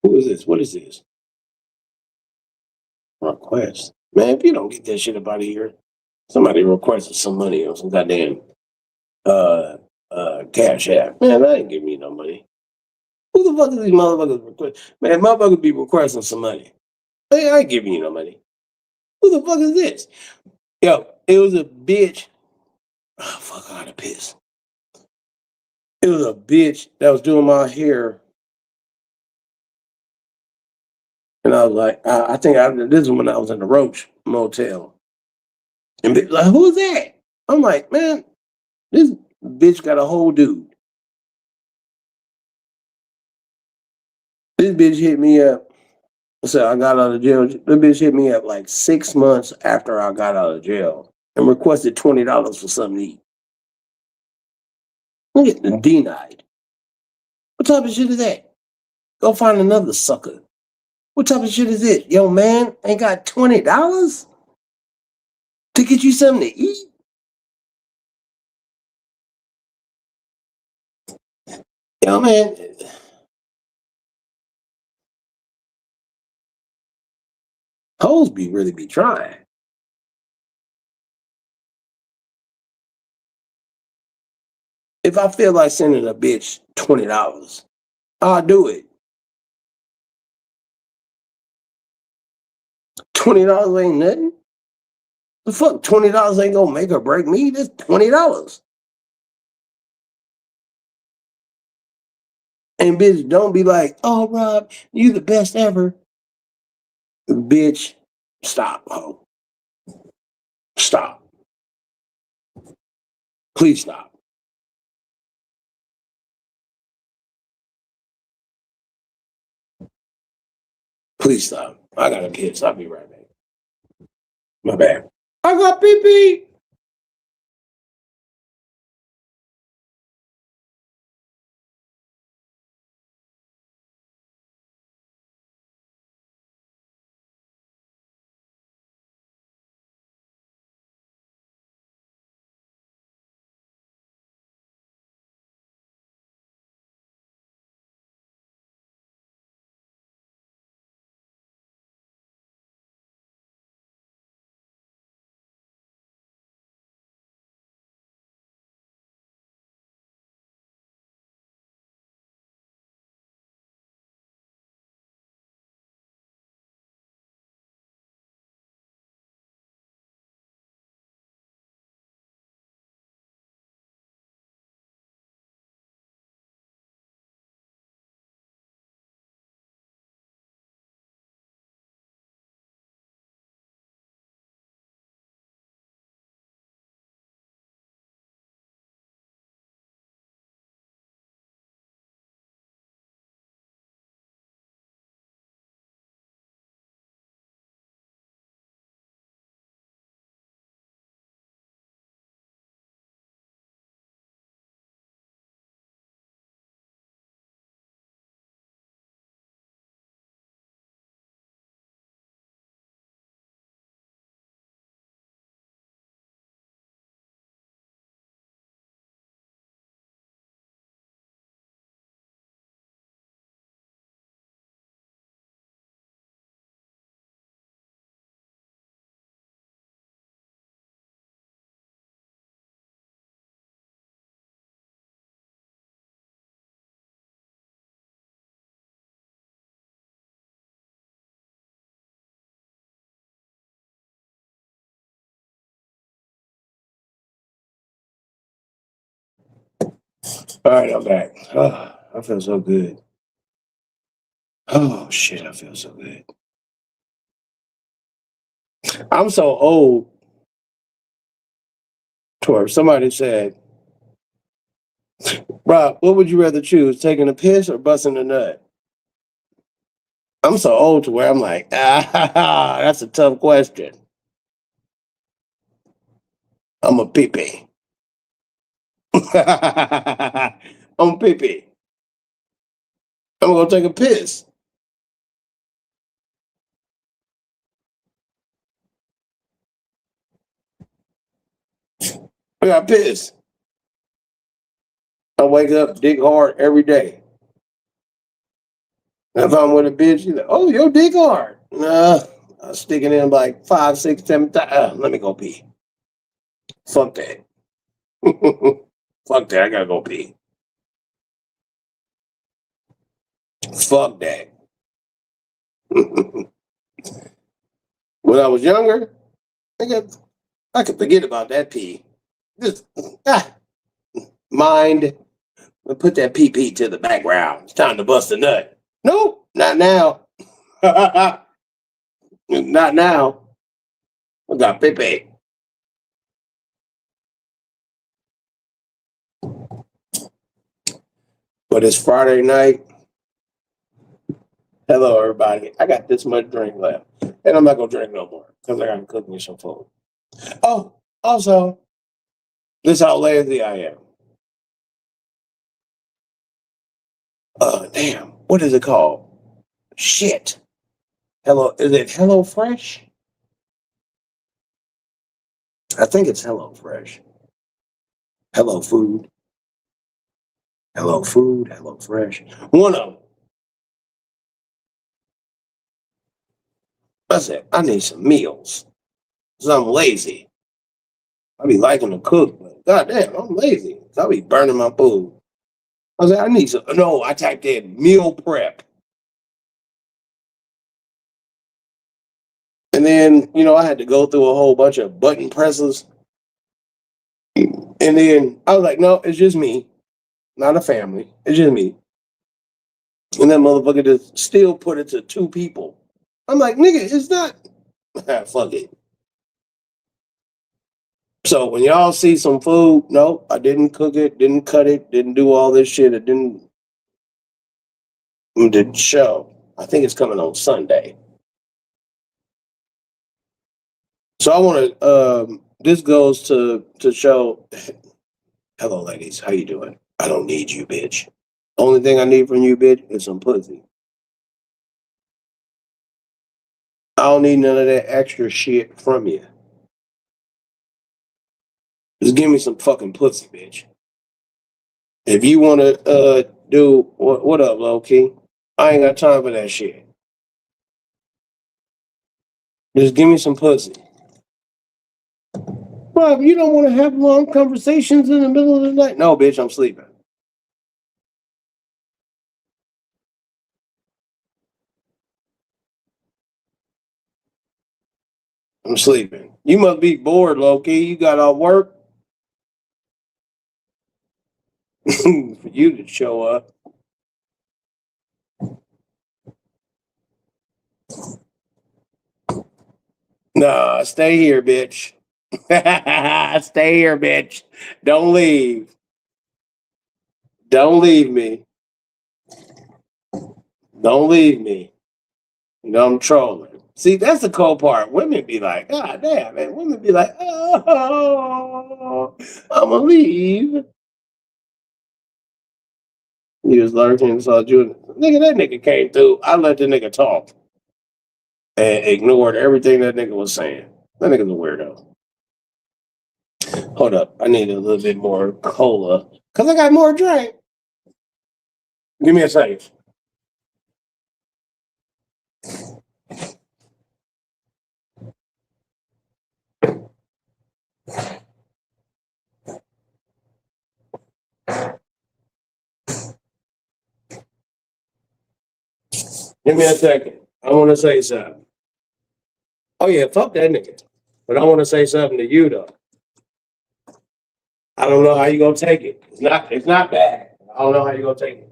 Who is this? What is this? Request. Man, if you don't get that shit up out of here, somebody requested some money on some goddamn cash app. Man, I ain't giving you no money. Who the fuck is these motherfuckers request? Man, motherfuckers be requesting some money. Man, I ain't giving you no money. Who the fuck is this? Yo, it was a bitch. Oh, fuck, I got piss. It was a bitch that was doing my hair. And I was like, I think this is when I was in the Roach Motel. And like, who's that? I'm like, man, This bitch got a whole dude. This bitch hit me up. So I got out of jail. The bitch hit me up like 6 months after I got out of jail and requested $20 for something to eat. I'm getting denied. What type of shit is that? Go find another sucker. What type of shit is it? Yo, man, ain't got $20 to get you something to eat? Yo, man, hoes really be trying. If I feel like sending a bitch $20, I'll do it. $20 ain't nothing. The fuck, $20 ain't gonna make or break me. That's $20. And bitch, don't be like, oh Rob, you the best ever. Bitch, stop, ho. Stop. Please stop. Please stop. I gotta piss. I'll be right back. My bad. I got pee pee. All right, I'm back. Oh, I feel so good. Oh shit, I feel so good. I'm so old. Tor, somebody said, Rob, what would you rather choose, taking a piss or busting a nut? I'm so old to where I'm like, that's a tough question. I'm a pee pee. I'm a pee pee. I'm gonna take a piss. I got piss. I wake up, dig hard every day. And if I'm with a bitch, she's like, oh, your dick hard. Nah, I stick it in like 5, 6, 7 times. Let me go pee. Fuck that. Fuck that. I gotta go pee. Fuck that. When I was younger, I could forget about that pee. Just mind and put that pee pee to the background. It's time to bust a nut. Nope, not now. Not now. I got pee pee. But it's Friday night. Hello, everybody. I got this much drink left, and I'm not gonna drink no more because I gotta cook me some food. Oh, also, this is how lazy I am. Damn, what is it called? Shit. Hello, is it Hello Fresh? I think it's Hello Fresh. Hello Food. Hello Food. Hello Fresh. One of them. I said, I need some meals. Because I'm lazy. I be liking to cook, but goddamn, I'm lazy. I be burning my food. I was like, I need some. No, I typed in meal prep. And then, I had to go through a whole bunch of button presses. And then I was like, no, it's just me, not a family. It's just me. And that motherfucker just still put it to two people. I'm like, nigga, it's not. Fuck it. So when y'all see some food, no, I didn't cook it, didn't cut it, didn't do all this shit. It didn't show. I think it's coming on Sunday. So I want to. This goes to show. Hello, ladies. How you doing? I don't need you, bitch. Only thing I need from you, bitch, is some pussy. I don't need none of that extra shit from you. Just give me some fucking pussy, bitch. If you want to do what up, low key? I ain't got time for that shit. Just give me some pussy. Rob, you don't want to have long conversations in the middle of the night? No, bitch, I'm sleeping. I'm sleeping. You must be bored, low key. You got off work for you to show up. Nah, stay here, bitch. Stay here, bitch. Don't leave. Don't leave me. Don't leave me. I'm trolling. See, that's the cold part. Women be like, God damn, man. Women be like, oh, I'm going to leave. He was lurking and saw Junior. Nigga, that nigga came through. I let the nigga talk and ignored everything that nigga was saying. That nigga's a weirdo. Hold up. I need a little bit more cola because I got more drink. Give me a second. Give me a second. I want to say something. Oh, yeah, fuck that nigga. But I want to say something to you, though. I don't know how you going to take it. It's not bad. I don't know how you going to take it.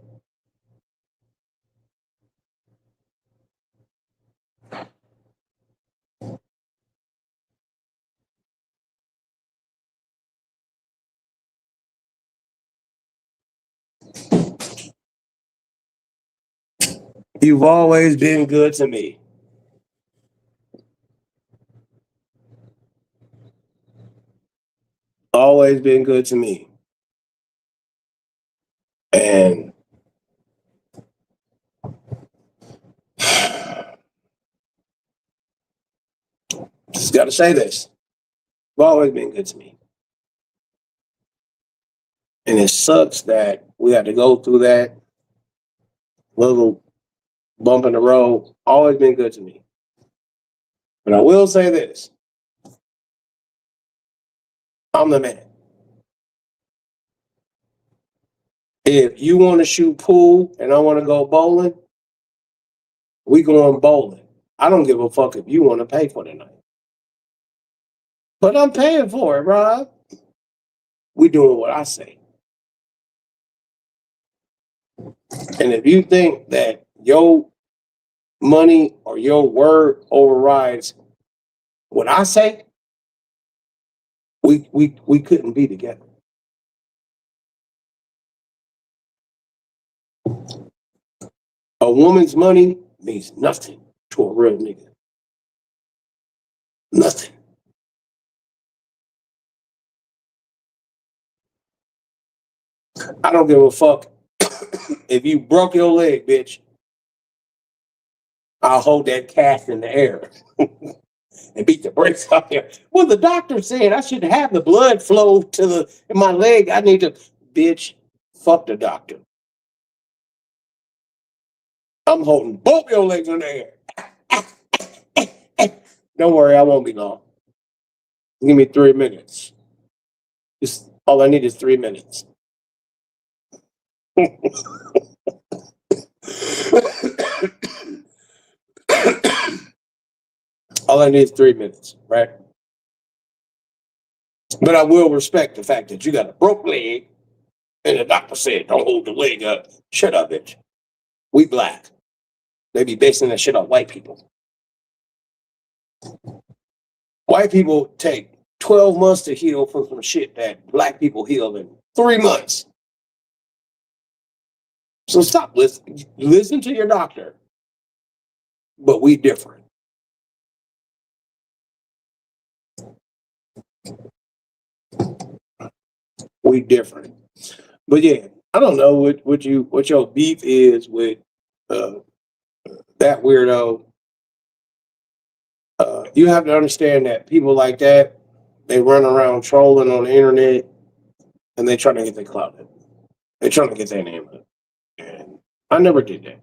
You've always been good to me. Always been good to me. And just got to say this. You've always been good to me. And it sucks that we had to go through that little bump in the road. Always been good to me. But I will say this. I'm the man. If you want to shoot pool and I want to go bowling, we going bowling. I don't give a fuck if you want to pay for the night. But I'm paying for it, Rob. We doing what I say. And if you think that your money or your word overrides what I say, we couldn't be together. A woman's money means nothing to a real nigga. Nothing. I don't give a fuck if you broke your leg, bitch. I'll hold that cash in the air and beat the brakes off you. Well, the doctor said I should have the blood flow to my leg. I need to, bitch. Fuck the doctor. I'm holding both your legs in the air. Don't worry, I won't be long. Give me 3 minutes. Just all I need is 3 minutes. All I need is 3 minutes, right? But I will respect the fact that you got a broke leg and the doctor said, don't hold the leg up. Shut up, bitch. We black. They be basing that shit on white people. White people take 12 months to heal from some shit that black people heal in 3 months. So stop listening. Listen to your doctor. But we different. We different. But yeah, I don't know what your beef is with uh, that weirdo. You have to understand that people like that, they run around trolling on the internet and they trying to get their clout up. They're trying to get their name up. And I never did that.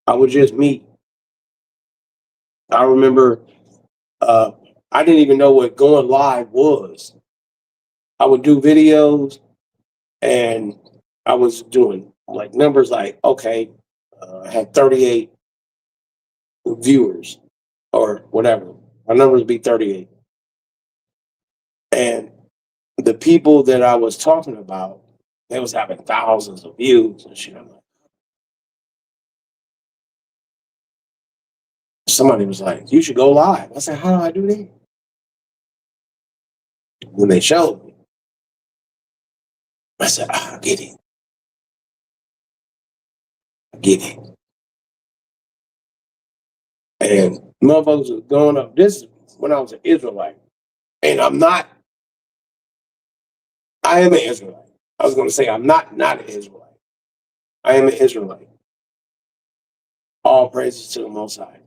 I would just meet. I remember uh, I didn't even know what going live was. I would do videos and I was doing like numbers like, okay, I had 38 viewers or whatever. My numbers would be 38. And the people that I was talking about, they was having thousands of views and shit. I'm like, somebody was like, you should go live. I said, how do I do that? When they showed me, I said, I get it. I get it. And motherfuckers was going up. This is when I was an Israelite. And I am an Israelite. I was going to say, I'm not an Israelite. I am an Israelite. All praises to the Most High.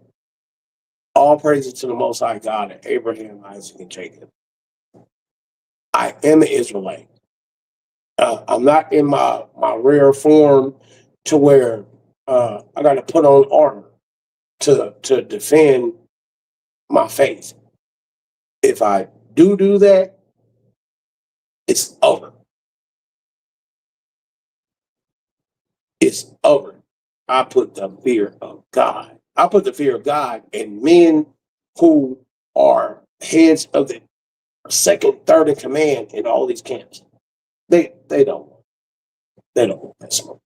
All praises to the Most High God of Abraham, Isaac, and Jacob. I am an Israelite. I'm not in my rare form to where I got to put on armor to defend my faith. If I do that, it's over. It's over. I put the fear of God. I put the fear of God in men who are heads of the second, third in command in all these camps. They don't want that smoke.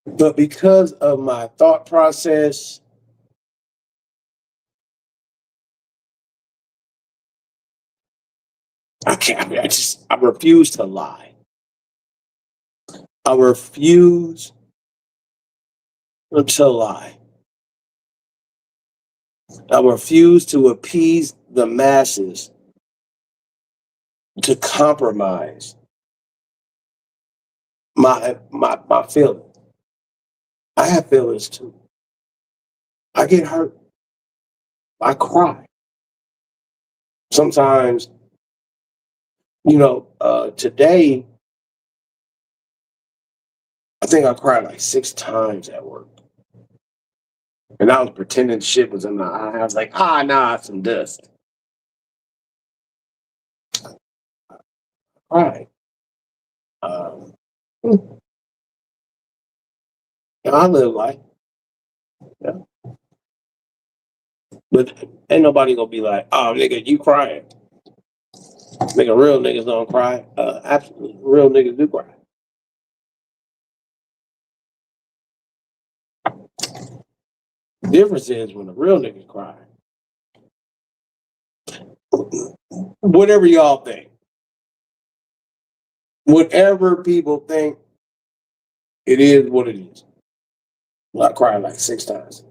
But because of my thought process, I can't. I refuse to lie. I refuse to lie. I refuse to appease the masses to compromise my feelings. I have feelings too. I get hurt. I cry. Sometimes, today, I think I cried like 6 times at work. And I was pretending shit was in my eye. I was like, nah, some dust. Right. Um, and I live life. Yeah. But ain't nobody gonna be like, oh, nigga, you crying. Nigga, real niggas don't cry. Absolutely. Real niggas do cry. The difference is when the real niggas cry. Whatever y'all think. Whatever people think, It is what it is. Well, I cried like 6 times.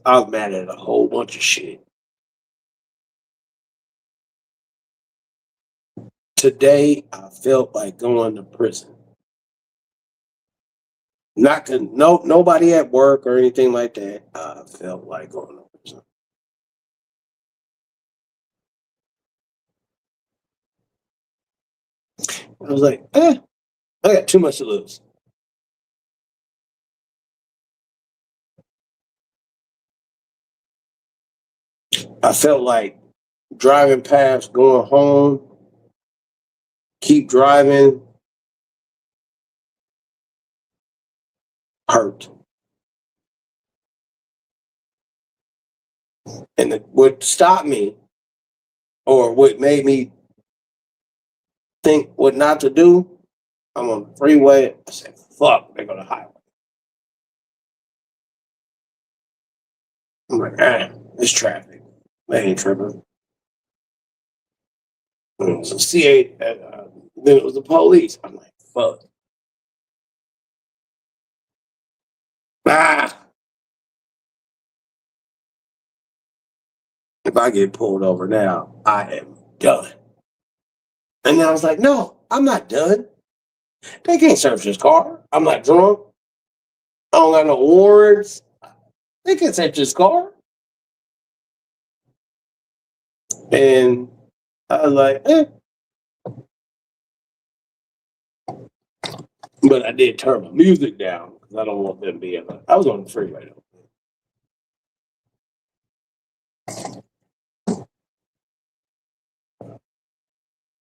I was mad at a whole bunch of shit. Today, I felt like going to prison. Not to nobody at work or anything like that. I felt like going to prison. I was like, I got too much to lose. I felt like driving past, going home, keep driving, hurt. And what stopped me or what made me think what not to do, I'm on the freeway. I said, fuck, they're going to highway. I'm like, it's traffic. They ain't tripping. And it was a C8, then it was the police. I'm like, fuck. Ah, if I get pulled over now, I am done. And I was like, no, I'm not done. They can't search this car. I'm not drunk. I don't got no warrants. They can't search this car. And I was like, But I did turn my music down because I don't want them being. I was on the freeway though.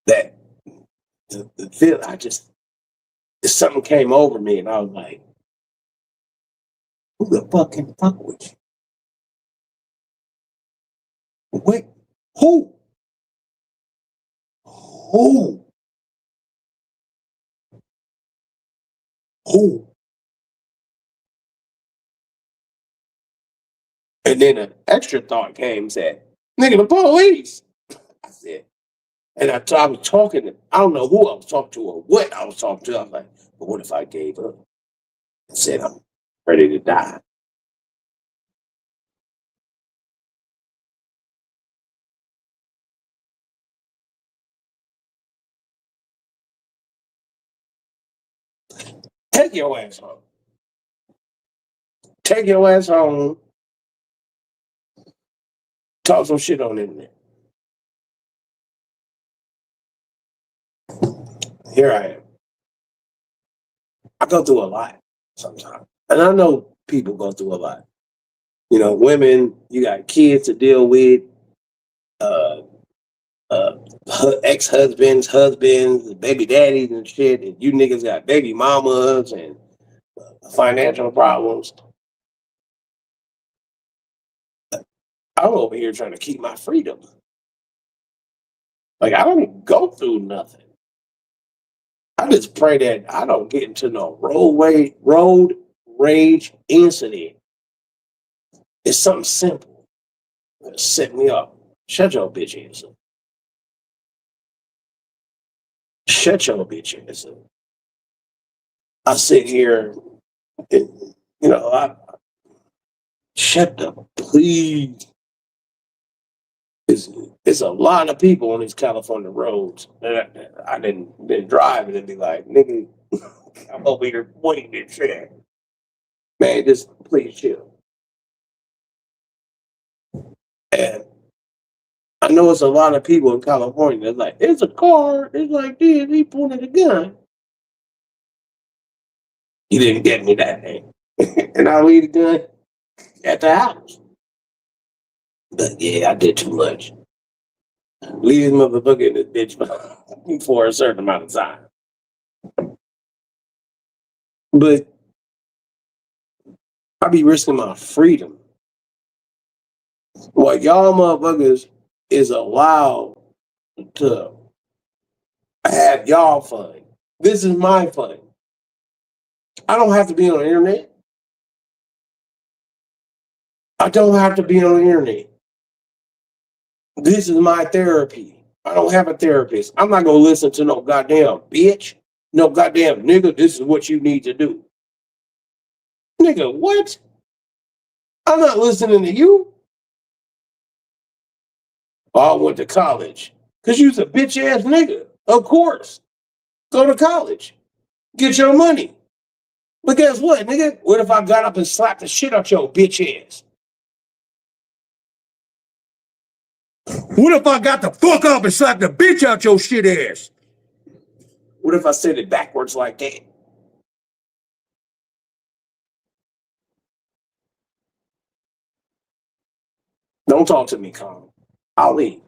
That the feel something came over me and I was like, who the fuck can fuck with you? Wait, who? Who? Who? And then an extra thought came and said, nigga, the police. I said, and I was talking, I don't know who I was talking to or what I was talking to. I was like, but what if I gave up and said I'm ready to die? Take your ass home. Take your ass home. Talk some shit on the internet. Here I am. I go through a lot sometimes. And I know people go through a lot. You know, women, you got kids to deal with, uh, ex-husbands, husbands, baby daddies and shit. And you niggas got baby mamas and financial problems. I'm over here trying to keep my freedom. Like, I don't go through nothing. I just pray that I don't get into no road rage incident. It's something simple. Set me up. Shut your bitch ass up. Shut your bitch ass up. I sit here and, I shut up, please. It's, it's a lot of people on these California roads. And I didn't drive and be like, nigga, I'm over here waiting and shit. Man, just please chill. And I know it's a lot of people in California that's like, it's a car, it's like this, he pointed a gun. He didn't get me that day. And I leave the gun at the house. But yeah, I did too much. Leave this motherfucker in this bitch for a certain amount of time. But I be risking my freedom. What y'all motherfuckers is allowed to have y'all fun. This is my fun. I don't have to be on the internet. I don't have to be on the internet. This is my therapy. I don't have a therapist. I'm not gonna listen to no goddamn bitch. No goddamn nigga, this is what you need to do. Nigga, what? I'm not listening to you. I went to college. Cause you's a bitch ass nigga. Of course. Go to college. Get your money. But guess what, nigga? What if I got up and slapped the shit out your bitch ass? What if I got the fuck up and slapped the bitch out your shit ass? What if I said it backwards like that? Don't talk to me, calm. I'll leave.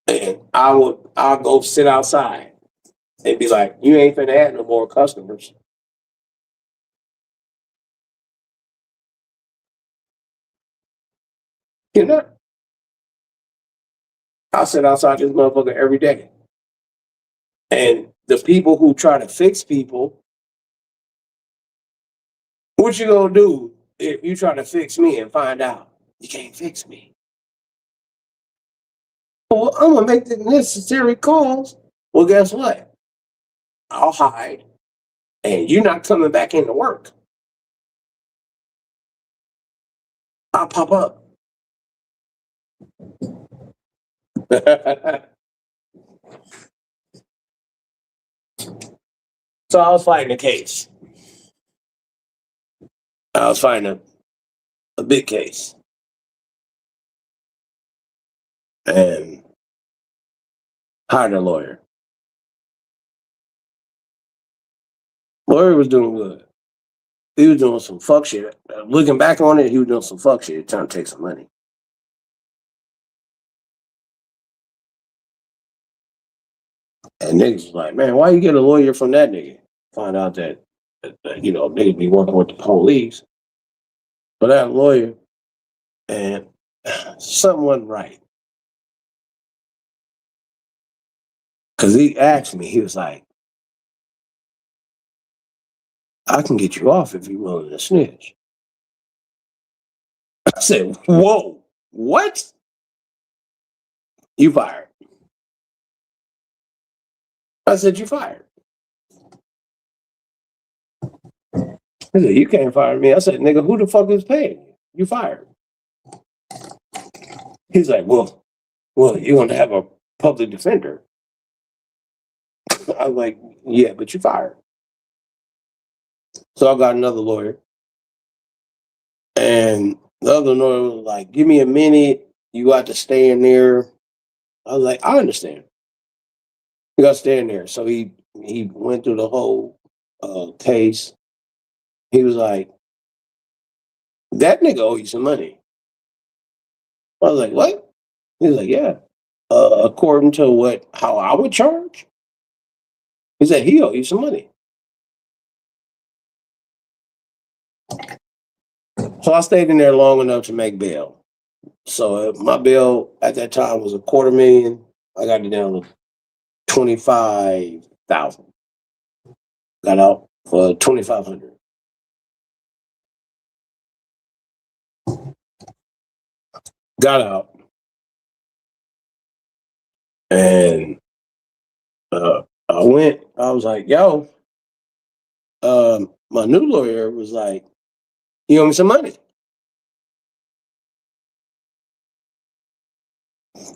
And I'll go sit outside and be like, you ain't finna have no more customers. You know? I sit outside this motherfucker every day. And the people who try to fix people, what you gonna do if you try to fix me and find out you can't fix me? Well, I'm gonna make the necessary calls. Well, guess what? I'll hide, and you're not coming back into work. I'll pop up. So I was fighting a case. I was fighting a big case, and hired a lawyer. Lawyer was doing good. He was doing some fuck shit. Looking back on it, he was doing some fuck shit, trying to take some money. And niggas was like, man, why you get a lawyer from that nigga? Find out that, niggas be working with the police. But I had a lawyer, and something wasn't right. Because he asked me, he was like, I can get you off if you're willing to snitch. I said, whoa, what? You fired. I said, you fired. He said, you can't fire me. I said, nigga, who the fuck is paying you? You fired. He's like, well, you're going to have a public defender. I was like, yeah, but you fired. So I got another lawyer. And the other lawyer was like, give me a minute. You got to stay in there. I was like, I understand. You got to stay in there. So he went through the whole case. He was like, that nigga owe you some money. I was like, what? He was like, yeah. According to how I would charge? He said, he owe you some money. So I stayed in there long enough to make bail. So my bail at that time was $250,000. I got it down to 25,000. Got out for 2,500. Got out, and I went. I was like, "Yo," my new lawyer was like, "You owe me some money."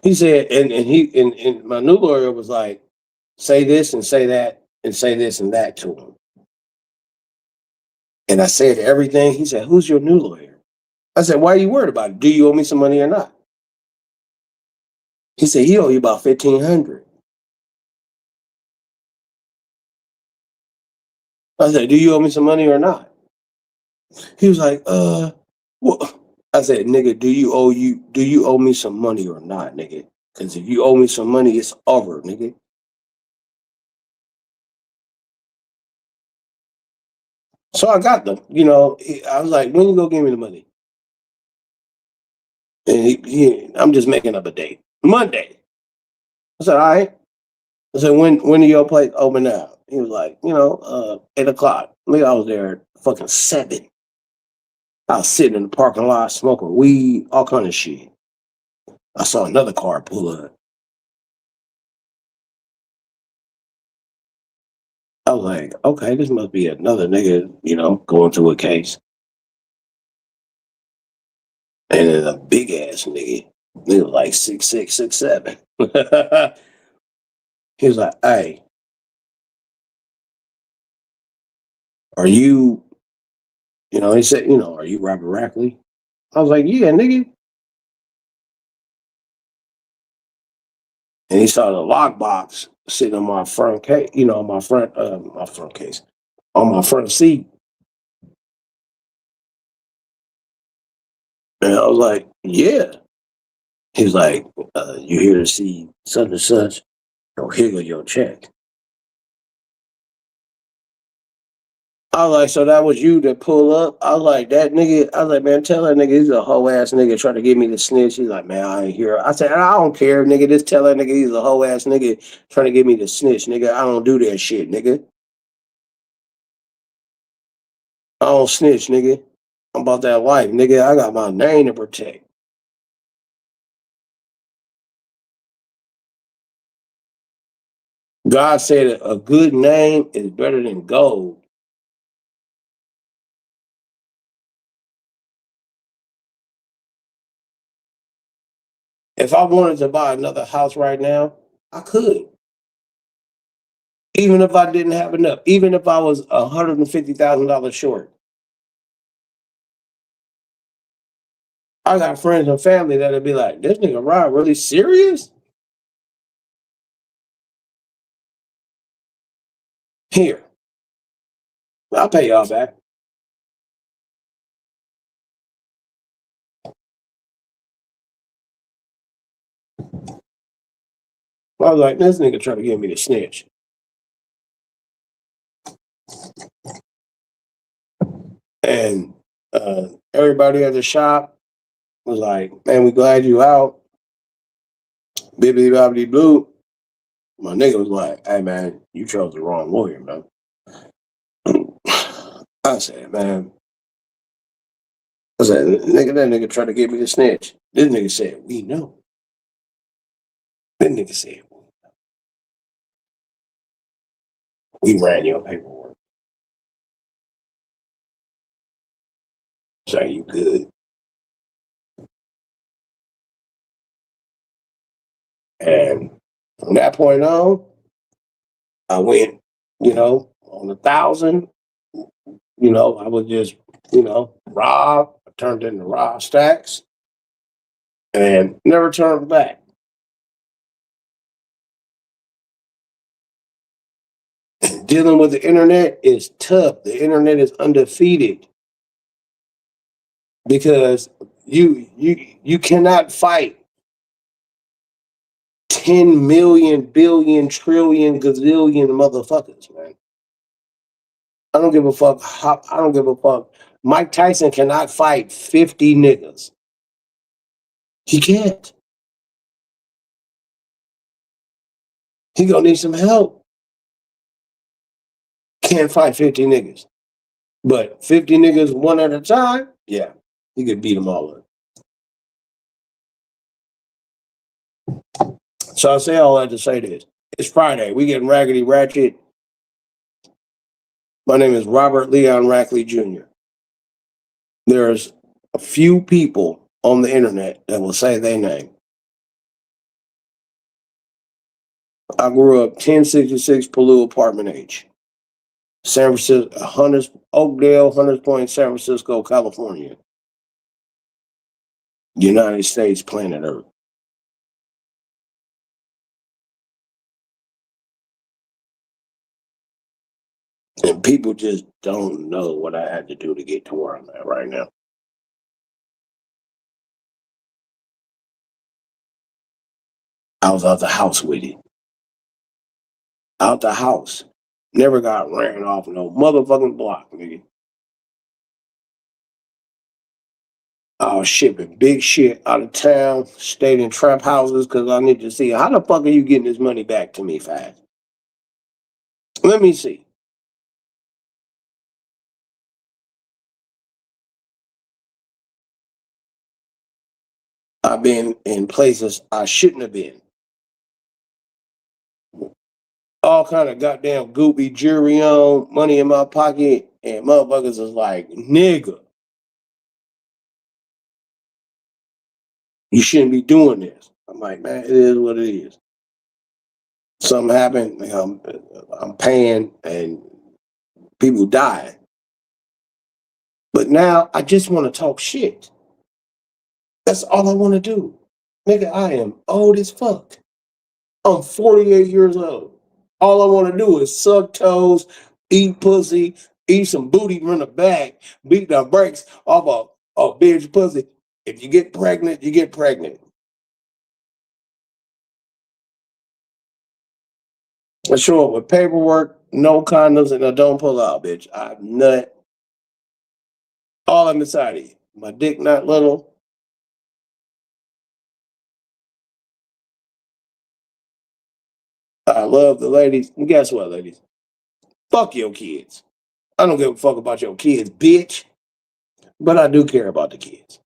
He said, and my new lawyer was like, "Say this and say that and say this and that to him." And I said everything. He said, "Who's your new lawyer?" I said, "Why are you worried about it? Do you owe me some money or not?" He said, "He owe you about 1,500." I said, "Do you owe me some money or not?" He was like, well, I said, nigga, do you owe me some money or not, nigga? Because if you owe me some money, it's over, nigga. So I got them, I was like, when you go give me the money? And I'm just making up a date. Monday. I said, all right. I said, when do your place open now? He was like, 8:00. Nigga, I was there at fucking 7. I was sitting in the parking lot smoking weed, all kind of shit. I saw another car pull up. I was like, okay, this must be another nigga, going through a case. And then a big ass nigga. Nigga like 6'6", 6'7". He was like, hey, are you, he said, are you Robert Rackley? I was like, yeah, nigga. And he saw the lockbox sitting on my front case, on my front case, on my front seat. And I was like, yeah. He was like, you here to see such and such? Or here go your check. I was like, so that was you that pull up? I was like, that nigga, I was like, man, tell that nigga he's a hoe ass nigga trying to get me to snitch. He's like, man, I ain't here. I said, I don't care, nigga. Just tell that nigga he's a hoe ass nigga trying to get me to snitch, nigga. I don't do that shit, nigga. I don't snitch, nigga. I'm about that life, nigga. I got my name to protect. God said a good name is better than gold. If I wanted to buy another house right now, I could. Even if I didn't have enough, even if I was $150,000 short. I got friends and family that'll be like, this nigga Rob really serious? Here, I'll pay y'all back. I was like, this nigga trying to get me to snitch. And everybody at the shop was like, man, we glad you out. Bibbidi bobbidi blue. My nigga was like, hey man, you chose the wrong lawyer, man. I said, man, nigga, that nigga tried to get me to snitch. This nigga said, we know. That nigga said, we ran your paperwork. So you good. And from that point on, I went, on 1,000. I was just, rob. I turned into Rob Stacks and never turned back. Dealing with the internet is tough. The internet is undefeated because you cannot fight 10 million, billion, trillion, gazillion motherfuckers, man. I don't give a fuck. I don't give a fuck. Mike Tyson cannot fight 50 niggas. He can't. He gonna need some help. Can't fight 50 niggas. But 50 niggas one at a time, yeah, he could beat them all up. So I say all that to say this. It's Friday. We getting raggedy ratchet. My name is Robert Leon Rackley Jr. There's a few people on the internet that will say their name. I grew up 1066 Paloux Apartment H. San Francisco, Oakdale, Hunters Point, San Francisco, California. United States, planet Earth. And people just don't know what I had to do to get to where I'm at right now. I was out the house with it. Out the house. Never got ran off no motherfucking block, nigga. I was shipping big shit out of town, stayed in trap houses because I need to see how the fuck are you getting this money back to me fast? Let me see. I've been in places I shouldn't have been. All kind of goddamn goopy jewelry on, money in my pocket, and motherfuckers is like, nigga, you shouldn't be doing this. I'm like, man, it is what it is. Something happened, I'm paying, and people die. But now I just want to talk shit. That's all I want to do. Nigga, I am old as fuck. I'm 48 years old. All I want to do is suck toes, eat pussy, eat some booty from the back, beat the brakes off a bitch pussy. If you get pregnant, you get pregnant. I show up with paperwork, no condoms, and I don't pull out, bitch. I'm nut. All I'm inside of you. My dick not little. I love the ladies. And guess what, ladies? Fuck your kids. I don't give a fuck about your kids, bitch. But I do care about the kids.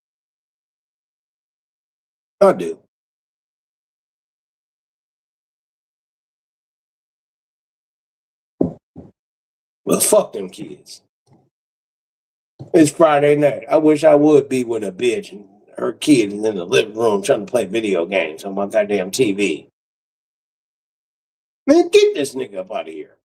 I do. Well, fuck them kids. It's Friday night. I wish I would be with a bitch and her kid is in the living room trying to play video games on my goddamn TV. Man, get this nigga up out of here.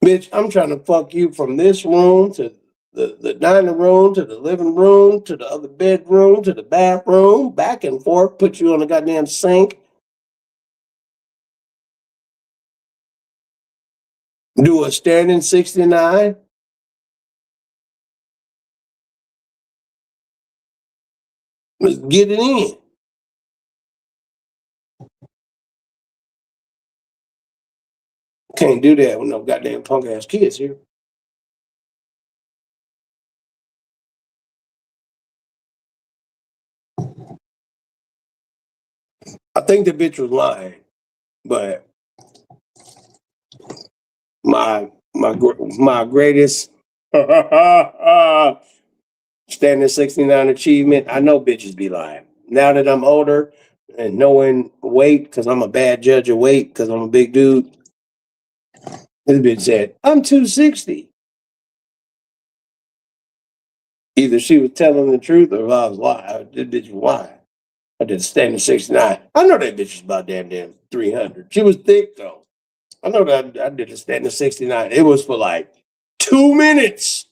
Bitch, I'm trying to fuck you from this room to the dining room to the living room to the other bedroom to the bathroom, back and forth, put you on the goddamn sink, do a standing 69. Let's get it in. Can't do that with no goddamn punk ass kids here. I think the bitch was lying, but my greatest standing 69 achievement. I know bitches be lying. Now that I'm older and knowing weight, because I'm a bad judge of weight, because I'm a big dude, this bitch said, I'm 260. Either she was telling the truth or I was lying. This bitch was lying. I did standing 69. I know that bitch was about damn 300. She was thick though. I know that I did a standing 69. It was for like 2 minutes.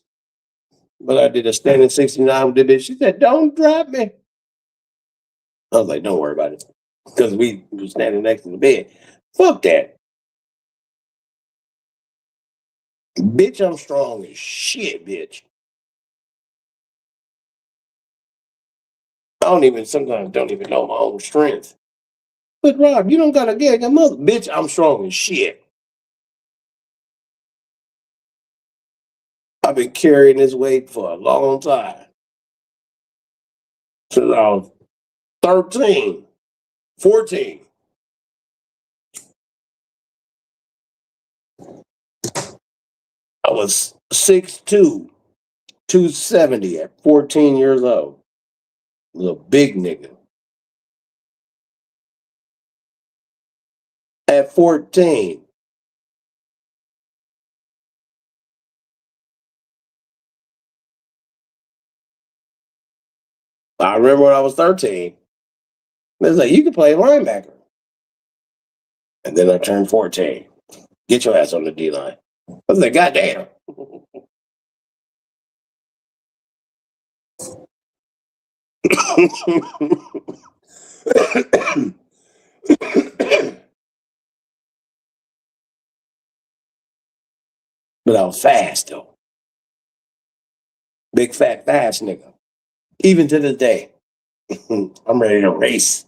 But I did a standing 69 with the bitch. She said, don't drop me. I was like, don't worry about it. Because we were standing next to the bed. Fuck that. Bitch, I'm strong as shit, bitch. Sometimes don't even know my own strength. But Rob, you don't got a gag a mother. Bitch, I'm strong as shit. I've been carrying this weight for a long time. Since I was 13, 14. I was 6'2", 270 at 14 years old. Little big nigga. At 14. I remember when I was 13. They was like, you can play linebacker. And then I turned 14. Get your ass on the D line. I was like, goddamn. But I was fast though. Big fat fast nigga. Even to this day. I'm ready to race.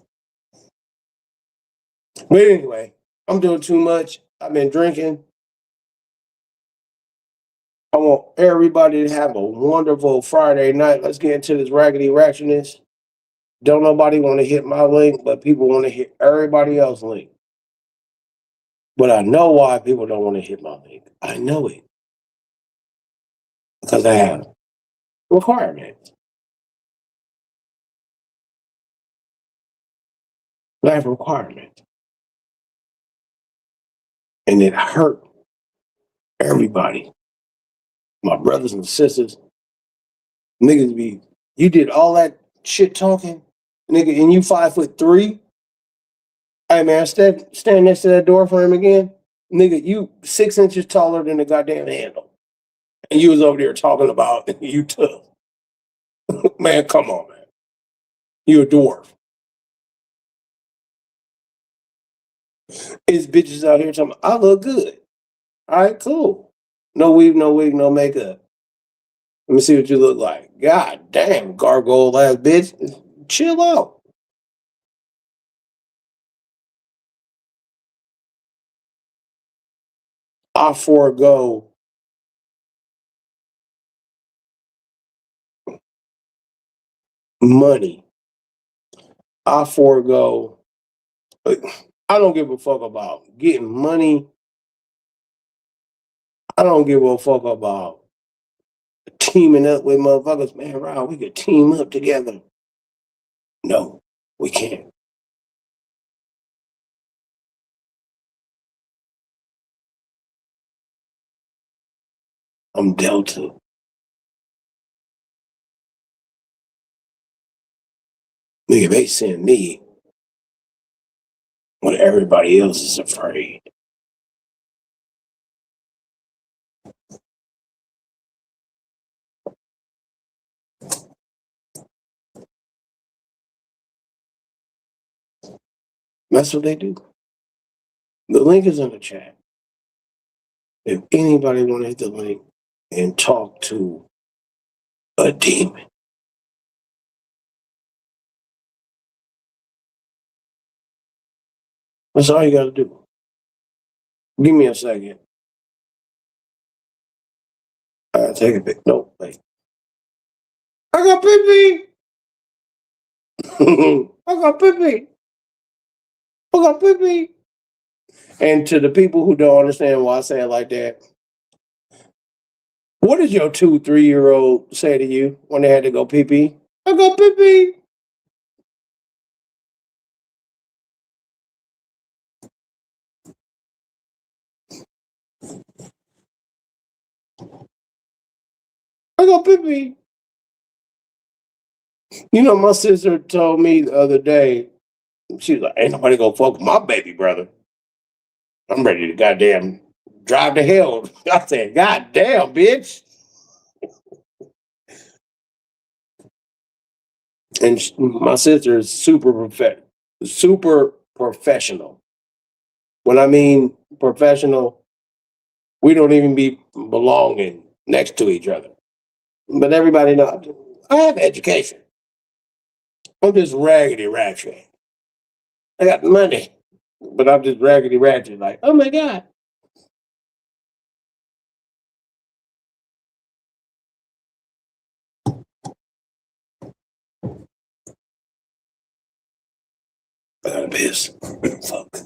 But anyway, I'm doing too much. I've been drinking. I want everybody to have a wonderful Friday night. Let's get into this raggedy ratchetness. Don't nobody want to hit my link, but people want to hit everybody else's link. But I know why people don't want to hit my link. I know it. Because I have requirements. life requirement. And it hurt everybody. My brothers and sisters, niggas be, you did all that shit talking, nigga, and you 5'3". Hey man, stand next to that door frame again. Nigga, you 6 inches taller than the goddamn handle. And you was over there talking about you tough. Man, come on, man. You a dwarf. It's bitches out here talking, I look good. All right, cool. No weave, no wig, no makeup. Let me see what you look like. God damn, gargoyle ass bitch. Chill out. I forego money. I forego. I don't give a fuck about getting money. I don't give a fuck about teaming up with motherfuckers. Man, Rob, we could team up together. No, we can't. I'm Delta. Nigga, they send me when everybody else is afraid. That's what they do. The link is in the chat. If anybody want to hit the link and talk to a demon, that's all you got to do. Give me a second. I take a pic. No, wait. I got pee I got pee I got pee. And to the people who don't understand why I say it like that, what did your 2, 3 year old say to you when they had to go pee pee? I got pee. I got pee. You know, my sister told me the other day, she was like, ain't nobody gonna fuck with my baby brother. I'm ready to goddamn drive to hell. I said, God damn, bitch. And my sister is super professional. When I mean professional, we don't even be belonging next to each other. But everybody knows I have education. I'm just raggedy ratchet. I got money, but I'm just raggedy ratchet. Like, oh my god, I gotta piss. Fuck.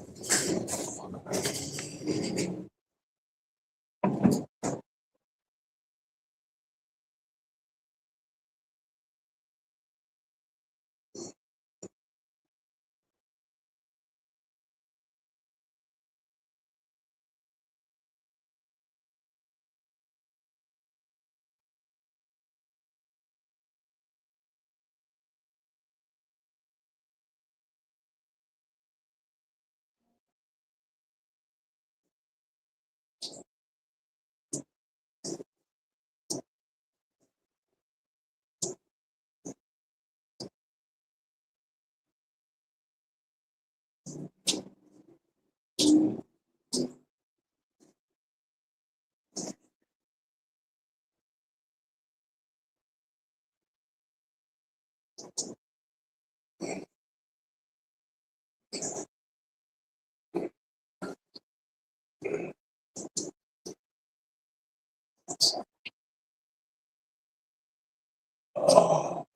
Oh.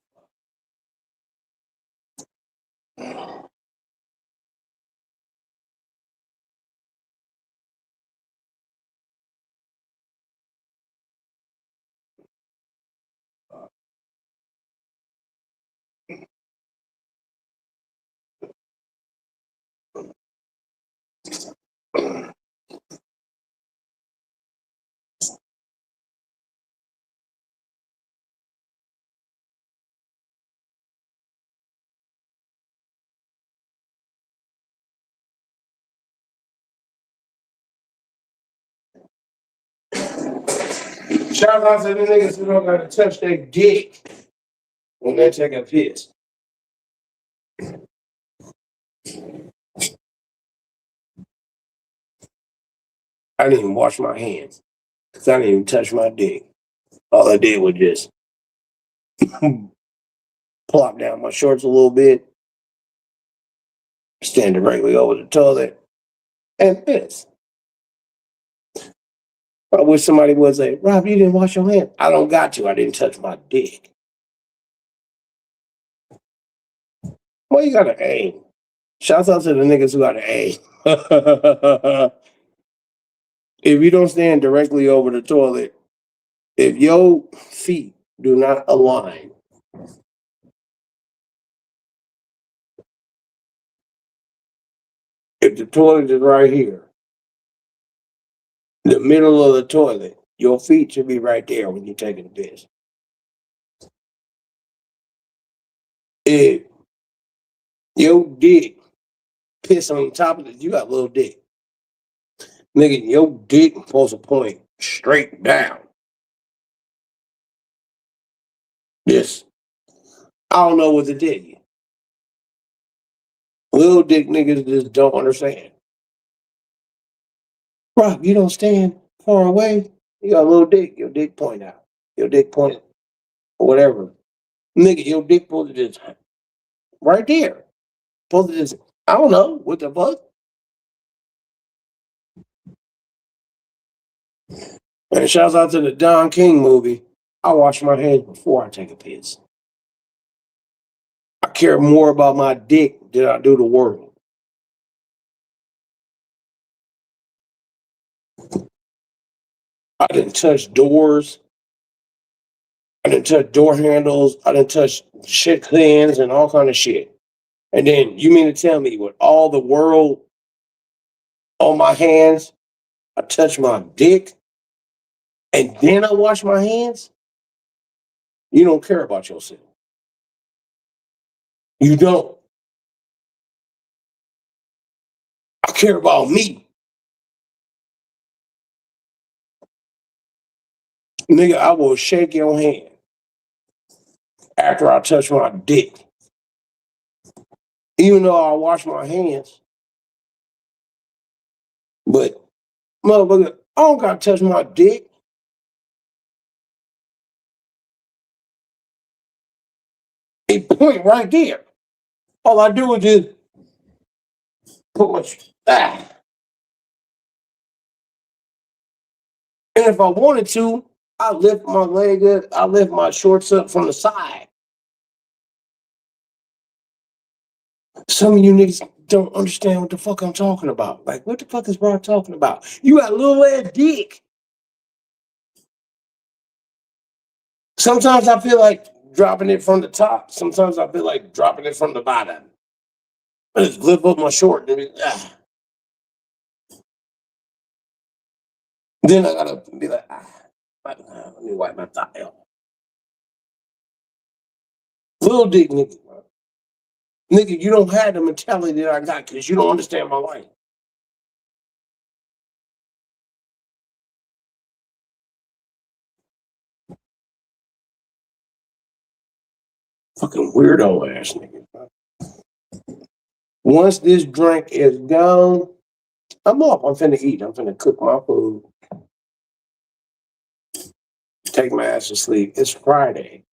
Shout out to the niggas who don't gotta touch their dick when they take a piss. I didn't even wash my hands because I didn't even touch my dick. All I did was just plop down my shorts a little bit, stand directly over the toilet, and piss. I wish somebody would say, Rob, you didn't wash your hands. I don't got to. I didn't touch my dick. Well, you gotta aim. Shouts out to the niggas who gotta aim. If you don't stand directly over the toilet, if your feet do not align, if the toilet is right here, the middle of the toilet, your feet should be right there when you're taking a piss. If your dick piss on top of it, you got a little dick. Nigga, your dick supposed to point straight down. This, I don't know what to tell you. Little dick niggas just don't understand. Rob, you don't stand far away. You got a little dick. Your dick point out. Your dick point, or whatever. Nigga, your dick supposed to just right there. Supposed to just, I don't know, what the fuck? And shouts out to the Don King movie. I wash my hands before I take a piss. I care more about my dick than I do the world. I didn't touch doors. I didn't touch door handles. I didn't touch shit cans and all kind of shit. And then you mean to tell me with all the world on my hands, I touch my dick and then I wash my hands? You don't care about yourself. You don't. I care about me. Nigga, I will shake your hand after I touch my dick. Even though I wash my hands, but motherfucker, I don't gotta touch my dick. It point right there. All I do is just put my ah. And if I wanted to, I lift my leg up, I lift my shorts up from the side. Some of you niggas don't understand what the fuck I'm talking about. Like, what the fuck is Brock talking about? You got a little ass dick. Sometimes I feel like dropping it from the top. Sometimes I feel like dropping it from the bottom. I just lift up my short and then I gotta be like, let me wipe my thigh out. Little dick nigga. Nigga, you don't have the mentality that I got because you don't understand my life. Fucking weirdo ass nigga. Once this drink is gone, I'm up. I'm finna eat. I'm finna cook my food. Take my ass to sleep. It's Friday.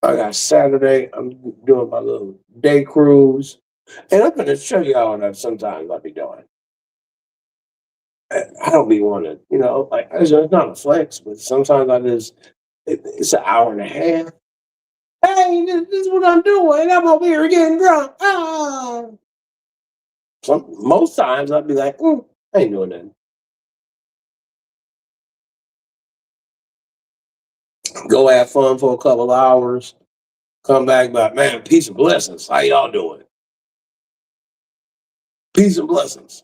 I got Saturday. I'm doing my little day cruise. And I'm gonna show y'all that sometimes I be doing. I don't be wanting, like it's not a flex, but sometimes it's an hour and a half. Hey, this is what I'm doing. I'm over here getting drunk. Ah. Most times I'd be like, I ain't doing nothing. Go have fun for a couple hours. Come back, but man, peace and blessings. How y'all doing? Peace and blessings.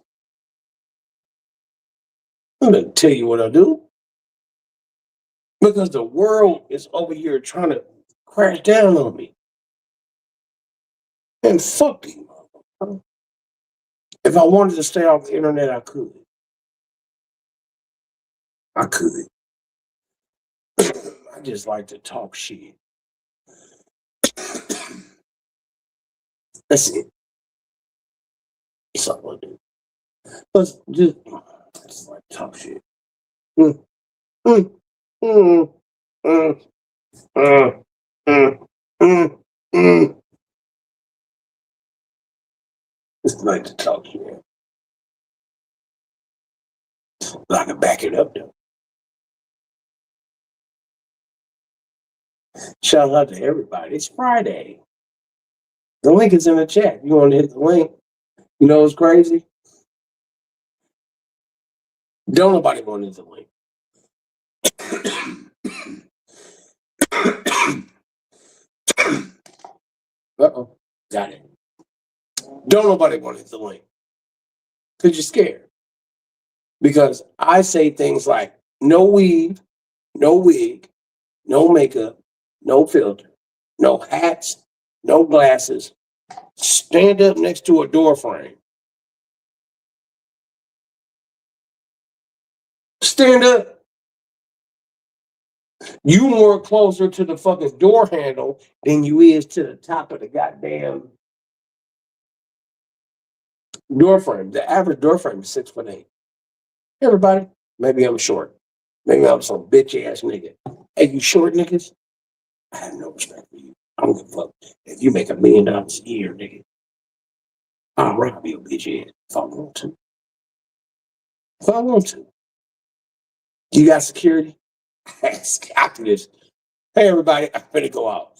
I'm gonna tell you what I do. Because the world is over here trying to crash down on me. And fuck you. If I wanted to stay off the internet, I could. I could. I just like to talk shit. That's it. That's all I do. Let's just like talk shit. Mm, mm, mm, mm, mm, mm, mm, mm. Just like to talk shit. But I can back it up though. Shout out to everybody. It's Friday. The link is in the chat. You want to hit the link? You know what's crazy? Don't nobody want to hit the link. Uh-oh. Got it. Don't nobody want to hit the link. Because you're scared. Because I say things like no weave, no wig, no makeup, no filter, no hats, no glasses. Stand up next to a door frame. Stand up. You more closer to the fucking door handle than you is to the top of the goddamn door frame. The average door frame is 6'8". Everybody, maybe I'm short. Maybe I'm some bitch ass nigga. Hey, you short niggas? I have no respect for you. I don't give a fuck. If you make $1 million a year, nigga, I'll rob you, bitch ass if I want to. If I want to. You got security? After this. Hey, everybody, I'm ready to go out.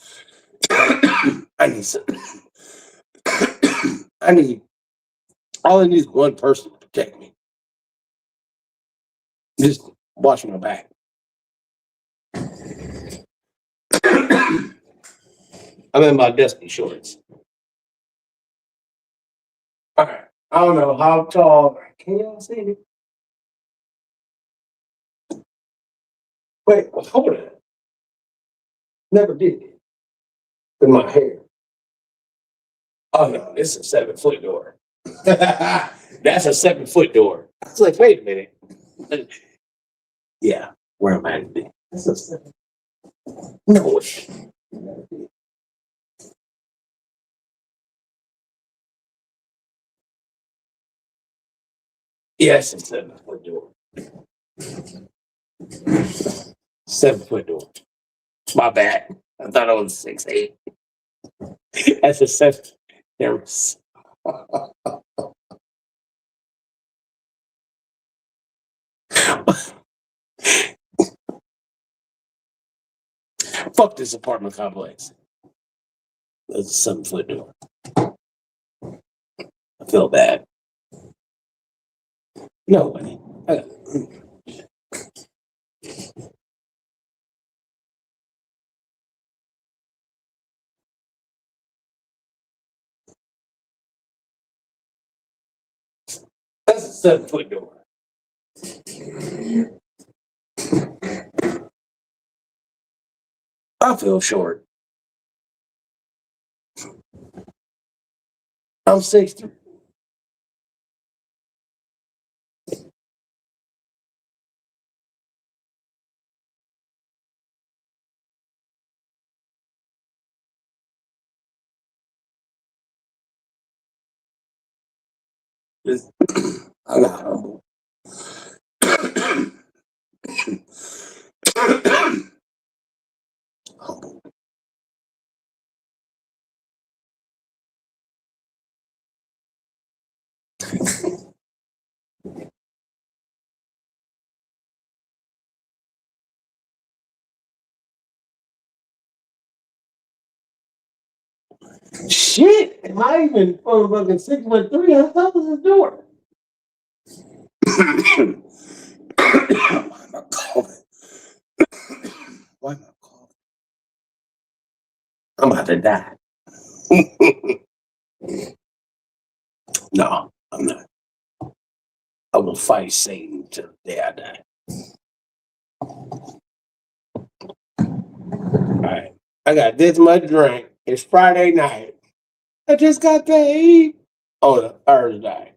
I need some. All I need is one person to protect me. Just watch my back. I'm in my dusty shorts. All right. I don't know how tall. Can y'all see me? Wait, hold it. Never did it. With my hair. Oh no, this is a 7-foot door. That's a 7-foot door. I was like, wait a minute. Yeah, where am I today? That's a 7. No way. Yes, it's a 7-foot door. 7-foot door. My bad. I thought I was 6'8". That's a 7. There was. Fuck this apartment complex. That's a 7-foot door. I feel bad. No way. That's a 7-foot door. I feel short. I'm 6'3". I got humble. Humble. Shit, am I even fucking 6'3" on top of the door? Why am I coughing? Why am I coughing? I'm about to die. No, I'm not. I will fight Satan till the day I die. All right. I got this much drink. It's Friday night. I just got paid. Oh, the Thursday.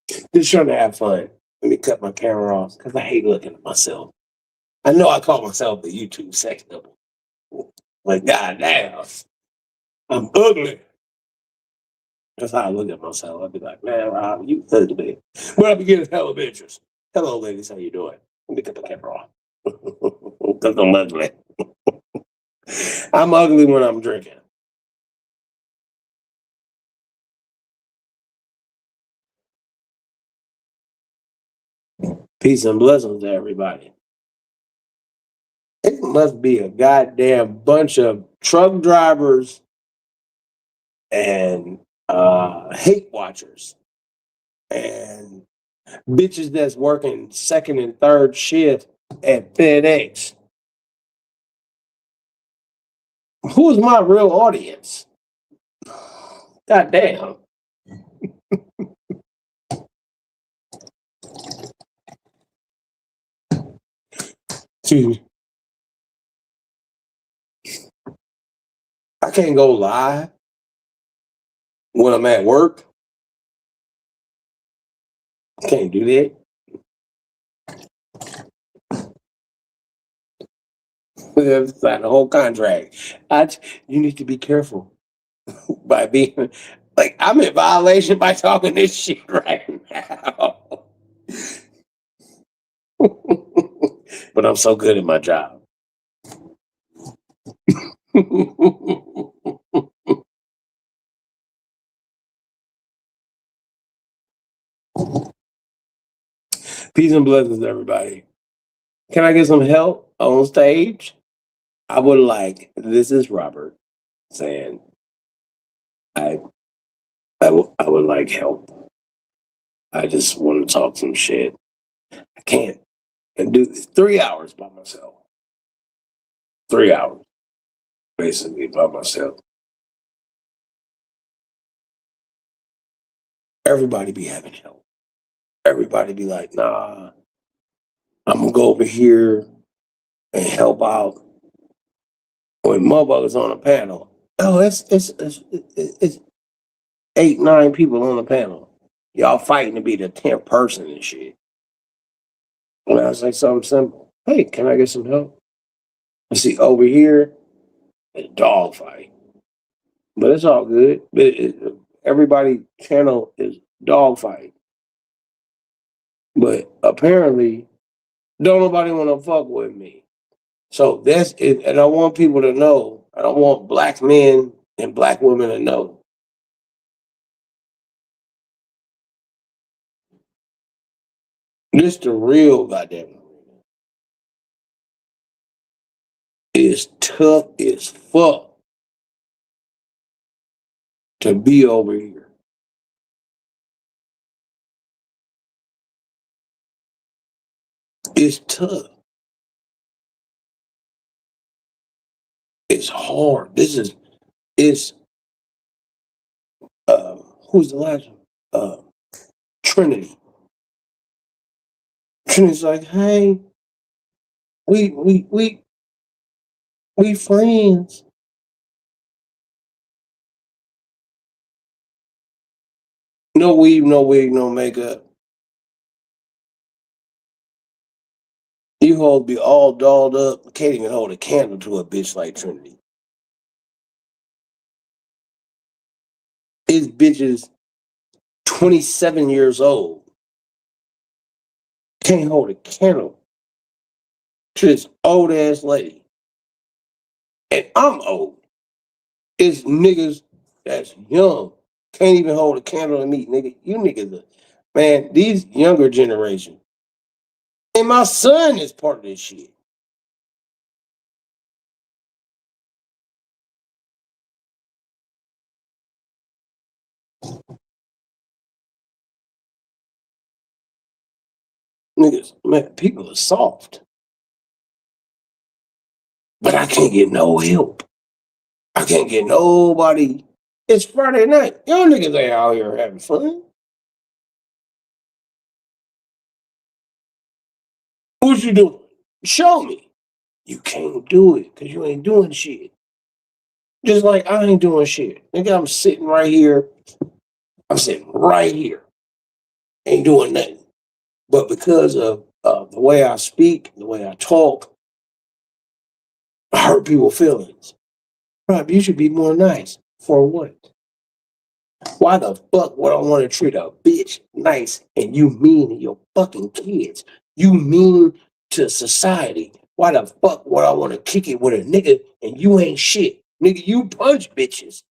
Just trying to have fun. Let me cut my camera off because I hate looking at myself. I know I call myself the YouTube sex double. Like, goddamn, I'm ugly. That's how I look at myself. I'd be like, man, Rob, you ugly. But I be getting hella bitches. Hello, ladies, how you doing? Let me cut the camera off. Because I'm ugly. I'm ugly when I'm drinking. Peace and blessings to everybody. It must be a goddamn bunch of truck drivers and hate watchers and bitches that's working second and third shift at FedEx. Who's my real audience? God damn. Excuse me. I can't go live when I'm at work. I can't do that. That's not the whole contract. You need to be careful by being like I'm in violation by talking this shit right now. But I'm so good at my job. Peace and blessings, everybody. Can I get some help on stage? I would like. This is Robert saying, I I would like help. I just want to talk some shit. I can't and do 3 hours by myself. 3 hours basically by myself. Everybody be having help. Everybody be like, nah, I'm gonna go over here and help out when motherfuckers on a panel. Oh, it's 8, 9 people on the panel. Y'all fighting to be the 10th person and shit. And I say something simple. Hey, can I get some help? I see over here a dog fight, but it's all good. Everybody channel is dog fight, but apparently don't nobody want to fuck with me. So that's it, and I want people to know. I don't want black men and black women to know. This the real goddamn. It's tough as fuck to be over here. It's tough. It's hard. This is it's uh who's the last one? Trinity. Trinity's like, hey, we we we we friends. No weave, no wig, no makeup. You hold be all dolled up. Can't even hold a candle to a bitch like Trinity. This bitch is 27 years old. Can't hold a candle to this old ass lady. And I'm old. It's niggas that's young. Can't even hold a candle to me, nigga. You niggas are, man, these younger generation. And my son is part of this shit. Niggas, man, people are soft. But I can't get no help. I can't get nobody. It's Friday night. Y'all niggas ain't out here having fun. What you doing? Show me. You can't do it because you ain't doing shit. Just like I ain't doing shit. Nigga, I'm sitting right here. I'm sitting right here. ain't doing nothing. But because of the way I speak, the way I talk, I hurt people's feelings. Rob, you should be more nice. For what? Why the fuck would I want to treat a bitch nice and you mean to your fucking kids? You mean to society? Why the fuck would I want to kick it with a nigga and you ain't shit? Nigga, you punch bitches.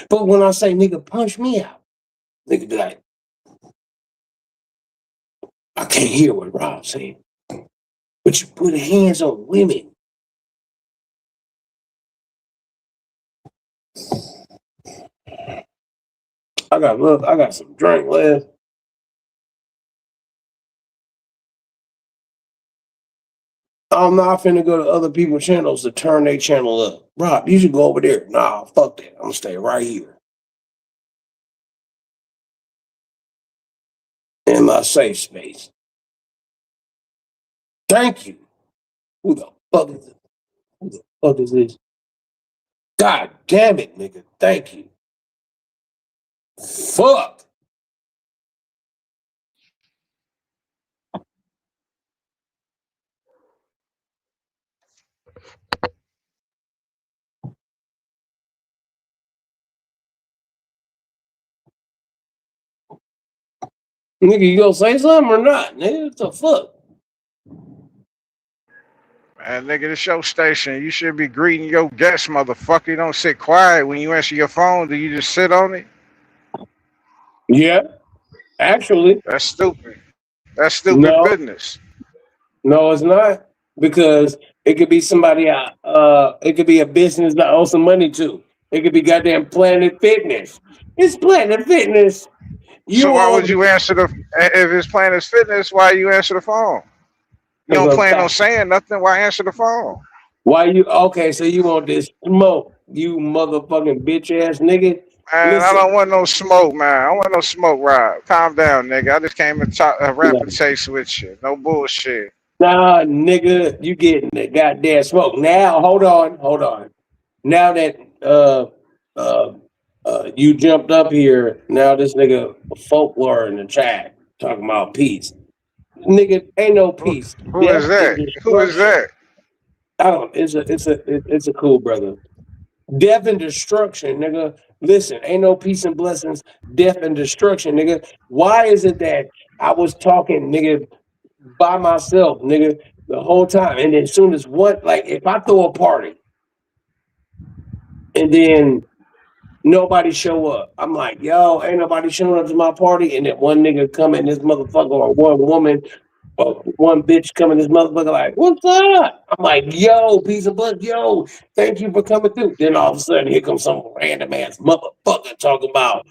But when I say nigga, punch me out, nigga be like, I can't hear what Rob's saying. But you put hands on women. I got some drink left. I'm not finna go to other people's channels to turn their channel up. Rob, you should go over there. Nah, fuck that. I'm gonna stay right here in my safe space. Thank you. Who the fuck is it? Who the fuck is this? God damn it, nigga. Thank you. Fuck. Nigga, you gonna say something or not? Nigga, what the fuck? Man, nigga, this your station. You should be greeting your guests, motherfucker. You don't sit quiet when you answer your phone. Do you just sit on it? Yeah, actually, That's stupid. That's stupid no. business. No, it's not. Because it could be somebody it could be a business that I owe some money to. It could be goddamn Planet Fitness. It's Planet Fitness. So You why owe would you answer the if it's Planet Fitness? Why you answer the phone? You because don't of plan on fact. saying nothing. Why answer the phone? Why you okay, so you want this smoke, you motherfucking bitch ass nigga. Man, I Listen. don't want no smoke, man. I don't want no smoke, Rob. Calm down, nigga. I just came and talk a rapid taste with you. No bullshit. Nah, nigga, you getting the goddamn smoke. Now, hold on. Now that uh you jumped up here, now this nigga folklore in the chat talking about peace. Nigga, ain't no Who, peace. who Death is and that? Who is destruction. that? I don't. It's a cool brother. Death and destruction, nigga. Listen, ain't no peace and blessings. Death and destruction, nigga. Why is it that I was talking, nigga, by myself, nigga, the whole time, and then as soon as what, like, if I throw a party and then nobody show up. I'm like, yo, ain't nobody showing up to my party. And then one nigga come in this motherfucker or one woman or one bitch come in this motherfucker like, what's up? I'm like, yo, piece of blood, yo, thank you for coming through. Then all of a sudden here comes some random ass motherfucker talking about,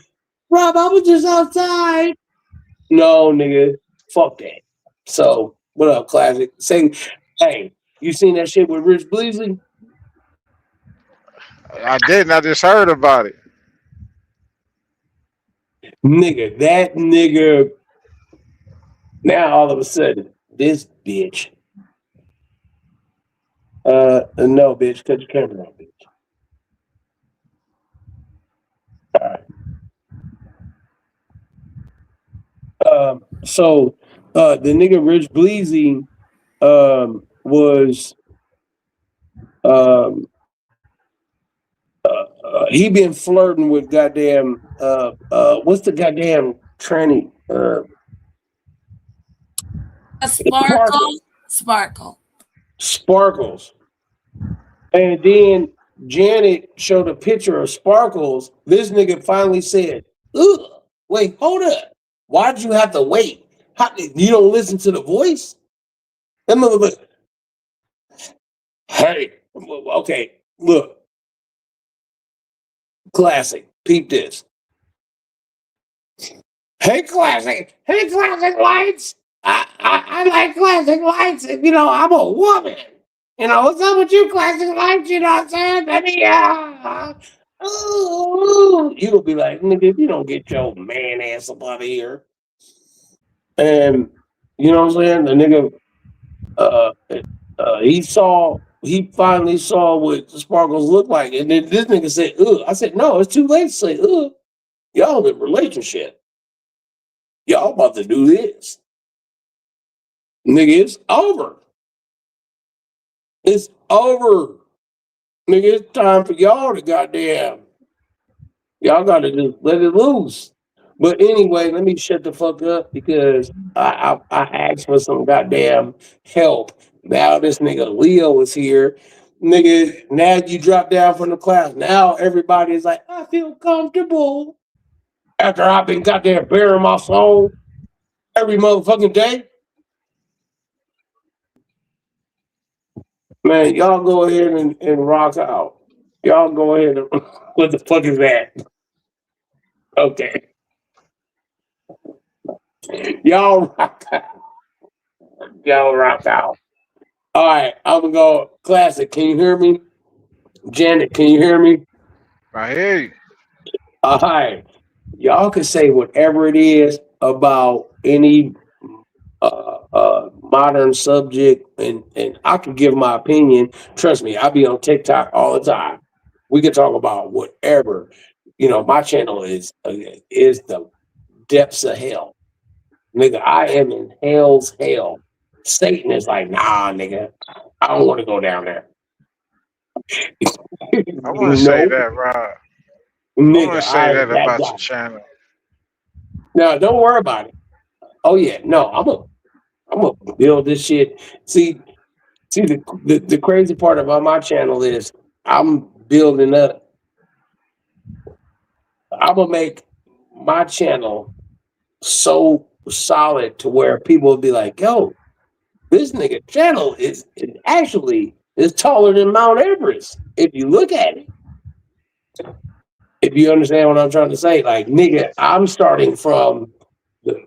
Rob, I was just outside. No, nigga, fuck that. So what up, classic? Say, hey, you seen that shit with Rich Bleasley? I didn't. I just heard about it. Nigga, that nigga. Now all of a sudden, this bitch. No, bitch, cut your camera on, bitch. All right. The nigga Rich Bleezy was um he been flirting with goddamn what's the goddamn tranny A sparkle, Sparkles. sparkle. Sparkles. And then Janet showed a picture of Sparkles. This nigga finally said, ugh, wait, hold up. Why'd you have to wait? You don't listen to the voice? That motherfucker, hey, okay, look, classic. Peep this. Hey, classic lights. I like classic lights. You know, I'm a woman. You know, what's up with you, classic lights? You know what I'm saying? Let me, ooh. You gonna be like, nigga, if you don't get your man ass up out of here. And, you know what I'm saying? The nigga, uh, he finally saw what the sparkles look like. And then this nigga said, ugh. I said, no, it's too late to say, ugh. Y'all in a relationship. Y'all about to do this. Nigga, it's over. It's over. Nigga, it's time for y'all to goddamn. Y'all gotta just let it loose. But anyway, let me shut the fuck up because I asked for some goddamn help. Now this nigga Leo is here. Nigga, now you drop down from the class. Now everybody is like, I feel comfortable. After I've been goddamn bearing my soul every motherfucking day. Man, y'all go ahead and rock out. Y'all go ahead and what the fuck is that? Okay. Y'all rock out. Y'all rock out. All right, I'm gonna go classic. Can you hear me? Janet, can you hear me? I hear you. All right. Y'all can say whatever it is about any modern subject, and I can give my opinion. Trust me, I be on TikTok all the time. We can talk about whatever. You know, my channel is the depths of hell. Nigga, I am in hell's hell. Satan is like, nah, nigga, I don't want to go down there. I want to say No, that, Rob. I want nigga, to say I that ain't that about guy. your channel. Now, don't worry about it. Oh yeah, no, I'm gonna build this shit. See the crazy part about my channel is I'm building up. I'm gonna make my channel so solid to where people will be like, yo, this nigga channel is actually is taller than Mount Everest. If you look at it, if you understand what I'm trying to say, like nigga, I'm starting from the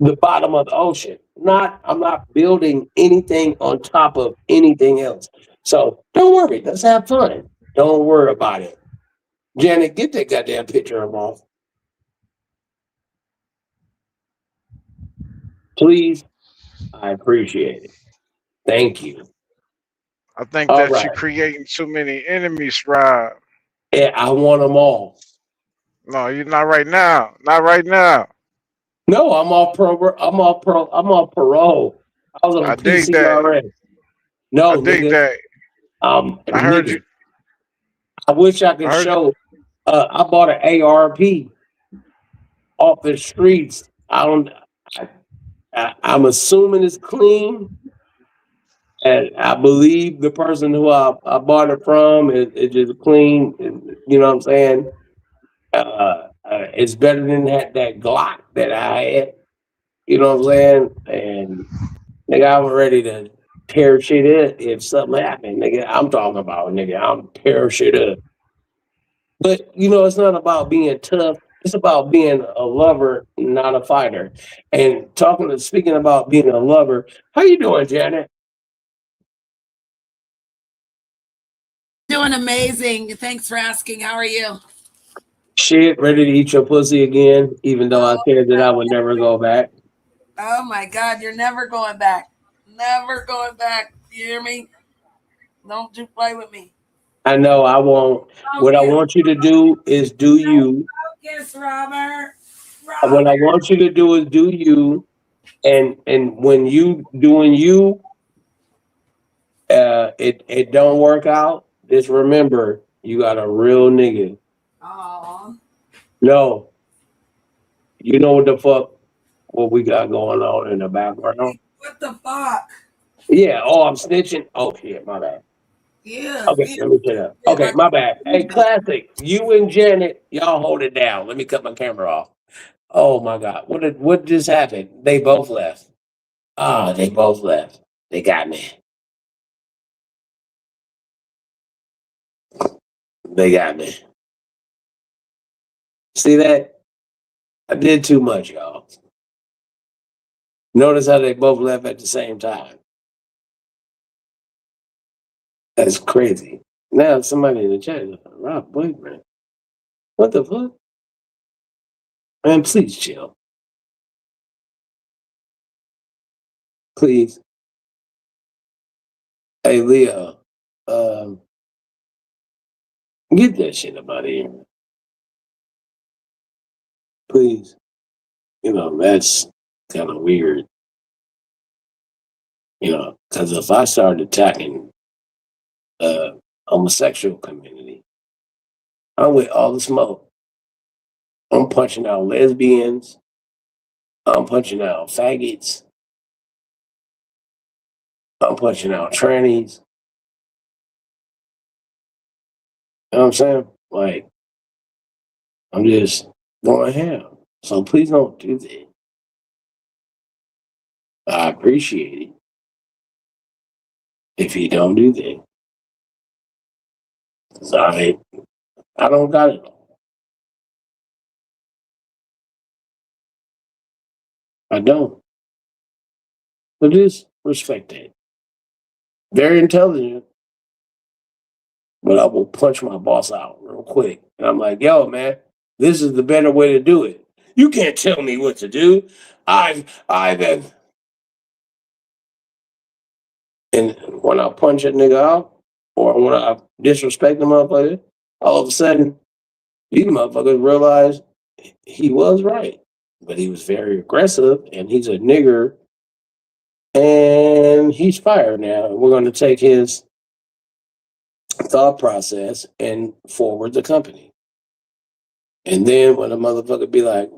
the bottom of the ocean. I'm not building anything on top of anything else. So don't worry, let's have fun. Don't worry about it. Janet, get that goddamn picture of him off. Please. I appreciate it. Thank you. I think All that you're right. creating too many enemies, Rob. Yeah, I want them all. No, you're not right now. Not right now. No, I'm off parole. I was on I dig that. PCRS. I No, dig nigga. that. I heard you. Nigga, I wish I I could heard you. show I bought an ARP off the streets. I don't. I'm assuming it's clean, and I believe the person who I bought it from is just clean. You know what I'm saying? It's better than that Glock that I had. You know what I'm saying? And nigga, I'm ready to tear shit up if something happened. Nigga, I'm talking about nigga, I'm tear shit up. But you know, it's not about being tough. It's about being a lover, not a fighter. And speaking about being a lover, how you doing, Janet? Doing amazing. Thanks for asking. How are you? Shit, ready to eat your pussy again, even though I Oh, said that I would never go back. oh my God, you're never going back. Never going back. You hear me? Don't you play with me. I know I won't. What I Focus. want you to do is do you. Focus, Robert. What I Robert. want you to do is do you. And when you doing you, it don't work out. Just remember, you got a real nigga. Oh, No, you know what we got going on in the background. what the fuck? Yeah. Oh, I'm snitching. Oh shit, my bad. Yeah, Okay, yeah. let me shut up. Shit, Okay, like my bad. Hey, classic. You and Janet, y'all hold it down. Let me cut my camera off. Oh my God, what just happened? They both left. Oh, they both left. They got me. They got me. See that? I did too much, y'all. Notice how they both left at the same time. That's crazy. Now somebody in the chat is like, Rob boyfriend. What the fuck? Man, please chill. Please. Hey Leo. Um, get that shit up out of here. Please. that's kind of weird. Because if I started attacking the homosexual community, I'm with all the smoke. I'm punching out lesbians. I'm punching out faggots. I'm punching out trannies. You know what I'm saying? Like, I'm just going ham. So please don't do that. I appreciate it if you don't do that. 'Cause I don't got it all. I don't. But just respect that. Very intelligent, but I will punch my boss out real quick. And I'm like, yo, man, this is the better way to do it. You can't tell me what to do. I've and when I punch a nigga out or when I disrespect the motherfucker, all of a sudden these motherfuckers realize he was right. But he was very aggressive and he's a nigger and he's fired now. And we're going to take his thought process and forward the company. And then when a motherfucker be like,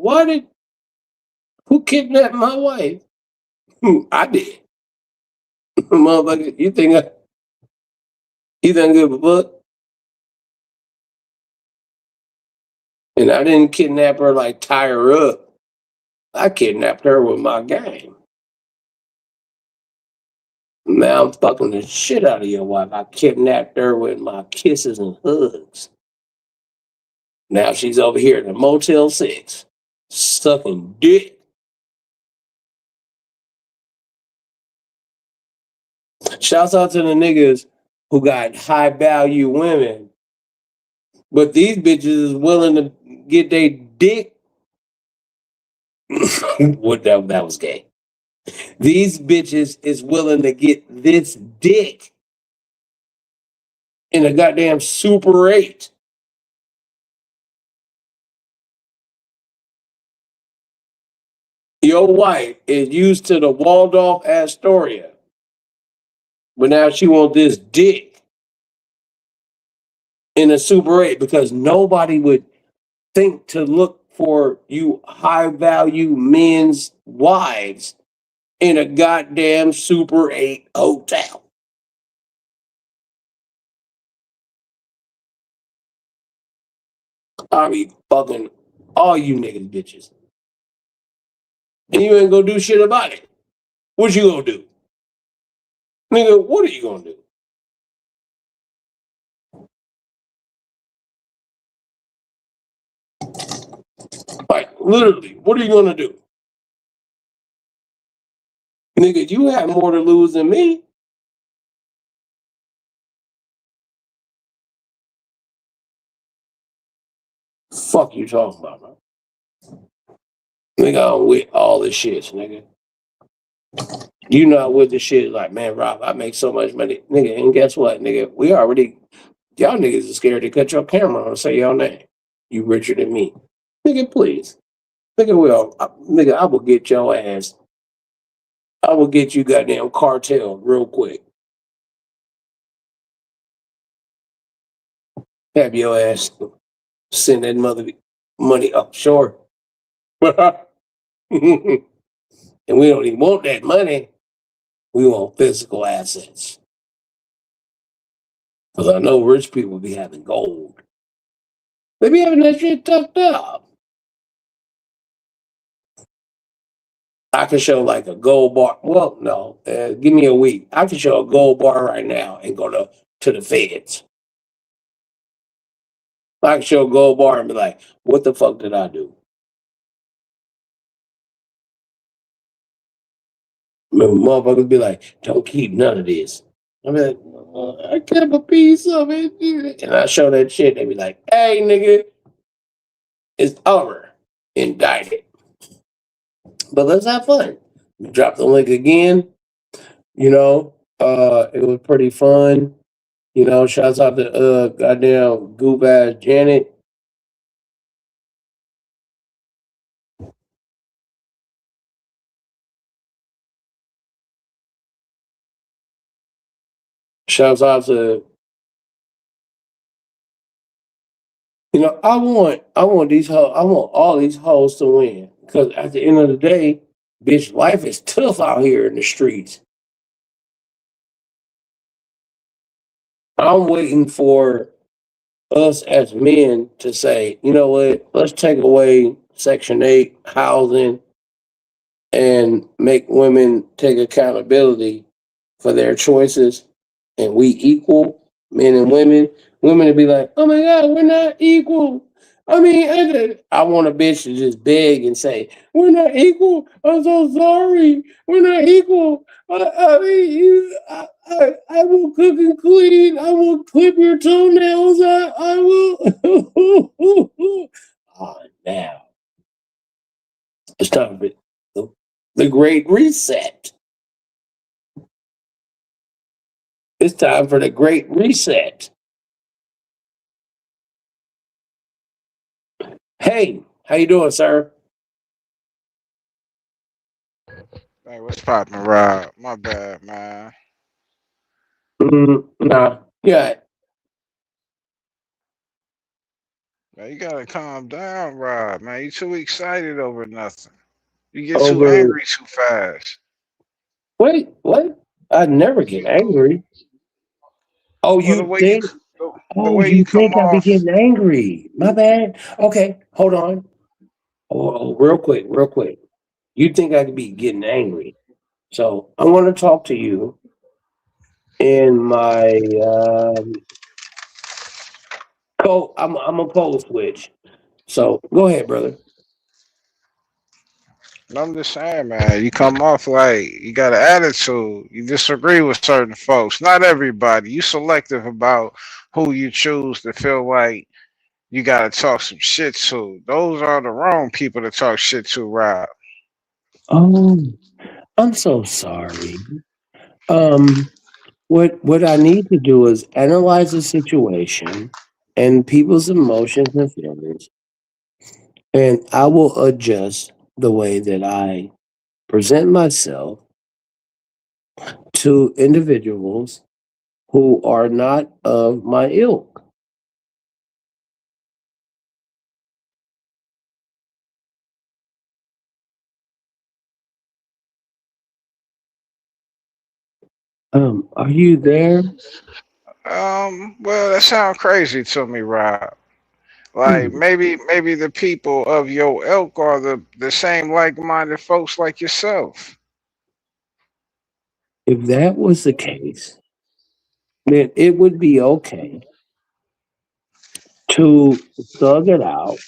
who kidnapped my wife? I did. Motherfucker, you think I give a fuck? And I didn't kidnap her like tie her up. I kidnapped her with my game. Now I'm fucking the shit out of your wife. I kidnapped her with my kisses and hugs. Now she's over here in the Motel 6, sucking dick. Shouts out to the niggas who got high value women, but these bitches is willing to get their dick. That was gay. These bitches is willing to get this dick in a goddamn Super 8. Your wife is used to the Waldorf Astoria, but now she wants this dick in a Super 8 because nobody would think to look for you high value men's wives in a goddamn Super 8 hotel. I be fucking all you niggas bitches. And you ain't gonna do shit about it. What you gonna do? Nigga, what are you gonna do? Like, literally, what are you gonna do? Nigga, you have more to lose than me. Fuck you talking about, man. Nigga, I'm with all this shit, nigga. You not with the shit like, man, Rob, I make so much money. Nigga, and guess what, nigga? Y'all niggas are scared to cut your camera on and say your name. You richer than me. Nigga, please. Nigga, I will get your ass. I will get you goddamn cartel real quick. Have your ass send that mother money offshore. And we don't even want that money. We want physical assets. Because I know rich people be having gold. They be having that shit tucked up. I can show like a gold bar. Well, no, give me a week. I can show a gold bar right now and go to the feds. I can show a gold bar and be like, what the fuck did I do? Motherfuckers be like, don't keep none of this. I'm like, I kept a piece of it. And I show that shit. They be like, hey, nigga, it's over. Indicted. But let's have fun. Drop the link again. It was pretty fun. Shouts out to goddamn goof ass Janet. Shouts out to I want all these hoes to win. Because at the end of the day, bitch, life is tough out here in the streets. I'm waiting for us as men to say, you know what, let's take away Section 8 housing and make women take accountability for their choices and we equal, men and women. Women to be like, oh my God, we're not equal. I mean, I want a bitch to just beg and say, we're not equal. I'm so sorry. We're not equal. I mean, I will cook and clean. I will clip your toenails. I will. Oh, now it's time for the great reset. It's time for the great reset. Hey, how you doing, sir? Hey, what's poppin', Rob? My bad, man. Nah, yeah, Man, you gotta calm down, Rob. Man, you too excited over nothing. You get too over. angry too fast. Wait, what? I never get angry. Oh, Well, you think? the Oh, way you you come think I be off. getting angry? My bad. Okay, hold on. Real quick, real quick. You think I could be getting angry? So I want to talk to you in my I'm a pole switch. So go ahead, brother. And I'm just saying, man, you come off like you got an attitude. You disagree with certain folks. Not everybody. You selective about who you choose to feel like you gotta talk some shit to. Those are the wrong people to talk shit to, Rob. Oh, I'm so sorry. Um, what I need to do is analyze the situation and people's emotions and feelings, and I will adjust the way that I present myself to individuals who are not of my ilk. Are you there? Well, that sounds crazy to me, Rob. Like Hmm. maybe the people of your ilk are the same like-minded folks like yourself. If that was the case, then it would be okay to thug it out.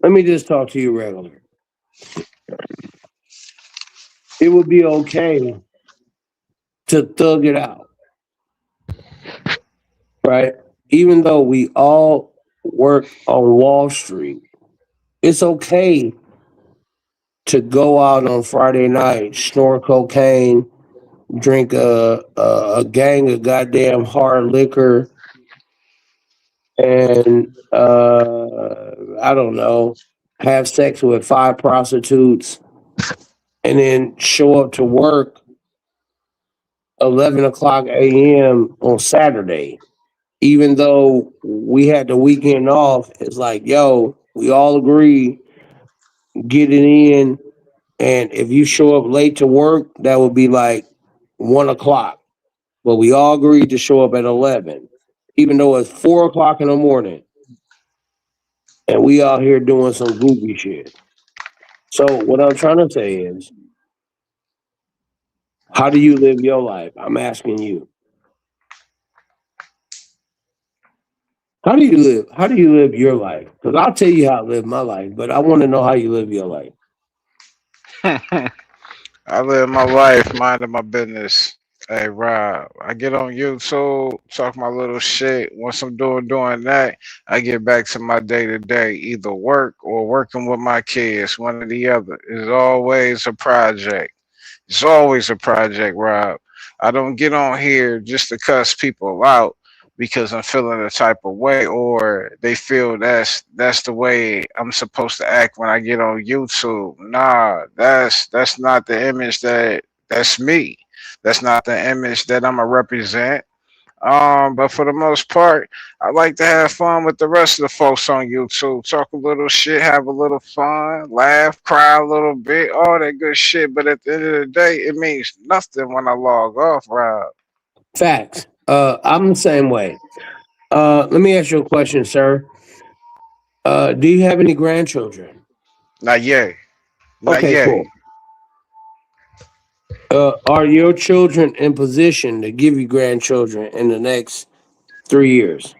Let me just talk to you regular. It would be okay to thug it out, right? Even though we all work on Wall Street, it's okay to go out on Friday night, snort cocaine, drink a gang of goddamn hard liquor, and I don't know, have sex with 5 prostitutes, and then show up to work 11 o'clock a.m. on Saturday. Even though we had the weekend off, it's like, yo, we all agree, get it in. And if you show up late to work, that would be like 1 o'clock. But we all agreed to show up at 11, even though it's 4 o'clock in the morning. And we out here doing some goofy shit. So what I'm trying to say is, how do you live your life? I'm asking you. How do you live your life? Because I'll tell you how I live my life, but I want to know how you live your life. I live my life minding my business. Hey Rob, I get on YouTube, talk my little shit. Once I'm doing that, I get back to my day to day, either work or working with my kids, one or the other. It's always a project. It's always a project, Rob. I don't get on here just to cuss people out because I'm feeling a type of way or they feel that's the way I'm supposed to act when I get on YouTube. Nah, that's not the image that's me. That's not the image that I'm gonna represent. But for the most part, I like to have fun with the rest of the folks on YouTube. Talk a little shit, have a little fun, laugh, cry a little bit, all that good shit. But at the end of the day, it means nothing when I log off, Rob. Facts. I'm the same way. Let me ask you a question, sir. Do you have any grandchildren? Not yet. Not Okay, yet. cool. Are your children in position to give you grandchildren in the next 3 years?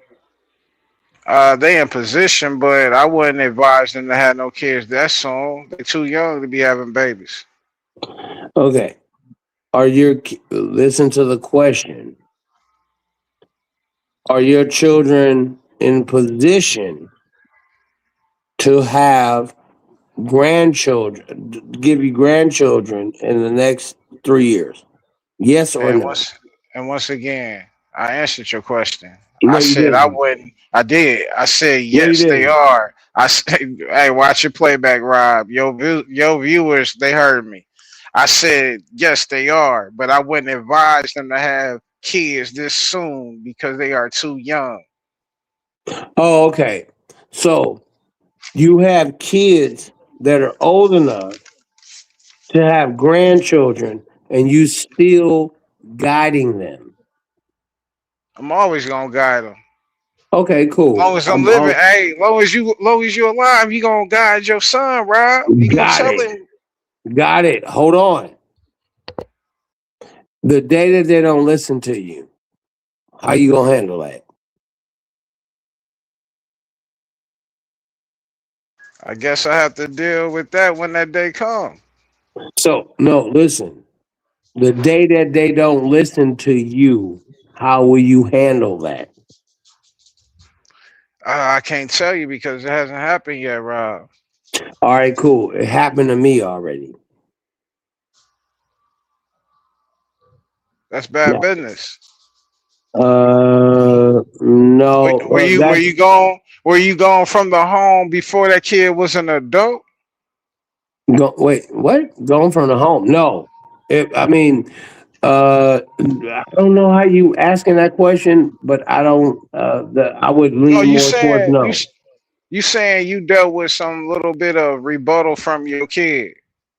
They in position, but I wouldn't advise them to have no kids that soon. They're too young to be having babies. Okay. Listen to the question? Are your children in position to have grandchildren, give you grandchildren in the next 3 years? Yes or And no? once again, I answered your question. I No, you said I didn't. wouldn't. I did. I said No, you yes, they didn't. are. I said, hey, watch your playback, Rob. Your viewers, they heard me. I said yes, they are, but I wouldn't advise them to have kids this soon because they are too young. Oh, okay. So you have kids that are old enough to have grandchildren, and you still guiding them. I'm always gonna guide them. Okay, Long cool. as I'm living, hey, long as you alive, you gonna guide your son, Rob. You gonna Got tell it. him. Got it. Hold on. The day that they don't listen to you, how you gonna handle that? I guess I have to deal with that when that day comes. So no, listen. The day that they don't listen to you, how will you handle that? I can't tell you because it hasn't happened yet, Rob. All right, cool. It happened to me already. That's bad Yeah. business. No. Were That's you going? Were you going from the home before that kid was an adult? wait. What? Going from the home? No. I mean, I don't know how you asking that question, but I don't. I would No, lean more towards no. you saying you dealt with some little bit of rebuttal from your kid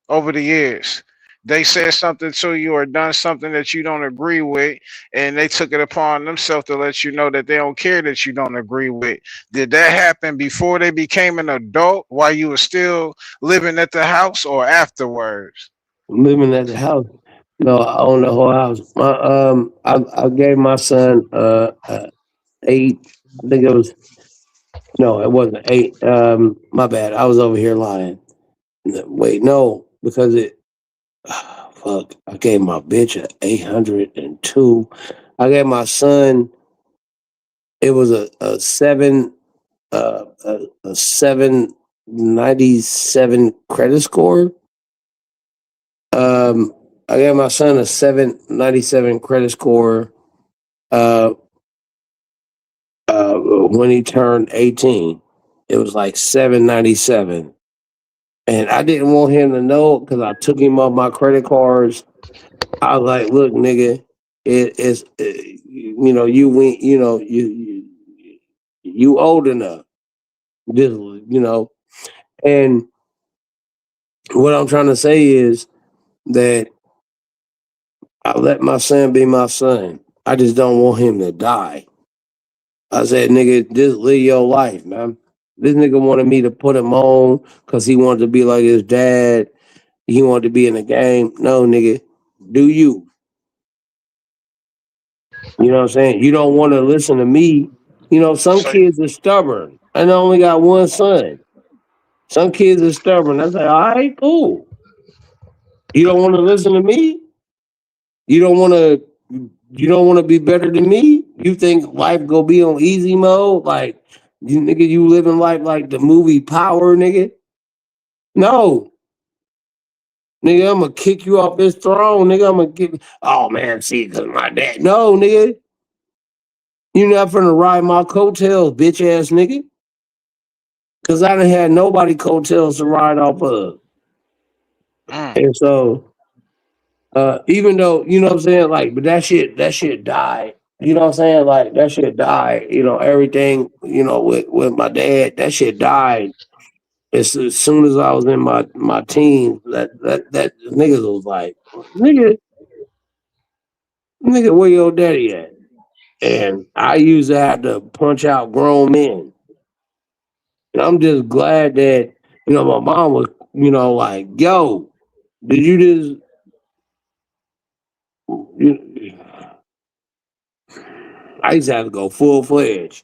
over the years. They said something to you or done something that you don't agree with, and they took it upon themselves to let you know that they don't care that you don't agree with. Did that happen before they became an adult while you were still living at the house or afterwards? Living at the house. No, I own the whole house. I gave my son eight. I think it was no, it wasn't eight. My bad. I was over here lying. Wait, no, because it. Fuck, I gave my bitch a 802. I gave my son. It was a seven. A 797 credit score. I gave my son a 797 credit score. Uh, when he turned 18, it was like 797. And I didn't want him to know because I took him off my credit cards. I was like, look, nigga, you went, you old enough. Just, and what I'm trying to say is that I let my son be my son. I just don't want him to die. I said, nigga, just live your life, man. This nigga wanted me to put him on because he wanted to be like his dad. He wanted to be in the game. No, nigga, do you. You know what I'm saying? You don't want to listen to me. Some So kids are stubborn. And I only got one son. Some kids are stubborn. I say, all right, cool. You don't want to listen to me? You don't want to be better than me? You think life go be on easy mode? Like you living life like the movie Power, nigga? No. Nigga, I'm gonna kick you off this throne, nigga. I'm gonna kick. Oh man, see, cause my dad. No, nigga, you not finna ride my coattails, bitch ass nigga. Cause I didn't had nobody coattails to ride off of. mm, And so Even though, you know what I'm saying, like, but that shit died. You know what I'm saying? Like that shit died. You know, everything, you know, with my dad, that shit died. As soon as I was in my teens, that niggas was like, nigga, nigga, where your daddy at? And I used to have to punch out grown men. And I'm just glad that, you know, my mom was, you know, like, yo, did you just you, I used to have to go full fledged.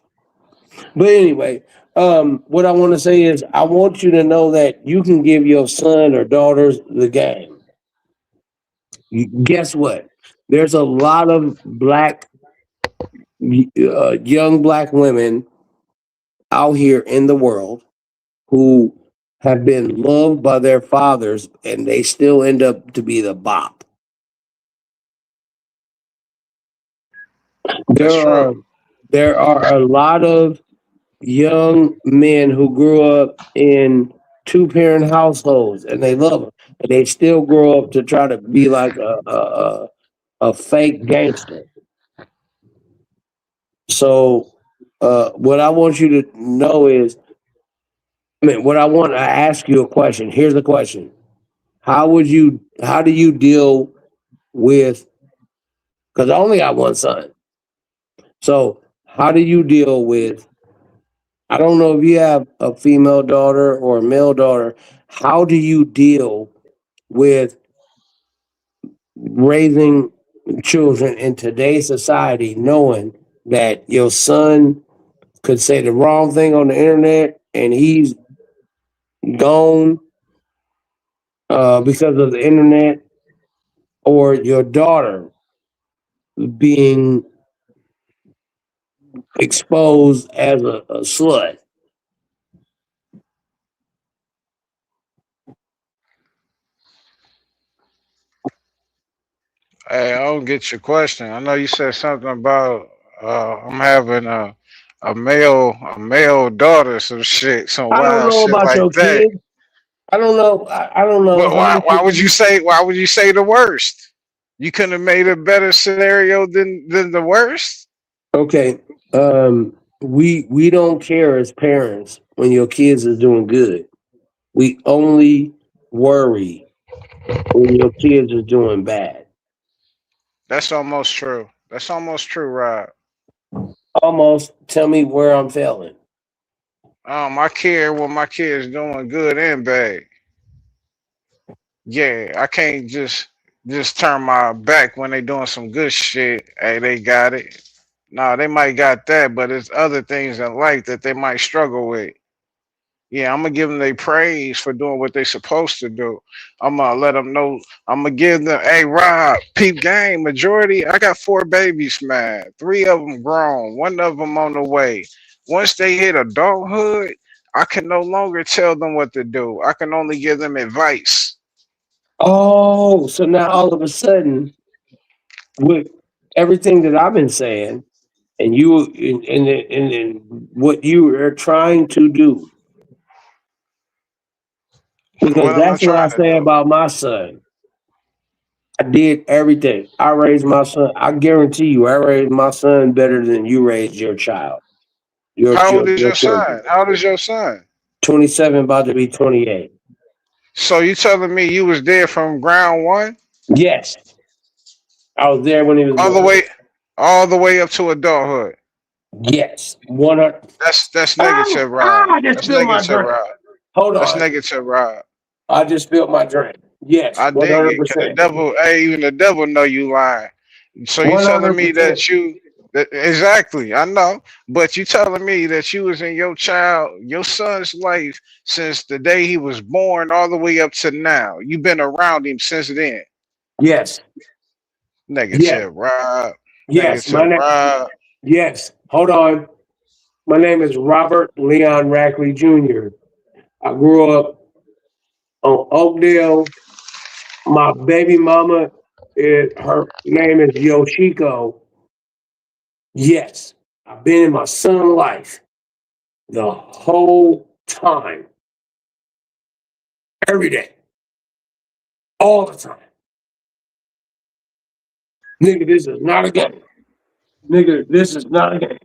But anyway, what I want to say is I want you to know that you can give your son or daughters the game. Guess what? There's a lot of young black women out here in the world who have been loved by their fathers and they still end up to be the bop. That's There are true. there are a lot of young men who grew up in two-parent households and they love them and they still grow up to try to be like a fake gangster. So what I want you to know is, I mean, what I want to ask you a question. Here's the question. How do you deal with, because I only got one son. So how do you deal with, I don't know if you have a female daughter or a male daughter, how do you deal with raising children in today's society knowing that your son could say the wrong thing on the internet and he's gone because of the internet, or your daughter being exposed as a slut? Hey, I don't get your question. I know you said something about I'm having a male daughter, some shit, some I don't wild know shit about like your that. kids. I don't know. I don't know But how why many why kids would you say the worst? You couldn't have made a better scenario than the worst. Okay. We don't care as parents when your kids are doing good. We only worry when your kids are doing bad. That's almost true. That's almost true, Rob. Almost tell me where I'm failing. I care when my kids doing good and bad. Yeah, I can't just turn my back when they doing some good shit. Hey, they got it. No, they might got that, but it's other things in life that they might struggle with. Yeah, I'm gonna give them their praise for doing what they supposed to do. I'm gonna let them know. I'm gonna give them, hey, Rob, peep game. Majority, I got four babies, man. Three of them grown. One of them on the way. Once they hit adulthood, I can no longer tell them what to do. I can only give them advice. Oh, so now all of a sudden, with everything that I've been saying, and you and what you are trying to do, because What am I that's what I trying to say do? about my son. I did everything. I raised my son. I guarantee you, I raised my son better than you raised your child. How old is your son? How old is your son? 27, about to be 28. So you telling me you was there from ground one Yes, I was there when he was all the born. way, all the way up to adulthood? Yes, 100. That's Ah, negative, Rob. I just That's spilled my negative, drink. Rob. Hold That's on, negative, Rob. I just spilled my drink. Yes, I one dig hundred it. Cause the percent, devil, hey, even the devil know you lying. So you one telling hundred me percent. that exactly? I know, but you telling me that you was in your son's life since the day he was born all the way up to now. You've been around him since then. Yes, yes, Negative, Rob. yes. Negative, Rob. Yes. Hold on. My name is Robert Leon Rackley Jr. I grew up on Oakdale. My baby mama, her name is Yoshiko. Yes, I've been in my son's life the whole time, every day, all the time. Nigga, this is not a game. Nigga, this is not a game.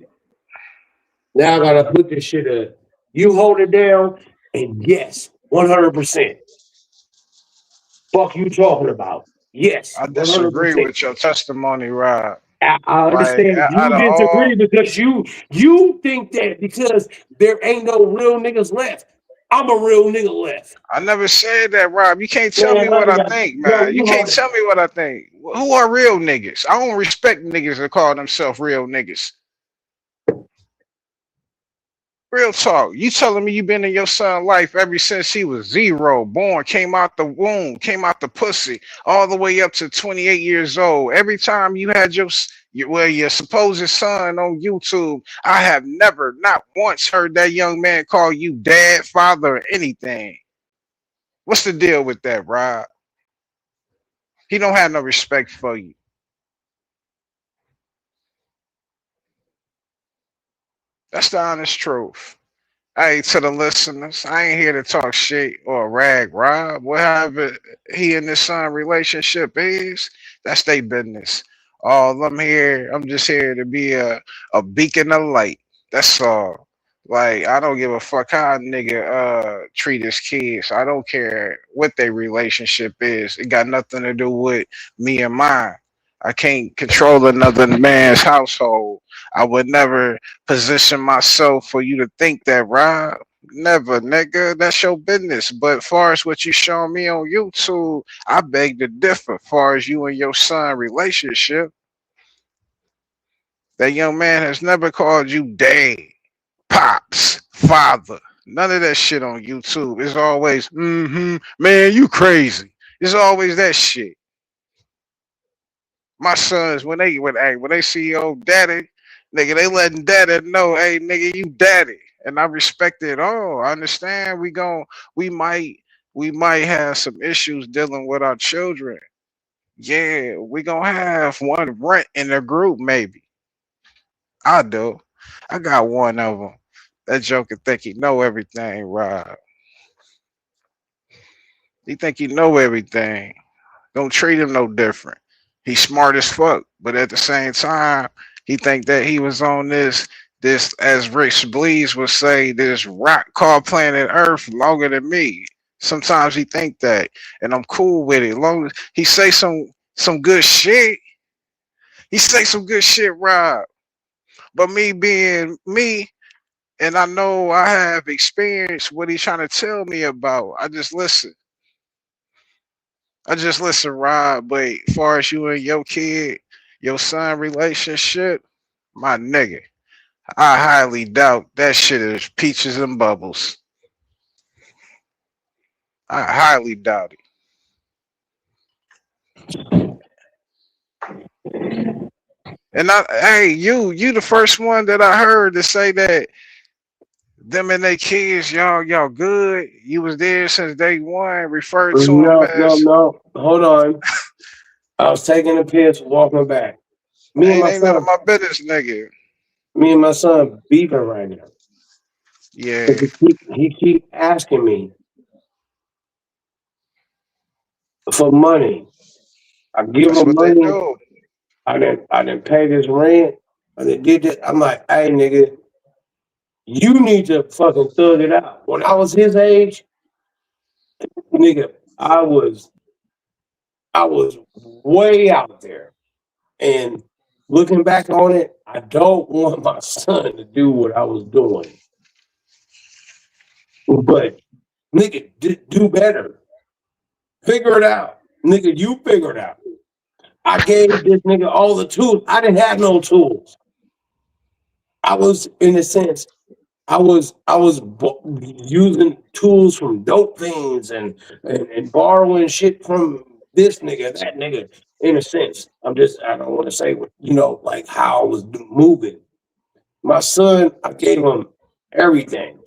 Now I gotta put this shit up. You hold it down, and yes, 100%. Fuck you talking about? Yes, I disagree 100%. with your testimony, Rob. I Like understand out you of disagree all, because you think that because there ain't no real niggas left. I'm a real nigga left. I never said that, Rob. You can't tell Man, me let what me I go. think, Yo, man. You you can't hold it. tell me what I think. Who are real niggas? I don't respect niggas that call themselves real niggas. Real talk. You telling me you been in your son's life ever since he was zero, born, came out the womb, came out the pussy, all the way up to 28 years old. Every time you had your supposed son on YouTube, I have never, not once heard that young man call you dad, father, or anything. What's the deal with that, Rob? He don't have no respect for you. That's the honest truth. Hey, to the listeners, I ain't here to talk shit or rag Rob. Whatever he and his son relationship is, that's their business. All I'm just here to be a beacon of light. That's all. Like I don't give a fuck how a nigga treat his kids. I don't care what their relationship is. It got nothing to do with me and mine. I can't control another man's household. I would never position myself for you to think that, Rob. Never, nigga. That's your business. But far as what you showing me on YouTube, I beg to differ. Far as you and your son relationship, that young man has never called you dad, pops, father. None of that shit on YouTube. It's always, man, you crazy. It's always that shit. My sons, when they see old daddy, nigga, they letting daddy know, hey, nigga, you daddy, and I respect it all. I understand we might we might have some issues dealing with our children. Yeah, we gonna have one rent in the group, maybe. I do. I got one of them. That joker think he know everything, Rob. He think he know everything. Don't treat him no different. He's smart as fuck, but at the same time, he think that he was on this as Rick Blees would say, this rock called planet Earth longer than me. Sometimes he think that, and I'm cool with it. Long as he say some good shit, he say some good shit, Rob. But me being me, and I know I have experienced what he's trying to tell me about. I just listen. I just listen, Rob. But as far as you and your kid, your son relationship, my nigga, I highly doubt that shit is peaches and bubbles. I highly doubt it. And hey, you the first one that I heard to say that them and their kids, y'all good. You was there since day one. Referred to them No, no, as no. Hold on. I was taking a piss, walking back. Me and my ain't none of son, my business, nigga. me and my son beefing right now. Yeah, He keep asking me for money. I give that's him what they money. do. I didn't pay this rent. I didn't did this. I'm like, hey nigga, you need to fucking thug it out. When I was his age, nigga, I was way out there. And looking back on it, I don't want my son to do what I was doing. But nigga, do better. Figure it out. Nigga, you figure it out. I gave this nigga all the tools. I didn't have no tools. I was, in a sense, I was using tools from dope things and borrowing shit from this nigga, that nigga. In a sense, I don't want to say like how I was moving. My son, I gave him everything,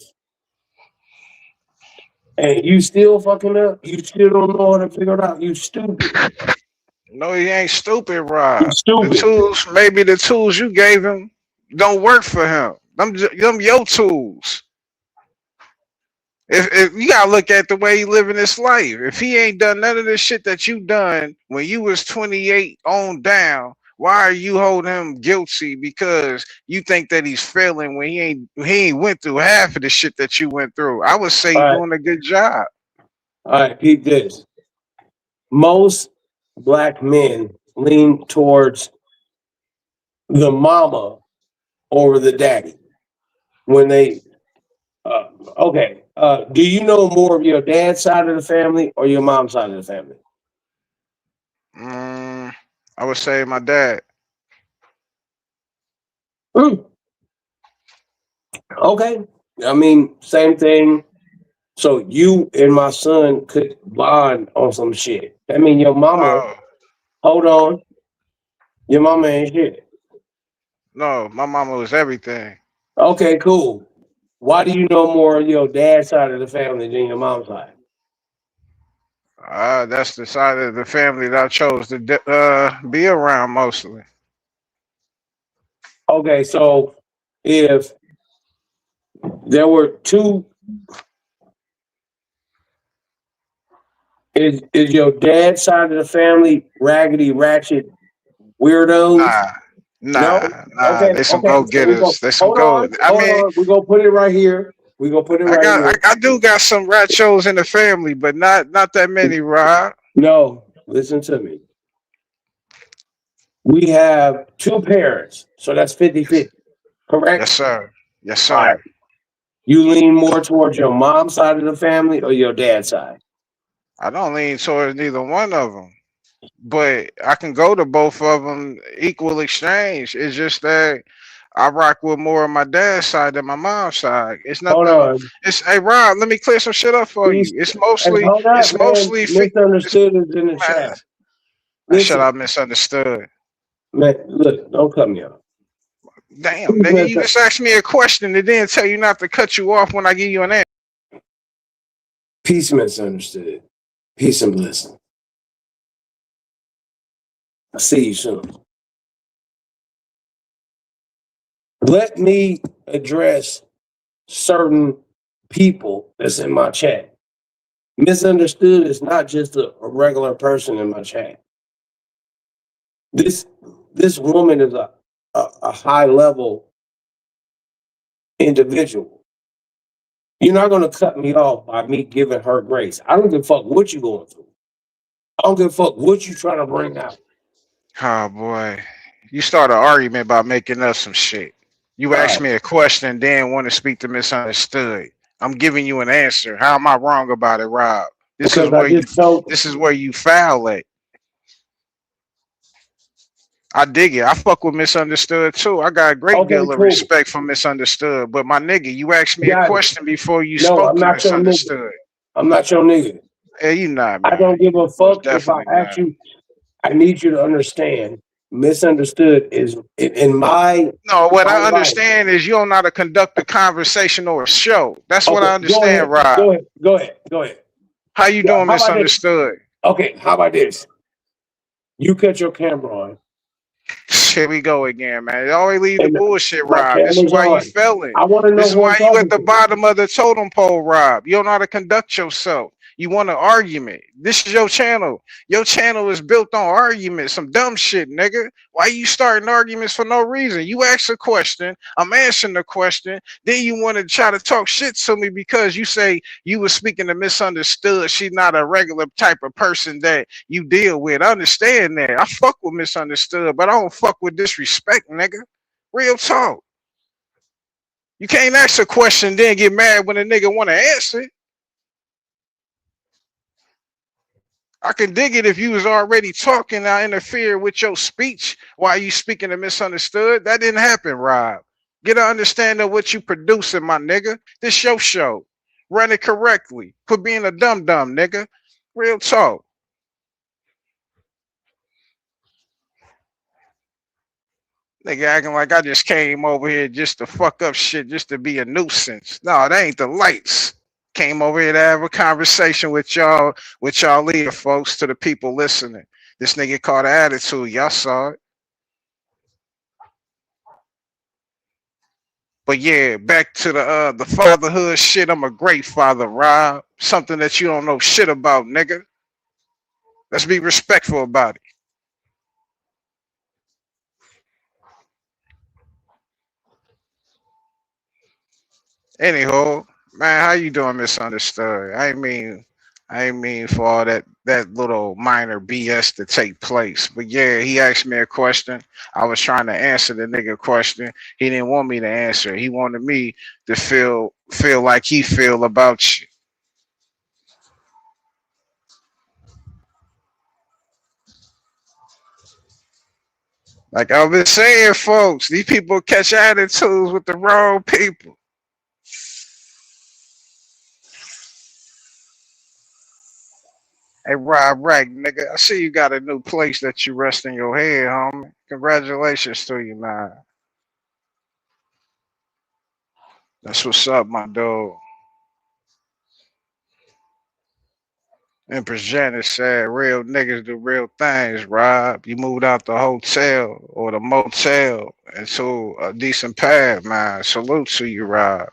and you still fucking up. You still don't know how to figure it out. You stupid. No, he ain't stupid, You Rob. The stupid. tools, maybe the tools you gave him don't work for him. Them your tools. If you gotta look at the way he living his life. If he ain't done none of the shit that you done when you was 28 on down, why are you holding him guilty because you think that he's failing when he ain't went through half of the shit that you went through? I would say All he right, doing a good job. all right, peep this. Most black men lean towards the mama over the daddy when they uh, okay. Do you know more of your dad's side of the family or your mom's side of the family? Mm, I would say my dad. Hmm, okay. I mean, same thing. So you and my son could bond on some shit. I mean, your mama, No, hold on, your mama ain't shit. no, my mama was everything. Okay, cool. Why do you know more of your dad's side of the family than your mom's side? That's the side of the family that I chose to be around mostly. Okay, so if there were two, is your dad's side of the family raggedy ratchet weirdos? Nah, No? nah. Okay, They some okay. go So we go, getters. They some go. I hold mean, on. We're gonna put it right here. We're gonna put it right here. I do got some rachos in the family, but not that many, Rob. No, listen to me. We have two parents, so that's 50-50. Yes, Correct? sir. Yes, All right. sir. You lean more towards your mom's side of the family or your dad's side? I don't lean towards neither one of them, but I can go to both of them equal exchange. It's just that I rock with more of my dad's side than my mom's side. It's Hold nothing. on. It's hey Rob, let me clear some shit up for Please, you. It's and mostly hold up, it's man. mostly it's Misunderstood is in the man. chat. I shut Listen, up misunderstood. man, look, don't cut me off. Damn, Please, nigga, you just asked me a question and then tell you not to cut you off when I give you an answer. peace misunderstood. Peace and blessing. I'll see you soon. Let me address certain people that's in my chat. Misunderstood is not just a regular person in my chat. This this woman is a high level individual. You're not gonna cut me off by me giving her grace. I don't give a fuck what you going through. I don't give a fuck what you trying to bring out. Oh boy. You start an argument about making up some shit. You All ask right. me a question and then want to speak to misunderstood. I'm giving you an answer. How am I wrong about it, Rob? This is Because I where you just told this is where you foul at. I dig it. I fuck with misunderstood too. I got a great okay, deal of cool. respect for misunderstood. But my nigga, you asked me a Got it. question before you No, spoke I'm to not your nigga. misunderstood. I'm not your nigga. Hey, you not, I man. don't give a You most fuck if I definitely ask not. you. I need you to understand. Misunderstood is in No, what my I life. understand is you don't know how to conduct a conversation or a show. That's what Okay, I go ahead. understand, Rob. Go ahead. Go ahead. Go ahead. How you Yeah, doing how about this? misunderstood? Okay, how about this? You cut your camera on, Here we go again, man. It always leave the and bullshit, my Rob. This is camera's why you on. failing. I want to know This is who I'm why you at talking the to. bottom of the totem pole, Rob. You don't know how to conduct yourself. You want an argument. This is your channel. Your channel is built on arguments, some dumb shit, nigga. Why you starting arguments for no reason? You ask a question, I'm answering the question. Then you want to try to talk shit to me because you say you were speaking to misunderstood. She's not a regular type of person that you deal with. I understand that. I fuck with misunderstood, but I don't fuck with disrespect, nigga. Real talk. You can't ask a question then get mad when a nigga want to answer it. I can dig it if you was already talking. I interfere with your speech while you speaking to misunderstood. That didn't happen, Rob. Get an understanding of what you producing, my nigga. This your show. Run it correctly. Quit being a dumb nigga. Real talk. Nigga acting like I just came over here just to fuck up shit, just to be a nuisance. No, that ain't the lights. Came over here to have a conversation with y'all here, folks, to the people listening. This nigga called attitude. Y'all saw it. But yeah, back to the fatherhood shit. I'm a great father, Rob. Something that you don't know shit about, nigga. Let's be respectful about it. Anyhow, man, how you doing, misunderstood? I ain't mean for all that little minor BS to take place. But yeah, he asked me a question. I was trying to answer the nigga question. He didn't want me to answer. He wanted me to feel like he feel about you. Like I've been saying, folks, these people catch attitudes with the wrong people. Hey, Rob Rack, nigga, I see you got a new place that you rest in your head, homie. Congratulations to you, man. That's what's up, my dog. Empress Janice said, real niggas do real things, Rob. You moved out the hotel or the motel into a decent pad, man. Salute to you, Rob.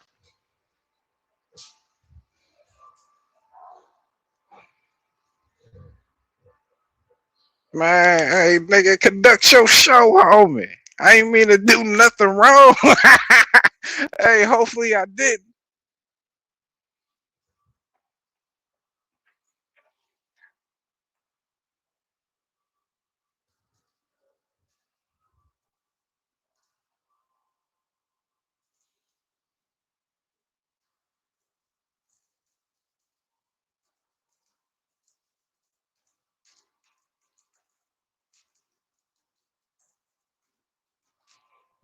Man, hey, nigga, conduct your show, homie. I ain't mean to do nothing wrong. Hey, hopefully I didn't.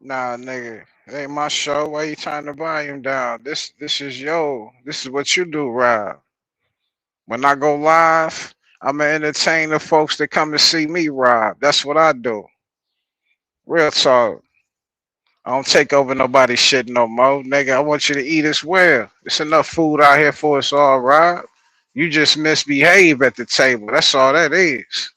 Nah, nigga, it ain't my show. Why you trying to volume down? This is yo. This is what you do, Rob. When I go live, I'ma entertain the folks that come to see me, Rob. That's what I do. Real talk. I don't take over nobody's shit no more, nigga. I want you to eat as well. There's enough food out here for us all, Rob. You just misbehave at the table. That's all that is.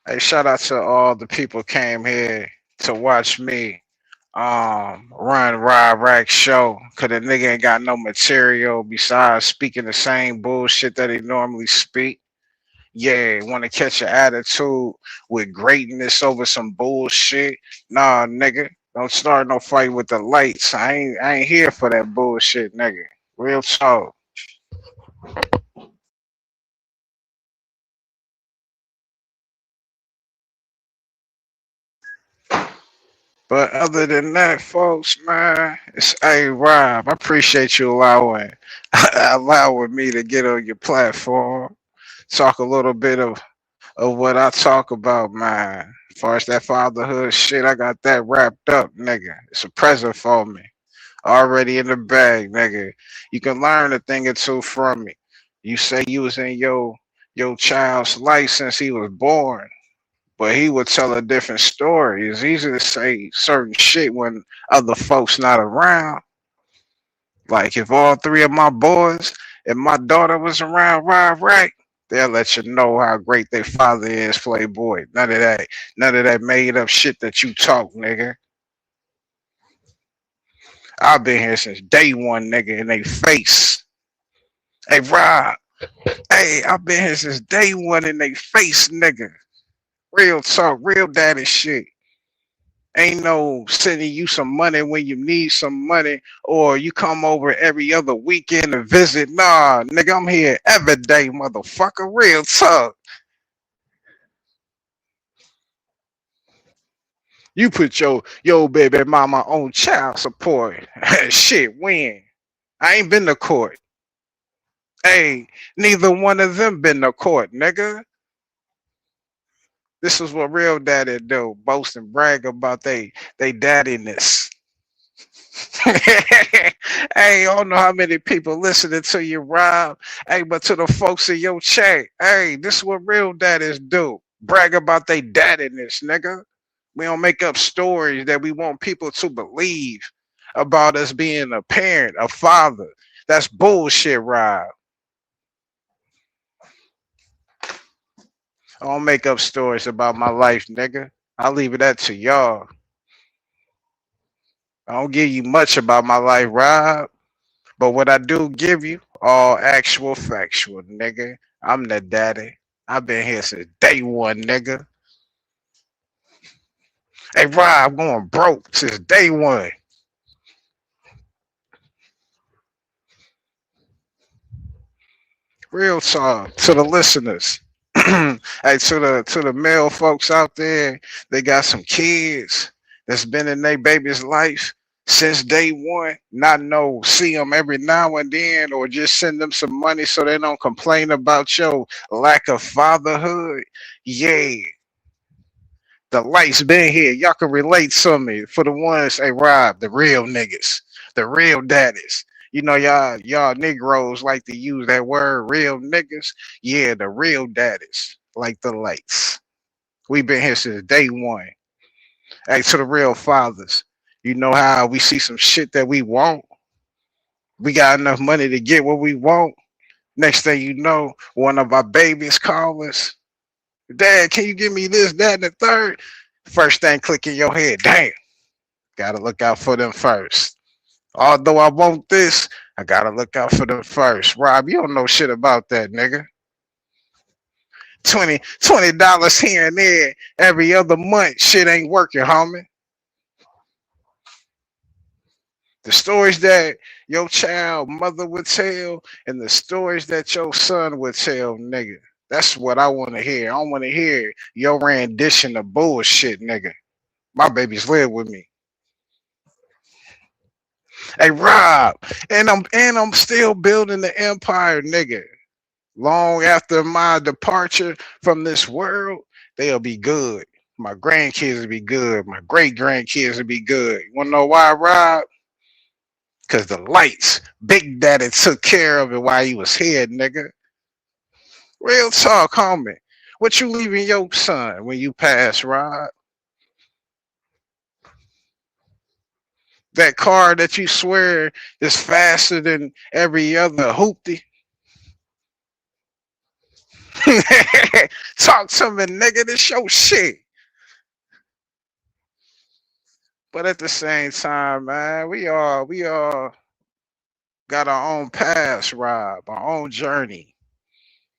Hey, shout out to all the people came here to watch me run Rob Rack show. Cause the nigga ain't got no material besides speaking the same bullshit that he normally speak. Yeah, want to catch an attitude with greatness over some bullshit. Nah, nigga, don't start no fight with the lights. I ain't here for that bullshit, nigga. Real talk. But other than that, folks, man, it's hey Rob. I appreciate you allowing me to get on your platform, talk a little bit of what I talk about, man. As far as that fatherhood shit, I got that wrapped up, nigga. It's a present for me. Already in the bag, nigga. You can learn a thing or two from me. You say you was in your child's life since he was born, but he would tell a different story. It's easy to say certain shit when other folks not around. Like if all three of my boys and my daughter was around, right, they'll let you know how great their father is, Playboy. None of that made up shit that you talk, nigga. I've been here since day one, nigga, in they face. Hey, Rob. Hey, I've been here since day one in they face, nigga. Real talk, real daddy shit. Ain't no sending you some money when you need some money or you come over every other weekend to visit. Nah, nigga, I'm here every day, motherfucker. Real talk. You put your baby mama on child support. Shit, when? I ain't been to court. Hey, neither one of them been to court, nigga. This is what real daddy do. Boast and brag about they daddiness. Hey, I don't know how many people listening to you, Rob. Hey, but to the folks in your chat, hey, this is what real daddies do. Brag about they daddiness, nigga. We don't make up stories that we want people to believe. about us being a parent, a father. That's bullshit, Rob. I don't make up stories about my life, nigga. I leave it that to y'all. I don't give you much about my life, Rob. But what I do give you, all actual factual, nigga. I'm the daddy. I've been here since day one, nigga. Hey, Rob, I'm going broke since day one. Real talk to the listeners. Hey, to the male folks out there, they got some kids that's been in their baby's life since day one. Not know, see them every now and then, or just send them some money so they don't complain about your lack of fatherhood. Yeah, the lights been here. Y'all can relate to me. For the ones, hey Rob, the real niggas, the real daddies. You know, y'all Negroes like to use that word, real niggas. Yeah, the real daddies, like the lights. We been here since day one. Hey, to the real fathers. You know how we see some shit that we want. We got enough money to get what we want. Next thing you know, one of our babies call us. Dad, can you give me this, that, and the third? First thing click in your head. Damn, gotta look out for them first. Although I want this, I gotta look out for them first. Rob, you don't know shit about that, nigga. 20 dollars here and there every other month. Shit ain't working, homie. The stories that your child mother would tell and the stories that your son would tell, nigga. That's what I want to hear. I want to hear your rendition of bullshit, nigga. My babies live with me. Hey Rob, and I'm still building the empire, nigga. Long after my departure from this world, they'll be good. My grandkids will be good. My great grandkids will be good. You wanna know why, Rob? Cause the lights, Big Daddy took care of it while he was here, nigga. Real talk, homie. What you leaving your son when you pass, Rob? That car that you swear is faster than every other hoopty. Talk to me, nigga. This your shit. But at the same time, man, we all got our own paths, Rob, our own journey.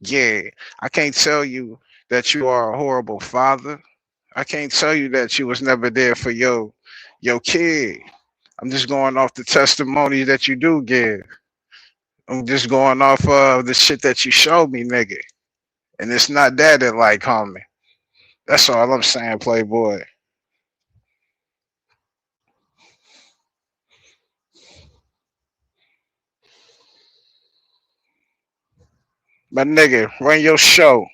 Yeah, I can't tell you that you are a horrible father. I can't tell you that you was never there for your kid. I'm just going off the testimony that you do give. I'm just going off of the shit that you showed me, nigga. And it's not that like, homie. That's all I'm saying, Playboy. But nigga, run your show.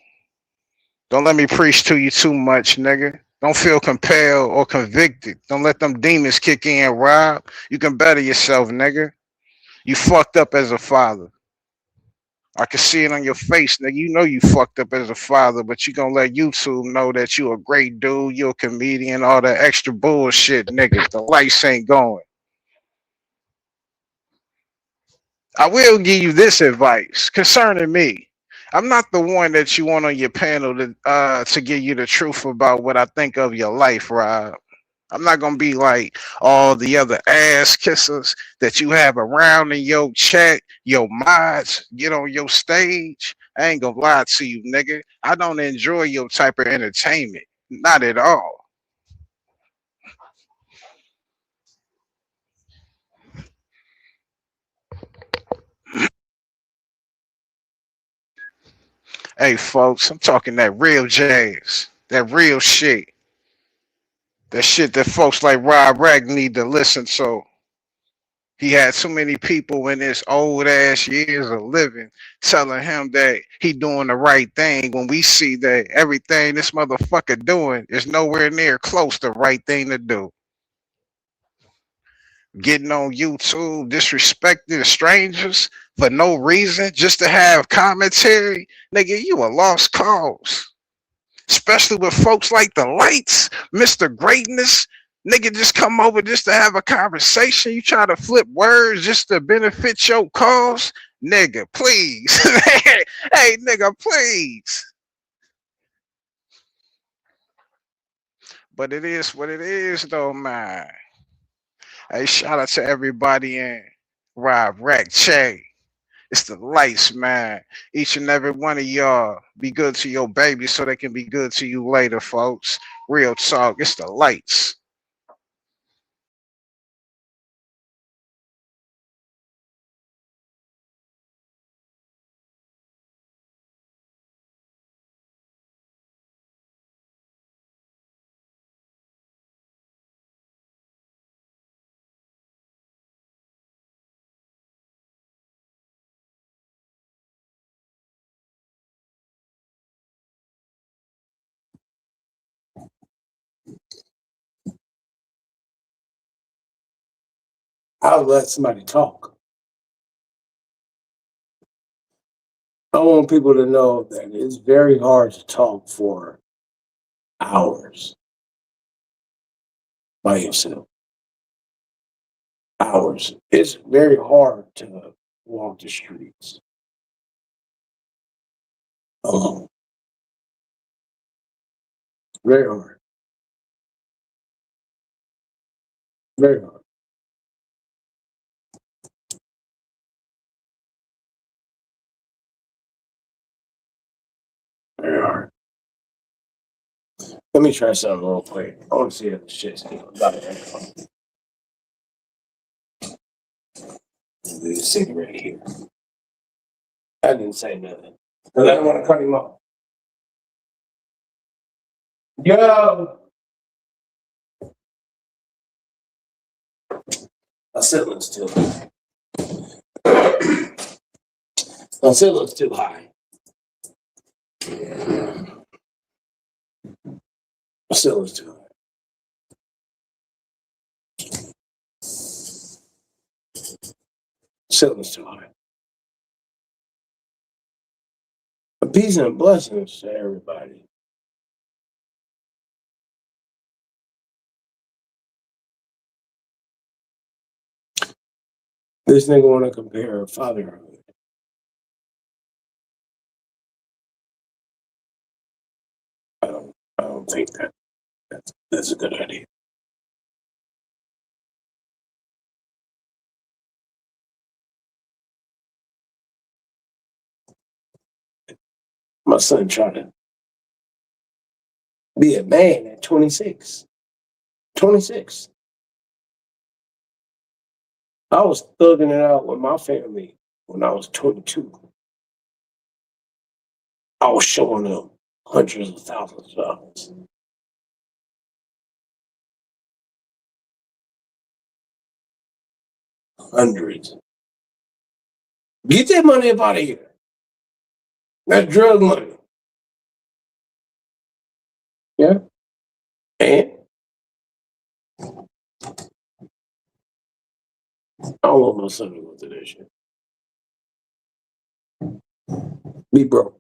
Don't let me preach to you too much, nigga. Don't feel compelled or convicted. Don't let them demons kick in, Rob. You can better yourself, nigga. You fucked up as a father. I can see it on your face, nigga. You know you fucked up as a father, but you gonna let YouTube know that you a great dude, you a comedian, all that extra bullshit, nigga. The lights ain't going. I will give you this advice concerning me. I'm not the one that you want on your panel to give you the truth about what I think of your life, Rob. I'm not gonna be like all the other ass kissers that you have around in your chat, your mods, get on your stage. I ain't gonna lie to you, nigga. I don't enjoy your type of entertainment. Not at all. Hey folks, I'm talking that real jazz. That real shit. That shit that folks like Rob Rag need to listen to. He had too many people in his old ass years of living telling him that he doing the right thing when we see that everything this motherfucker doing is nowhere near close to the right thing to do. Getting on YouTube, disrespecting strangers for no reason, just to have commentary. Nigga, you a lost cause. Especially with folks like the lights, Mr. Greatness. Nigga just come over just to have a conversation. You try to flip words just to benefit your cause. Nigga, please. Hey, nigga, please. But it is what it is, though, man. Hey, shout out to everybody in Rob, Rack, Che. It's the lights, man. Each and every one of y'all be good to your baby so they can be good to you later, folks. Real talk. It's the lights. I'll let somebody talk. I want people to know that it's very hard to talk for hours by yourself. Hours. It's very hard to walk the streets alone. Very hard. Very hard. Very hard. Let me try something real quick. I want to see if the shit's still about it. The cigarette here. I didn't say nothing. Because I don't want to cut him off. Yo! My ceiling's too high. My ceiling's too high. My ceiling's too high. Ceiling's too high. Peace and blessings to everybody. This nigga want to compare fatherhood. I don't think that's a good idea. My son trying to be a man at 26. 26. I was thugging it out with my family when I was 22. I was showing them hundreds of thousands of dollars. Hundreds. Get that money up out of here. That's drug money. Yeah. And I don't want my son to go through that shit. Be broke.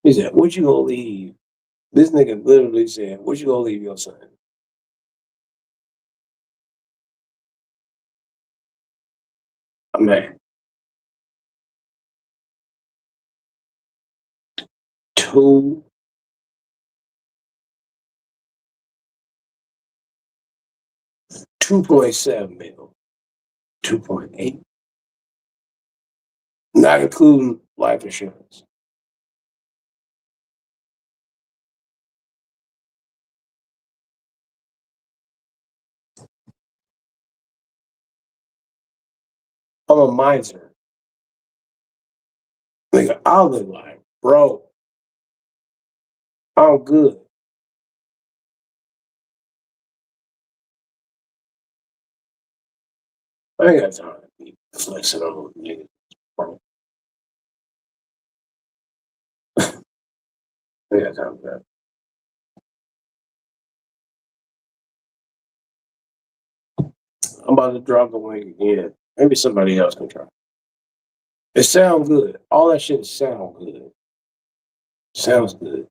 He said, what you gonna leave? This nigga literally said, what you gonna leave your son? I'm mad. 2.7 mil. 2.8. Not including life insurance. I'm a miser. Nigga, I live like, bro, I'm good. I ain't got time to be flexing on niggas, bro. I ain't got time for that. I'm about to drop the link again. Maybe somebody else can try. It sounds good. All that shit sounds good. Sounds good.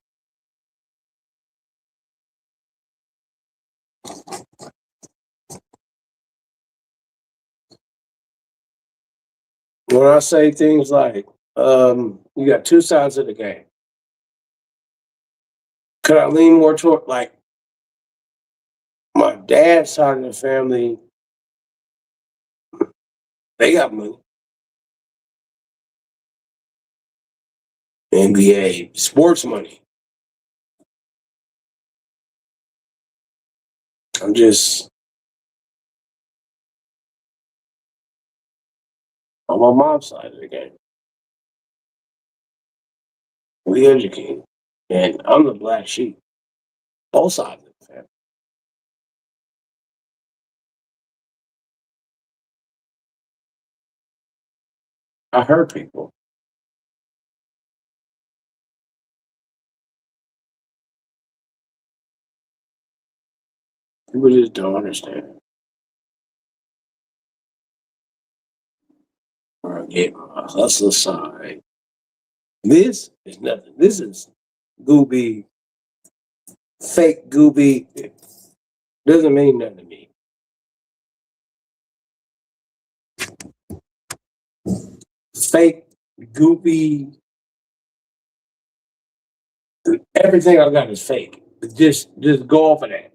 When I say things like, you got two sides of the game. Could I lean more toward like my dad's side of the family? They got money. NBA, sports money. I'm just on my mom's side of the game. We educate. And I'm the black sheep. Both sides of the family. I hurt people. People just don't understand. Or I get my hustle side. This is nothing. This is gooby, fake gooby. It doesn't mean nothing to me. Fake, goopy, everything I got is fake. Just go off of that.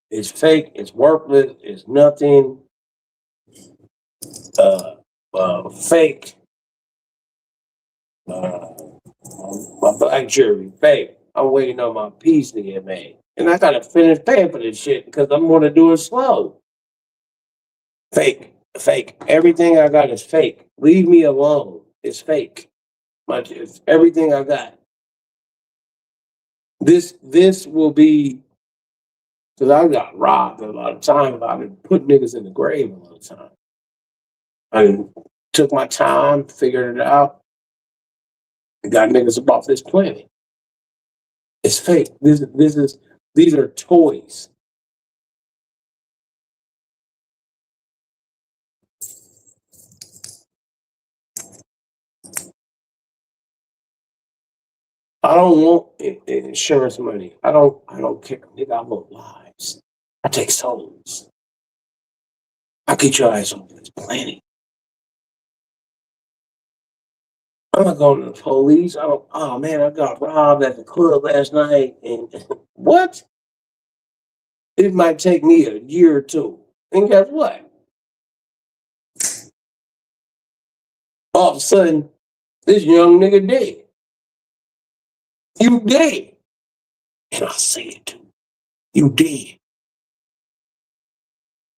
It's fake, it's worthless, it's nothing. Fake. Uh, my black jury, fake. I'm waiting on my piece to get made. And I gotta finish paying for this shit because I'm gonna do it slow. Fake, fake. Everything I got is fake. Leave me alone. It's fake. It's everything I got. This will be because I got robbed a lot of time. I've been putting niggas in the grave a lot of time. I took my time, figured it out, and got niggas up off this planet. It's fake. These are toys. I don't want insurance money. I don't care. Nigga, I want lives. I take souls. I get your ass off this planet. I'm not going to the police. I don't. Oh man, I got robbed at the club last night, and what? It might take me a year or two. And guess what? All of a sudden, this young nigga dead. You dead. And I say it too. You dead.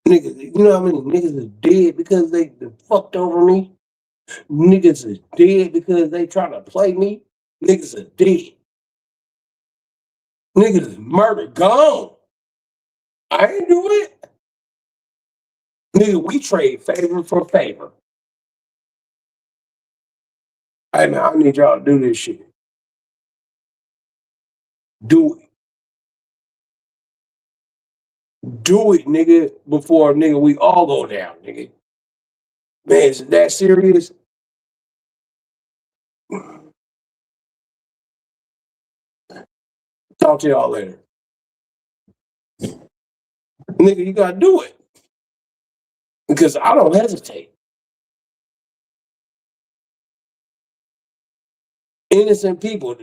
Niggas, you know how many niggas is dead because they fucked over me? Niggas is dead because they try to play me. Niggas are dead. Niggas is murdered, gone. I ain't do it. Nigga, we trade favor for favor. Hey man, I need y'all to do this shit. Do it. Do it, nigga, before nigga we all go down, nigga. Man, is it that serious? Talk to y'all later. Nigga, you gotta do it. Because I don't hesitate. Innocent people,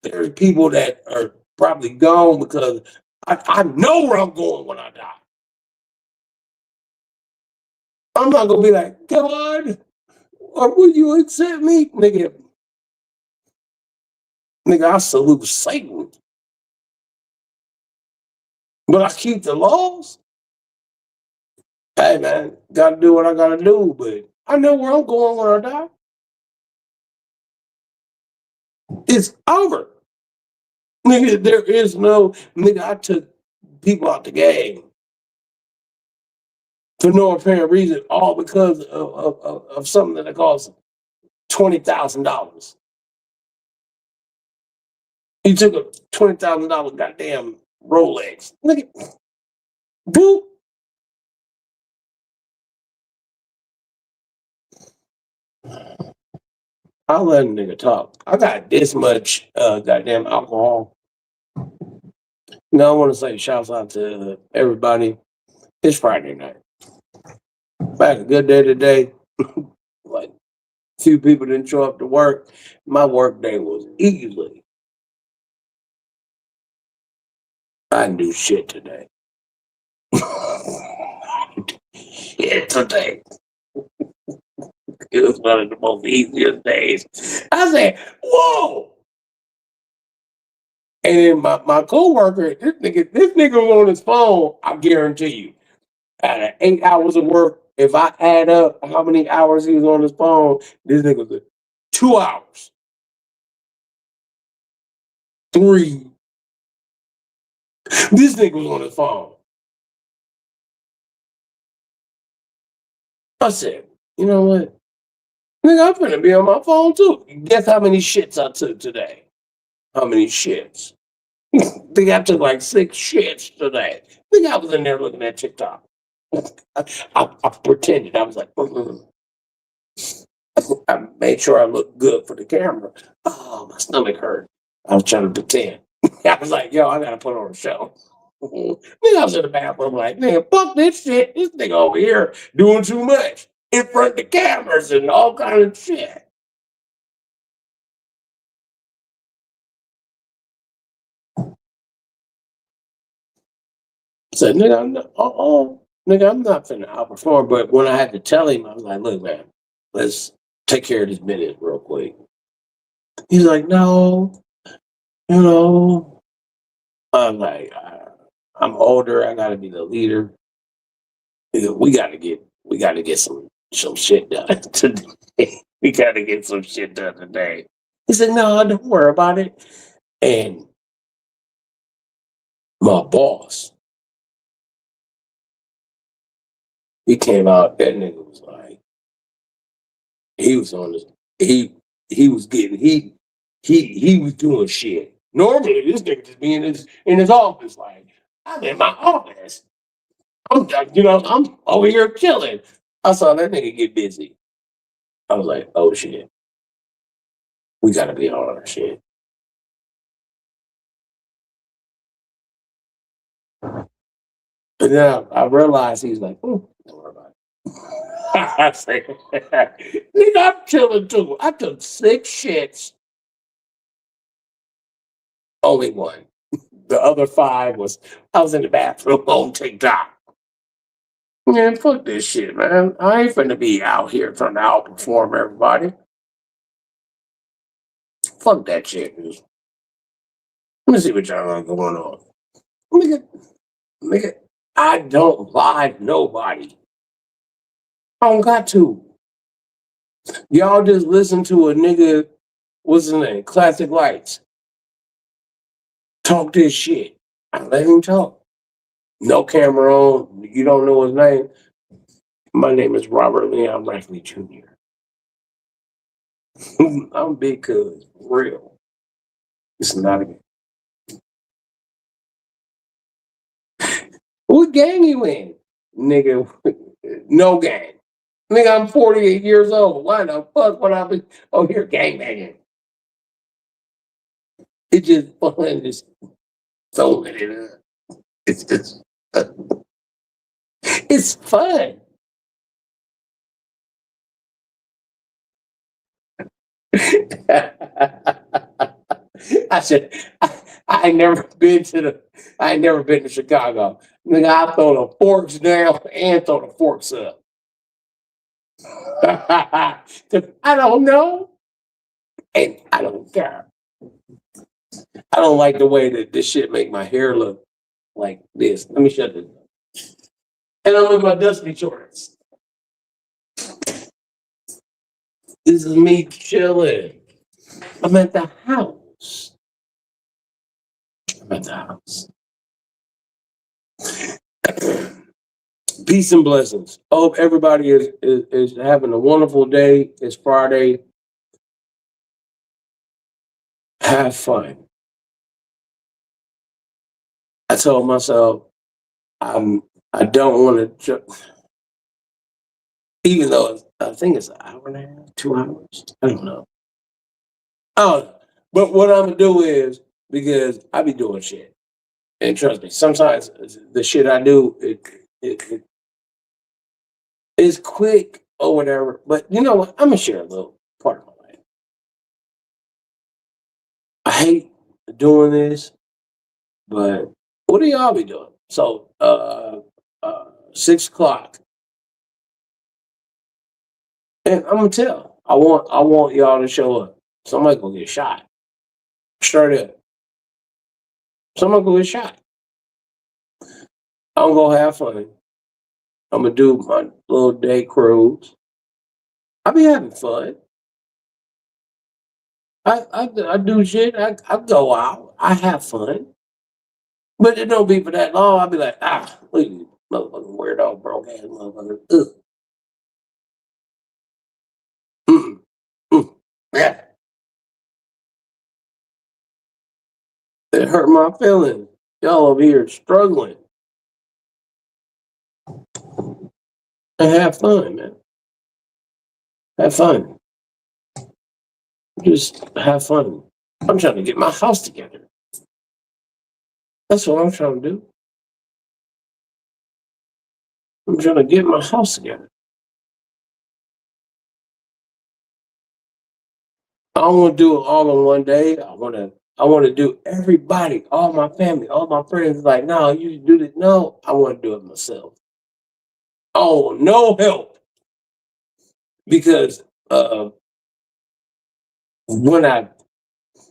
there's people that are probably gone because I know where I'm going when I die. I'm not gonna be like, come on, or will you accept me? Nigga, I salute Satan. But I keep the laws. Hey man, gotta do what I gotta do, but I know where I'm going when I die. It's over. Nigga, there is no nigga, I took people out the game for no apparent reason, all because of something that costs $20,000. You took a $20,000 goddamn Rolex. Nigga, boop. I'll let a nigga talk. I got this much goddamn alcohol. I want to say shouts out to everybody. It's Friday night. Back a good day today. Like few people didn't show up to work. My work day was easy. I didn't do shit today. Shit today. It was one of the most easiest days. I said, whoa. And then my coworker, this nigga was on his phone, I guarantee you. Out of 8 hours of work, if I add up how many hours he was on his phone, this nigga was 2 hours. 3. This nigga was on his phone. I said, you know what? Nigga, I'm finna be on my phone too. Guess how many shits I took today? How many shits? Think I took like 6 shits today. Think I was in there looking at TikTok. I pretended. I was like, I made sure I looked good for the camera. Oh, my stomach hurt. I was trying to pretend. I was like, yo, I gotta put on a show. Then I was in the bathroom like, man, fuck this shit. This nigga over here doing too much in front of the cameras and all kind of shit. So nigga, I'm not finna outperform. But when I had to tell him, I was like, look, man, let's take care of this business real quick. He's like, no, you know. I'm like, I'm older. I gotta be the leader. We gotta get some shit done today. We gotta get some shit done today. He said, no, don't worry about it. And my boss, he came out. That nigga was like, he was on this. He was getting he was doing shit. Normally, this nigga just be in his office. Like, I'm in my office. I'm over here chilling. I saw that nigga get busy. I was like, oh shit, we gotta be on our shit. And then I realized he's like, don't worry about it. I say, nigga, I'm chilling too. I took 6 shits, only one. The other 5 was I was in the bathroom on TikTok. Man, fuck this shit, man. I ain't finna be out here trying to outperform everybody. Fuck that shit. Let me see what y'all got going on. Nigga, I don't lie to nobody. I don't got to. Y'all just listen to a nigga, what's his name? Classic Lights. Talk this shit. I let him talk. No camera on. You don't know his name. My name is Robert Leon Rackley Jr. I'm big cuz. Real. It's not a game. What gang you in? Nigga, no gang. Nigga, I'm 48 years old. Why the fuck would I be here gang banging? It's just fun, just throwing it up. It's just, it's fun. I said, I ain't never been to Chicago. Nigga, I throw the forks down and throw the forks up. I don't know. And I don't care. I don't like the way that this shit make my hair look like this. Let me shut this. And I'm in my dusty shorts. This is me chilling. I'm at the house. I'm at the house. Peace and blessings. I hope everybody is having a wonderful day. It's Friday. Have fun. I told myself I don't want to, even though I think it's an hour and a half, 2 hours. I don't know. I don't know. But what I'm gonna do is because I be doing shit. And trust me, sometimes the shit I do, it's quick or whatever. But you know what? I'm gonna share a little part of my life. I hate doing this, but what do y'all be doing? So 6 o'clock. And I'm gonna tell. I want y'all to show up. Somebody gonna get shot. Straight up. Someone gonna get shot. I'm gonna have fun. I'm gonna do my little day cruise. I be having fun. I do shit. I go out. I have fun. But it don't be for that long. I'll be like, look at you, motherfucking weirdo, broke ass motherfucker. Ugh. Mm, mm, yeah. It hurt my feelings. Y'all over here struggling. And have fun, man. Have fun. Just have fun. I'm trying to get my house together. That's what I'm trying to do. I'm trying to get my house together. I don't want to do it all in one day. I want to do everybody, all my family, all my friends. Like, no, you do this. No, I want to do it myself. Oh, no help. Because when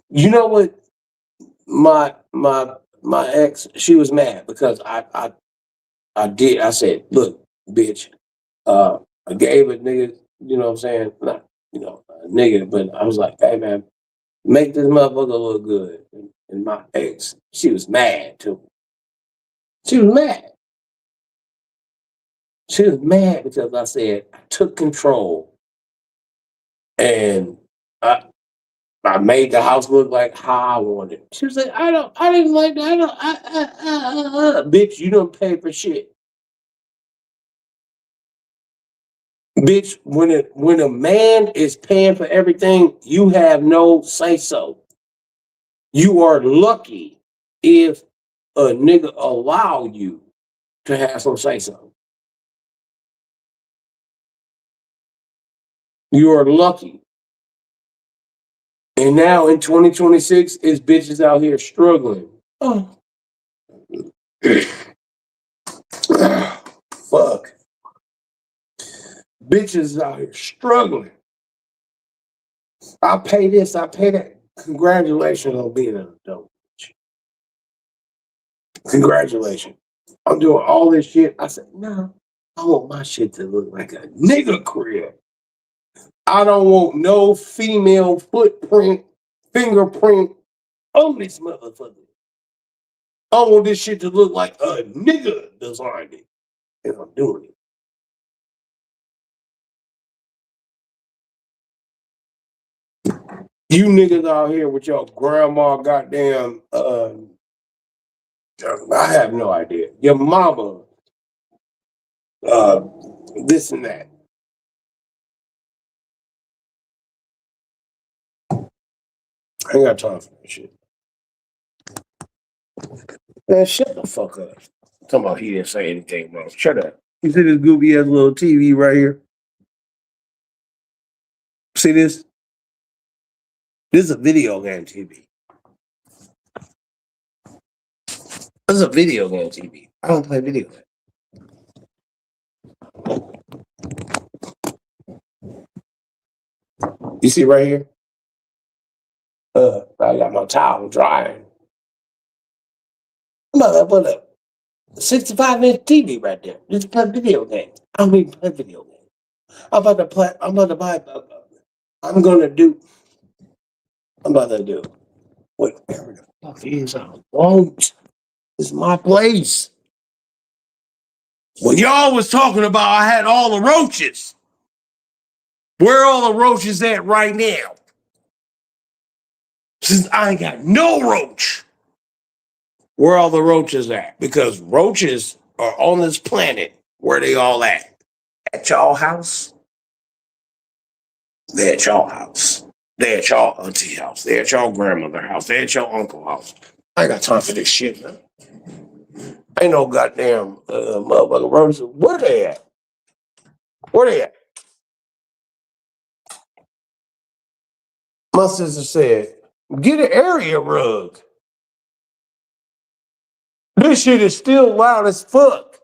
you know what, my ex, she was mad because I said, look, bitch, I gave a nigga, you know what I'm saying? Not, a nigga, but I was like, hey man, make this motherfucker look good. And my ex, she was mad too. She was mad. She was mad because I said I took control and I made the house look like how I wanted. She was like, I didn't like that. Bitch, you don't pay for shit. Bitch, when a man is paying for everything, you have no say so. You are lucky if a nigga allow you to have some say so. You are lucky. And now in 2026, it's bitches out here struggling. Oh. Fuck. Bitches out here struggling. I pay this, I pay that. Congratulations on being an adult. Congratulations. I'm doing all this shit. I said, no, I want my shit to look like a nigga crib. I don't want no female footprint, fingerprint on this motherfucker. I want this shit to look like a nigga designed it. And I'm doing it. You niggas out here with your grandma goddamn, I have no idea. Your mama, this and that. I ain't got time for that shit. Man, shut the fuck up. Talking about he didn't say anything wrong. Shut up. You see this goofy ass little TV right here? See this? This is a video game TV. This is a video game TV. I don't play video games. You see right here? I got my towel drying. I'm about to put a 65-inch TV right there. Just play video games. I don't even play video games. I'm about to buy, I'm about to do whatever the fuck is I want. It's my place. When y'all was talking about I had all the roaches. Where are all the roaches at right now? Since I ain't got no roach. Where all the roaches at? Because roaches are on this planet. Where they all at? At y'all house? They at y'all house. They at y'all auntie house. They at y'all grandmother house. They at your uncle house. I ain't got time for this shit, man. Ain't no goddamn motherfucking roses. Where they at? Where they at? My sister said, get an area rug. This shit is still loud as fuck.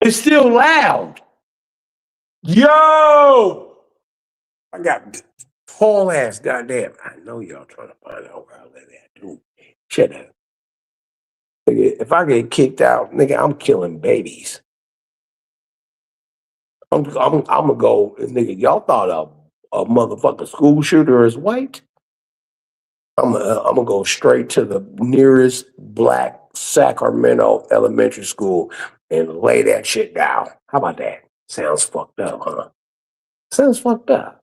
It's still loud. Yo! I got tall ass goddamn. I know y'all trying to find out where I live at, dude. Shut up. Nigga, if I get kicked out, nigga, I'm killing babies. I'm gonna go, nigga. Y'all thought a motherfucking school shooter is white? I'm gonna go straight to the nearest black Sacramento elementary school and lay that shit down. How about that? Sounds fucked up, huh? Sounds fucked up.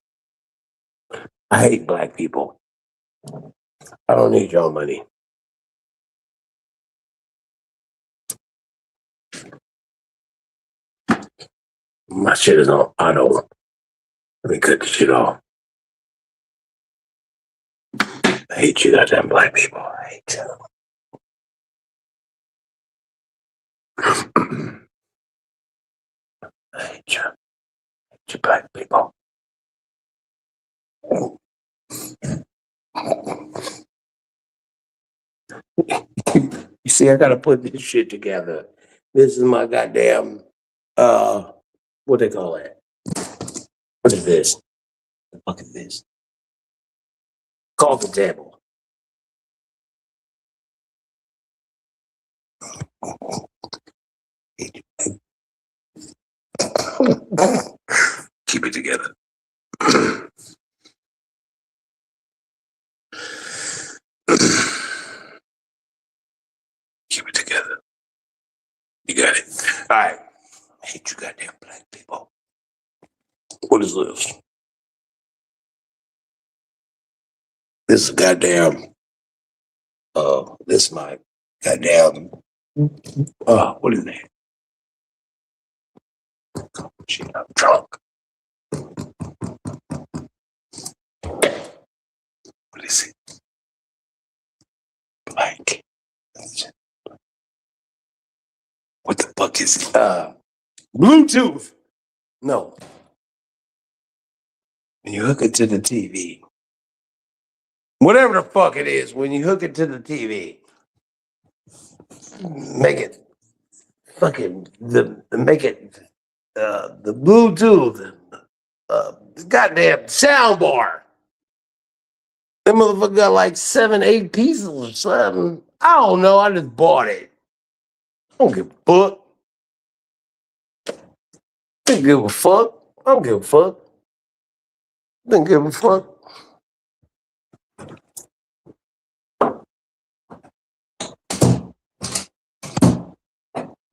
I hate black people. I don't need your money. My shit is on auto. Let me cut the shit off. I hate you goddamn black people. I hate you. I hate you. I hate you black people. You see, I gotta put this shit together. This is my goddamn what they call that? What is this? The fuck is this? Coffee table. Keep it together. Keep it together. You got it. All right. I hate you goddamn black people. What is this? This is goddamn this is my goddamn what is that? Shit, I'm drunk. What is it? Like what the fuck is it? Bluetooth. No. When you hook it to the TV. Whatever the fuck it is, when you hook it to the TV, make it fucking make it the Bluetooth, goddamn sound bar. That motherfucker got like 7, 8 pieces or something. I don't know. I just bought it. I don't give a fuck. Don't give a fuck. I don't give a fuck. Don't give a fuck.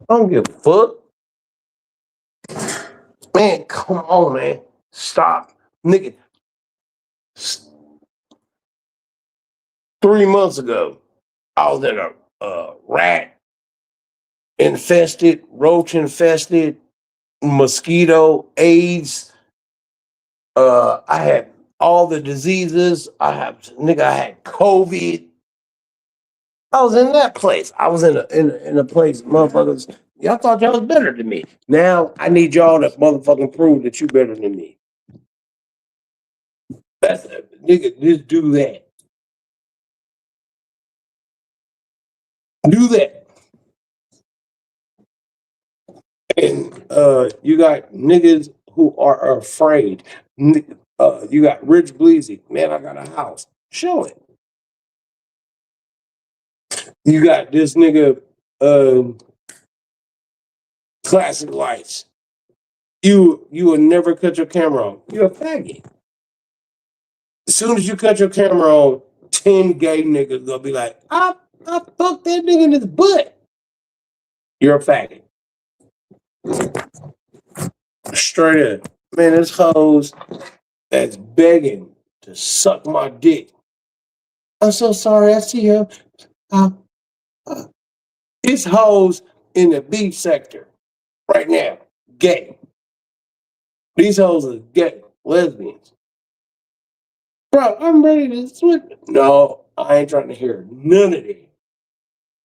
I don't give a fuck. Man, come on, man. Stop. Nigga. 3 months ago, I was in a rat infested, roach infested, mosquito, AIDS. I had all the diseases. I had COVID. I was in that place. I was in a place, motherfuckers. Y'all thought y'all was better than me. Now I need y'all to motherfucking prove that you better than me. That's nigga. Just do that. Do that. And you got niggas who are afraid. You got Rich Bleezy. Man, I got a house. Show it. You got this nigga, Classic Lights. You will never cut your camera on. You're a faggot. As soon as you cut your camera on, 10 gay niggas gonna be like, I fucked that nigga in his butt. You're a faggot. Straight up. Man, this hoes that's begging to suck my dick. I'm so sorry, I see her. It's hoes in the beach sector right now, gay. These hoes are gay, lesbians. Bro, I'm ready to switch. No, I ain't trying to hear none of that.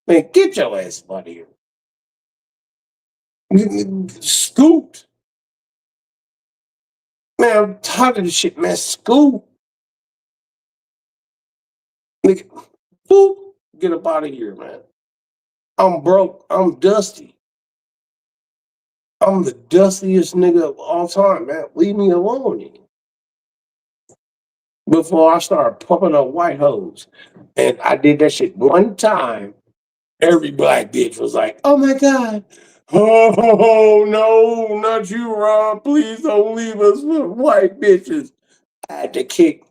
Man, get your ass out of here. Scoot. Man, I'm tired of this shit, man. Scoot. Nigga, boop. Get up out of here, man. I'm broke. I'm dusty. I'm the dustiest nigga of all time, man. Leave me alone. Before I started pumping up white hoes. And I did that shit one time. Every black bitch was like, oh my God. Oh, no, not you, Rob. Please don't leave us with white bitches. I had to kick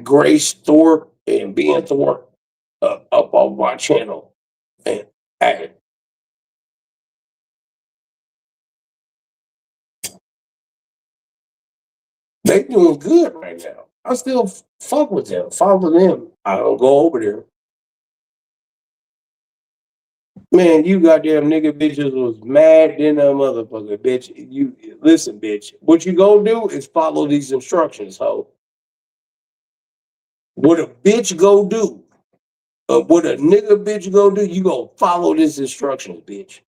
Grace Thorpe and Ben Thorpe up on my channel. And I, they doing good right now. I still fuck with them, follow them. I don't go over there. Man, you goddamn nigga bitches was mad than a motherfucker, bitch. You listen, bitch. What you gonna do is follow these instructions, ho. What a bitch go do, what a nigga bitch go do, you gonna follow these instructions, bitch.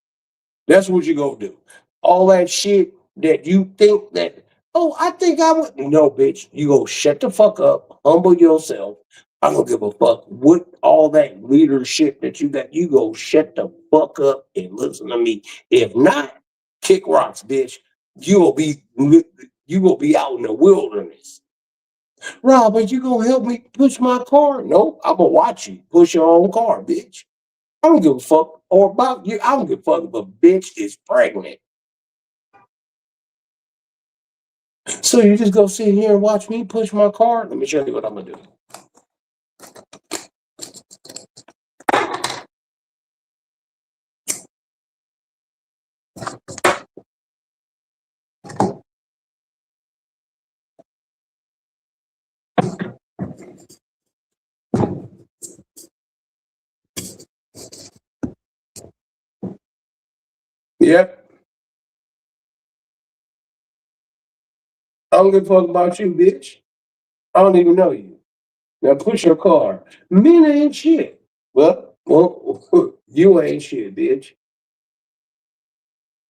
That's what you gonna do. All that shit that you think that, oh, I think I would. No, bitch. You go shut the fuck up, humble yourself. I don't give a fuck what all that leadership that you got. You go shut the fuck up and listen to me. If not, kick rocks, bitch. You will be out in the wilderness. Rob, but you gonna help me push my car? Nope, I'm gonna watch you push your own car, bitch. I don't give a fuck or about you. I don't give a fuck if a bitch is pregnant. So you just go sit here and watch me push my car? Let me show you what I'm gonna do. Yep. I don't give a fuck about you, bitch. I don't even know you. Now push your car. Men ain't shit. Well, you ain't shit, bitch.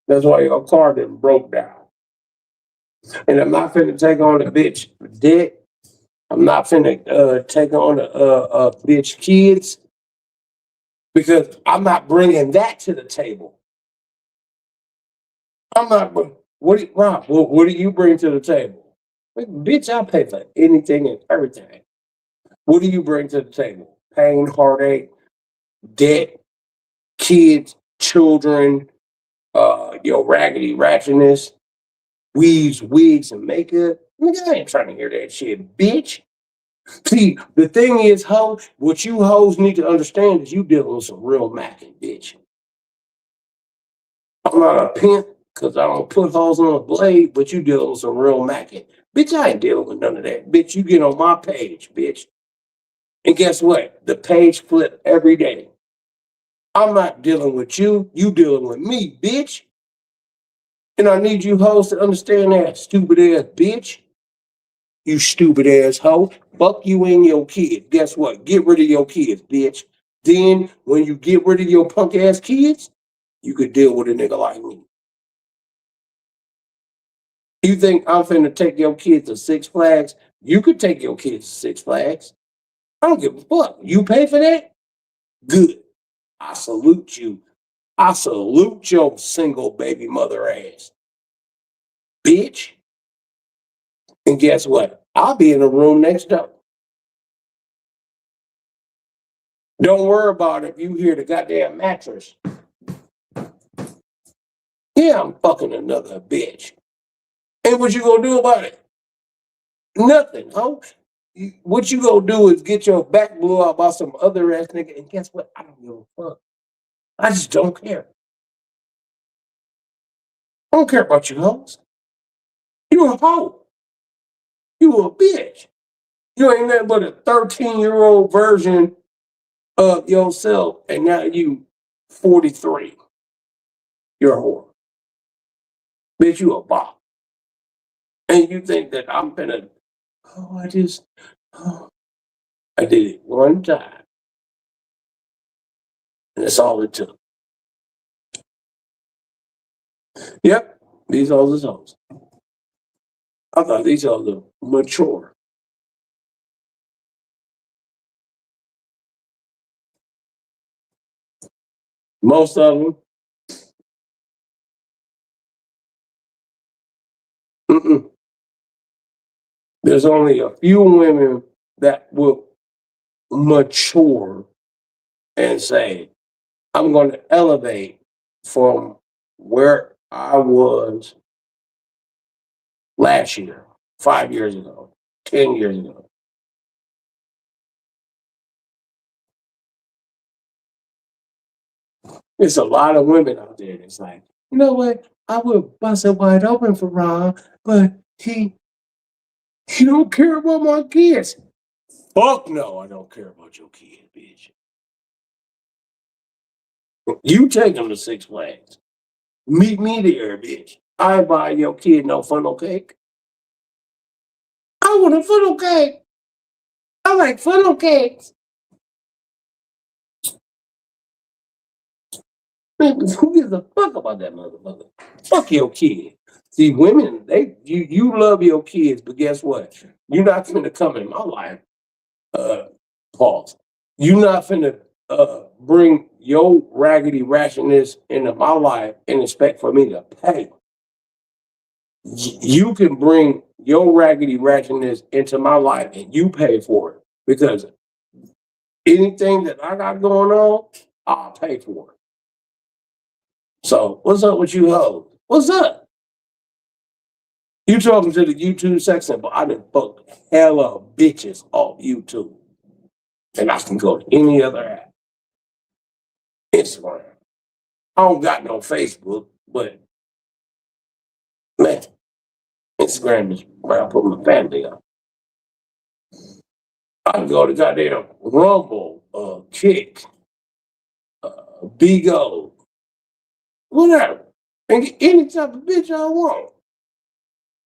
That's why your car done broke down. And I'm not finna take on a bitch debt. I'm not finna take on a bitch kids because I'm not bringing that to the table. I'm not. Rob? What do you bring to the table? Like, bitch, I pay for anything and everything. What do you bring to the table? Pain, heartache, debt, kids, children, your raggedy ratchetness, weaves, wigs, and makeup. Nigga, I ain't trying to hear that shit, bitch. See, the thing is, ho, what you hoes need to understand is you dealing with some real macking, bitch. I'm not a pimp because I don't put hoes on a blade, but you dealing with some real macking. Bitch, I ain't dealing with none of that. Bitch, you get on my page, bitch. And guess what? The page flip every day. I'm not dealing with you. You dealing with me, bitch. And I need you hoes to understand that, stupid ass bitch. You stupid ass hoe. Fuck you and your kid. Guess what? Get rid of your kids, bitch. Then when you get rid of your punk ass kids, you could deal with a nigga like me. You think I'm finna take your kids to Six Flags? You could take your kids to Six Flags. I don't give a fuck. You pay for that? Good. I salute you. I salute your single baby mother ass. Bitch. And guess what? I'll be in the room next door. Don't worry about it if you hear the goddamn mattress. Yeah, I'm fucking another bitch. And what you gonna do about it? Nothing, huh? What you gonna do is get your back blew out by some other ass nigga, and guess what? I don't give a fuck. I just don't care. I don't care about you hoes. You a hoe. You a bitch. You ain't nothing but a 13-year-old version of yourself, and now you 43. You're a whore. Bitch, you a bop. And you think that I'm gonna, oh, I did it one time, and that's all it took. Yep, these hoes is hoes. I thought these hoes are mature. Most of them, mm-mm. There's only a few women that will mature and say, I'm going to elevate from where I was last year, 5 years ago, 10 years ago. There's a lot of women out there that's like, you know what? I would bust it wide open for Ron, but he don't care about my kids. Fuck no, I don't care about your kids, bitch. You take them to Six Flags. Meet me there, bitch. I ain't buying your kid no funnel cake. I want a funnel cake. I like funnel cakes. Man, who gives a fuck about that motherfucker? Fuck your kid. See, women, you love your kids, but guess what? You're not finna come in my life. Pause. You're not finna bring your raggedy ratchetness into my life and expect for me to pay. You can bring your raggedy ratchetness into my life and you pay for it because anything that I got going on, I'll pay for it. So what's up with you hoes? What's up? You talking to the YouTube section, but I done fucked hella bitches off YouTube. And I can go to any other app. Instagram. I don't got no Facebook, but man, Instagram is where I put my family up. I can go to goddamn Rumble, Kick, Bigo, whatever. And get any type of bitch I want.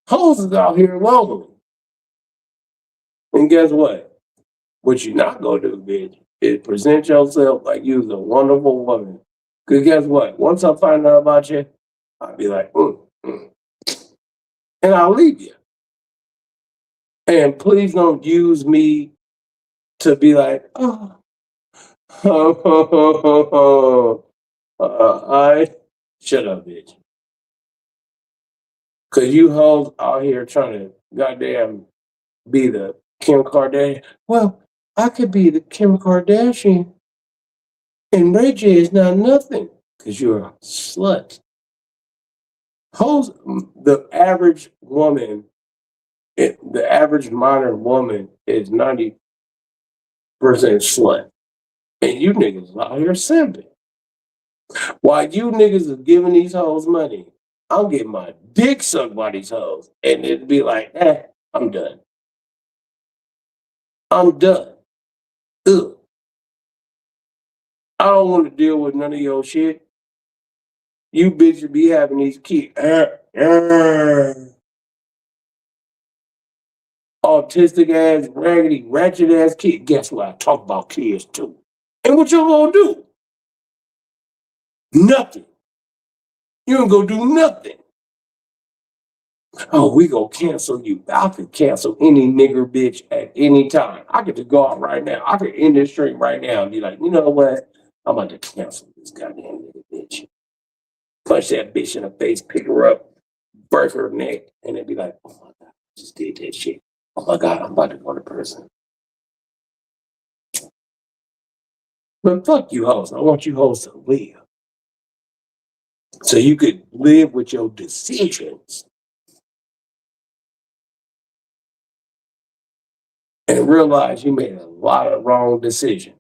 Hoes is out here lonely. And guess what? What you not gonna do, bitch, is present yourself like you's a wonderful woman. Cause guess what? Once I find out about you, I'll be like, and I'll leave you. And please don't use me to be like, I shut up, bitch. Cause you hoes out here trying to goddamn be the Kim Kardashian. Well, I could be the Kim Kardashian, and Ray J is not nothing. Cause you're a slut. Hoes, the average woman, the average modern woman is 90% slut. And you niggas out here simping. While you niggas are giving these hoes money, I'm getting my dick sucked by these hoes. And it'd be like, I'm done. I'm done. Ugh. I don't want to deal with none of your shit. You bitches be having these kids. Autistic ass, raggedy, ratchet ass kid. Guess what? I talk about kids too. And what you gonna do? Nothing. You ain't gonna do nothing. Oh, we gonna cancel you. I could cancel any nigger bitch at any time. I could just go out right now. I could end this stream right now and be like, you know what? I'm about to cancel this goddamn nigger bitch. Punch that bitch in the face, pick her up, break her neck, and then be like, oh my God, I just did that shit. Oh my God, I'm about to go to prison. But fuck you hoes. I want you hoes to live. So you could live with your decisions and realize you made a lot of wrong decisions.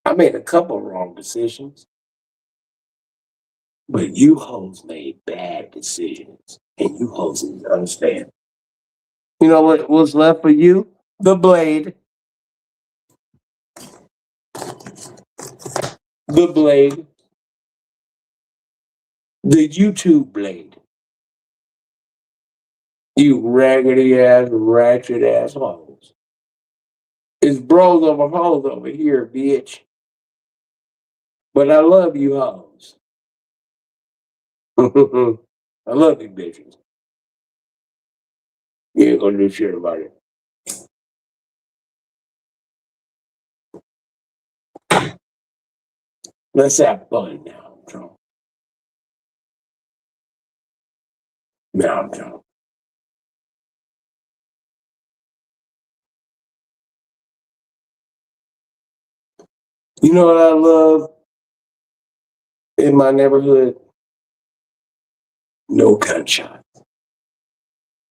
I made a couple wrong decisions, but you hoes made bad decisions, and you hoes need to understand. You know what was left for you? The blade. The blade. The YouTube blade. You raggedy ass, ratchet ass hoes. It's bros over hoes over here, bitch. But I love you hoes. I love you bitches. You ain't gonna do shit about it. Let's have fun now, I'm drunk. Now I'm drunk. You know what I love in my neighborhood? No gunshot.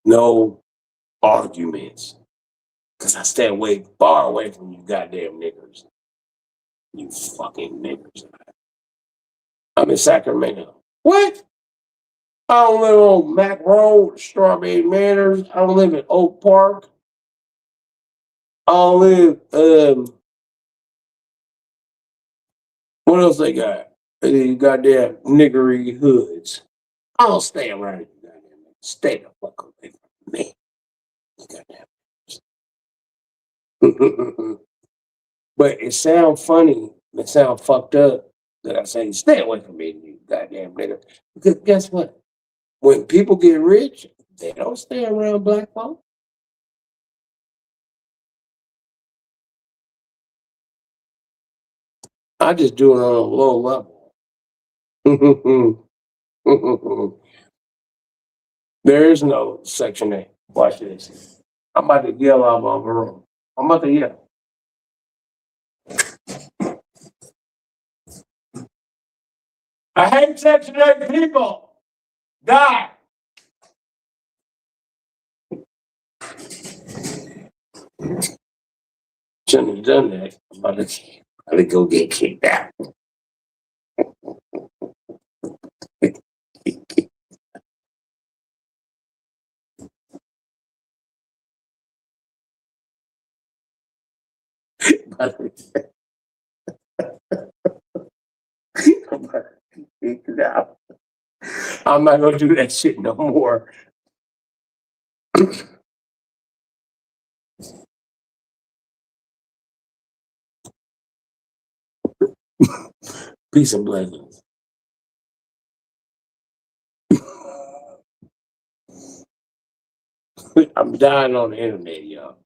No arguments. Because I stay away, far away from you goddamn niggers. You fucking niggers. I'm in Sacramento. What? I don't live on Mac Road, Strawberry Manors. I don't live in Oak Park. I don't live, what else they got? These goddamn niggery hoods. I don't stay around you goddamn niggas. Stay the fuck away from me. Goddamn. But it sounds funny. It sounds fucked up that I say, stay away from me, you goddamn nigga. Because guess what? When people get rich, they don't stay around black folk. I just do it on a low level. There is no Section 8. Watch this. I'm about to yell out of my room. I'm about to yell. I hate Section 8 people. Die. Shouldn't have done that. I'm about to go get kicked out. I'm not gonna do that shit no more. Peace and blessings. I'm dying on the internet, y'all.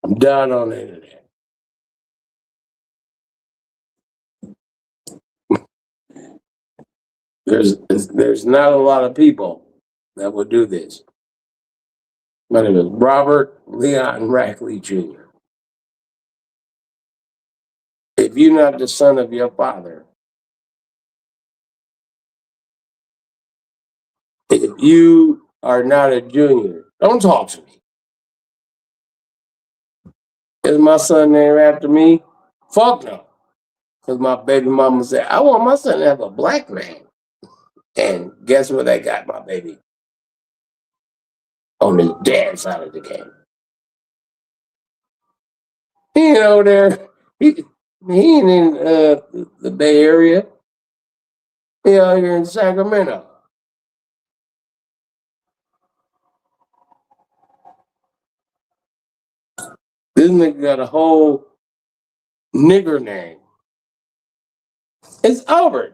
I'm dying on the internet. There's not a lot of people that will do this. My name is Robert Leon Rackley Jr. If you're not the son of your father, if you are not a junior, don't talk to me. Is my son named after me? Fuck no. Because my baby mama said, I want my son to have a black name. And guess where they got my baby? On his dad's side of the game. He ain't over there. He ain't in the Bay Area. He out here in Sacramento. This nigga got a whole nigger name. It's over.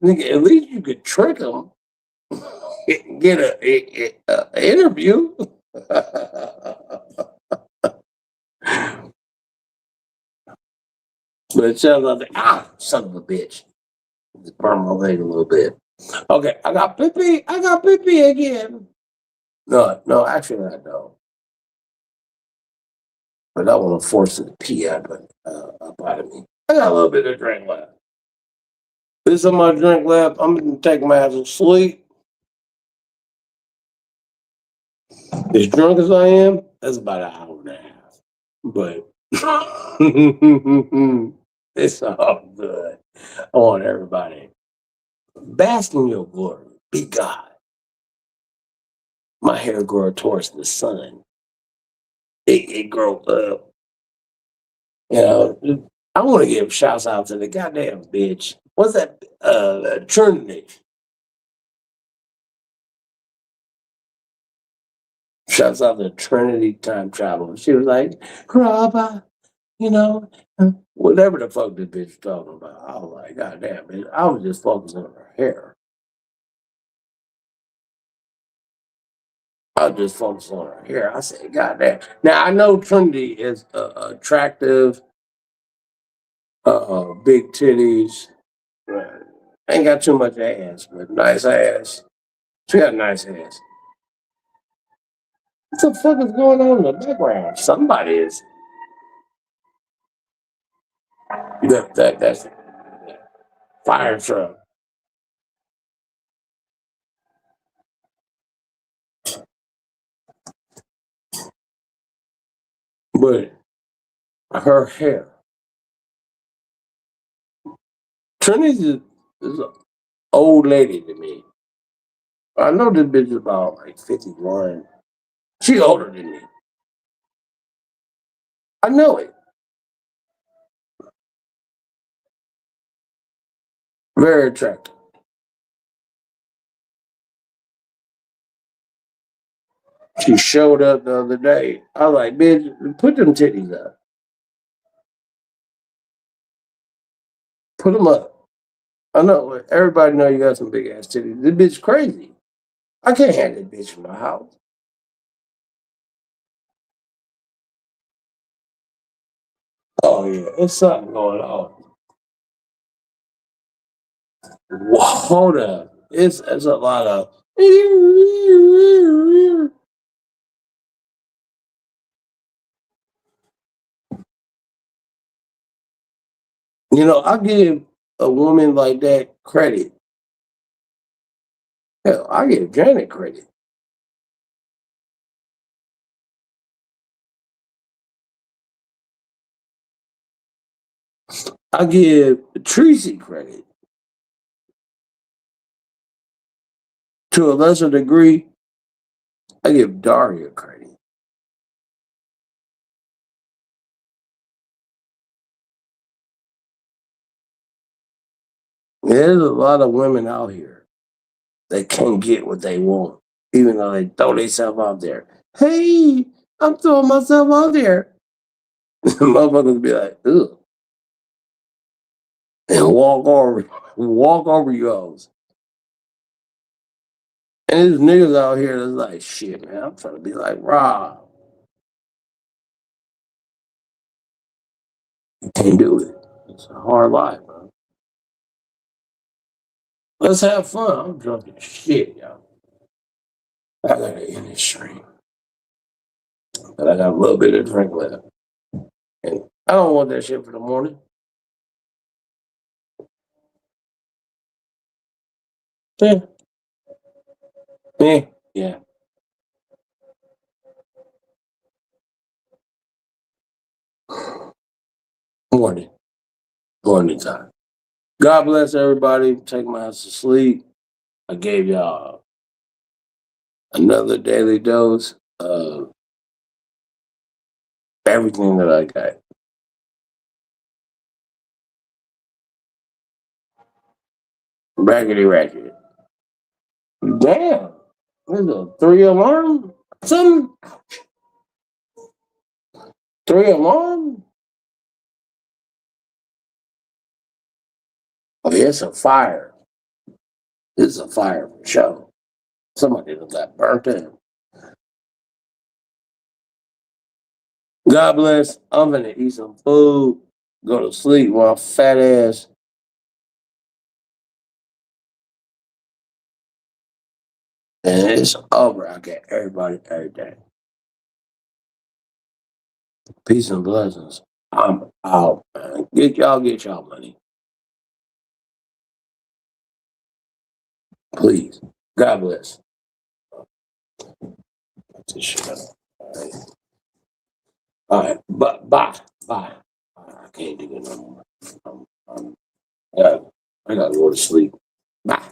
Nigga, at least you could trick him. Get a interview. But it sounds like, son of a bitch. Just burn my leg a little bit. Okay, I got pee. I got pee again. No, actually I don't. But I want to force it to pee up out of me. I got a little bit of drink left. This is my drink left. I'm gonna take my ass to sleep. As drunk as I am, that's about an hour and a half. But it's all good. I want everybody bask in your glory. Be God. My hair grow towards the sun. It grow up. You know, I want to give shouts out to the goddamn bitch What's that? Trinity. Shouts out to Trinity Time Travel. She was like, Grabba, you know, whatever the fuck this bitch talking about. I was like, God damn, man. I was just focusing on her hair. I was just focusing on her hair. I said, God damn. Now, I know Trinity is attractive, big titties. Ain't got too much ass, but nice ass. She got a nice ass. What the fuck is going on in the background? Somebody is. That's fire truck. But her hair. Trinity is an old lady to me. I know this bitch is about like 51. She older than me. I know it. Very attractive. She showed up the other day. I was like, bitch, put them titties up. Put them up. I know. Everybody know you got some big ass titties. This bitch crazy. I can't have this bitch in my house. Oh yeah, it's something going on. Whoa, hold up. It's a lot of I give a woman like that credit. Hell, I give Janet credit. I give Tracy credit. To a lesser degree, I give Daria credit. There's a lot of women out here that can't get what they want, even though they throw themselves out there. Hey, I'm throwing myself out there. Motherfuckers be like, ugh, and walk over you hoes. And there's niggas out here that's like, shit, man, I'm trying to be like Rob. You can't do it. It's a hard life, man. Let's have fun. I'm drunk as shit, y'all. I gotta end this stream. But I got a little bit of drink left. And I don't want that shit for the morning. Yeah. Yeah. Morning. Morning time. God bless everybody. Take my ass to sleep. I gave y'all another daily dose of everything that I got. Raggedy ratchet. Damn. There's a 3 alarm? Something? 3 alarm? Oh, yeah, it's a fire. This is a fire for sure. Somebody done got burnt in. God bless. I'm gonna eat some food, go to sleep while I'm fat ass. And it's over. I get everybody every day. Peace and blessings. I'm out, man. Get y'all money. Please. God bless. That's this shit up. All right. Bye. I can't do it no more. I gotta go to sleep. Bye.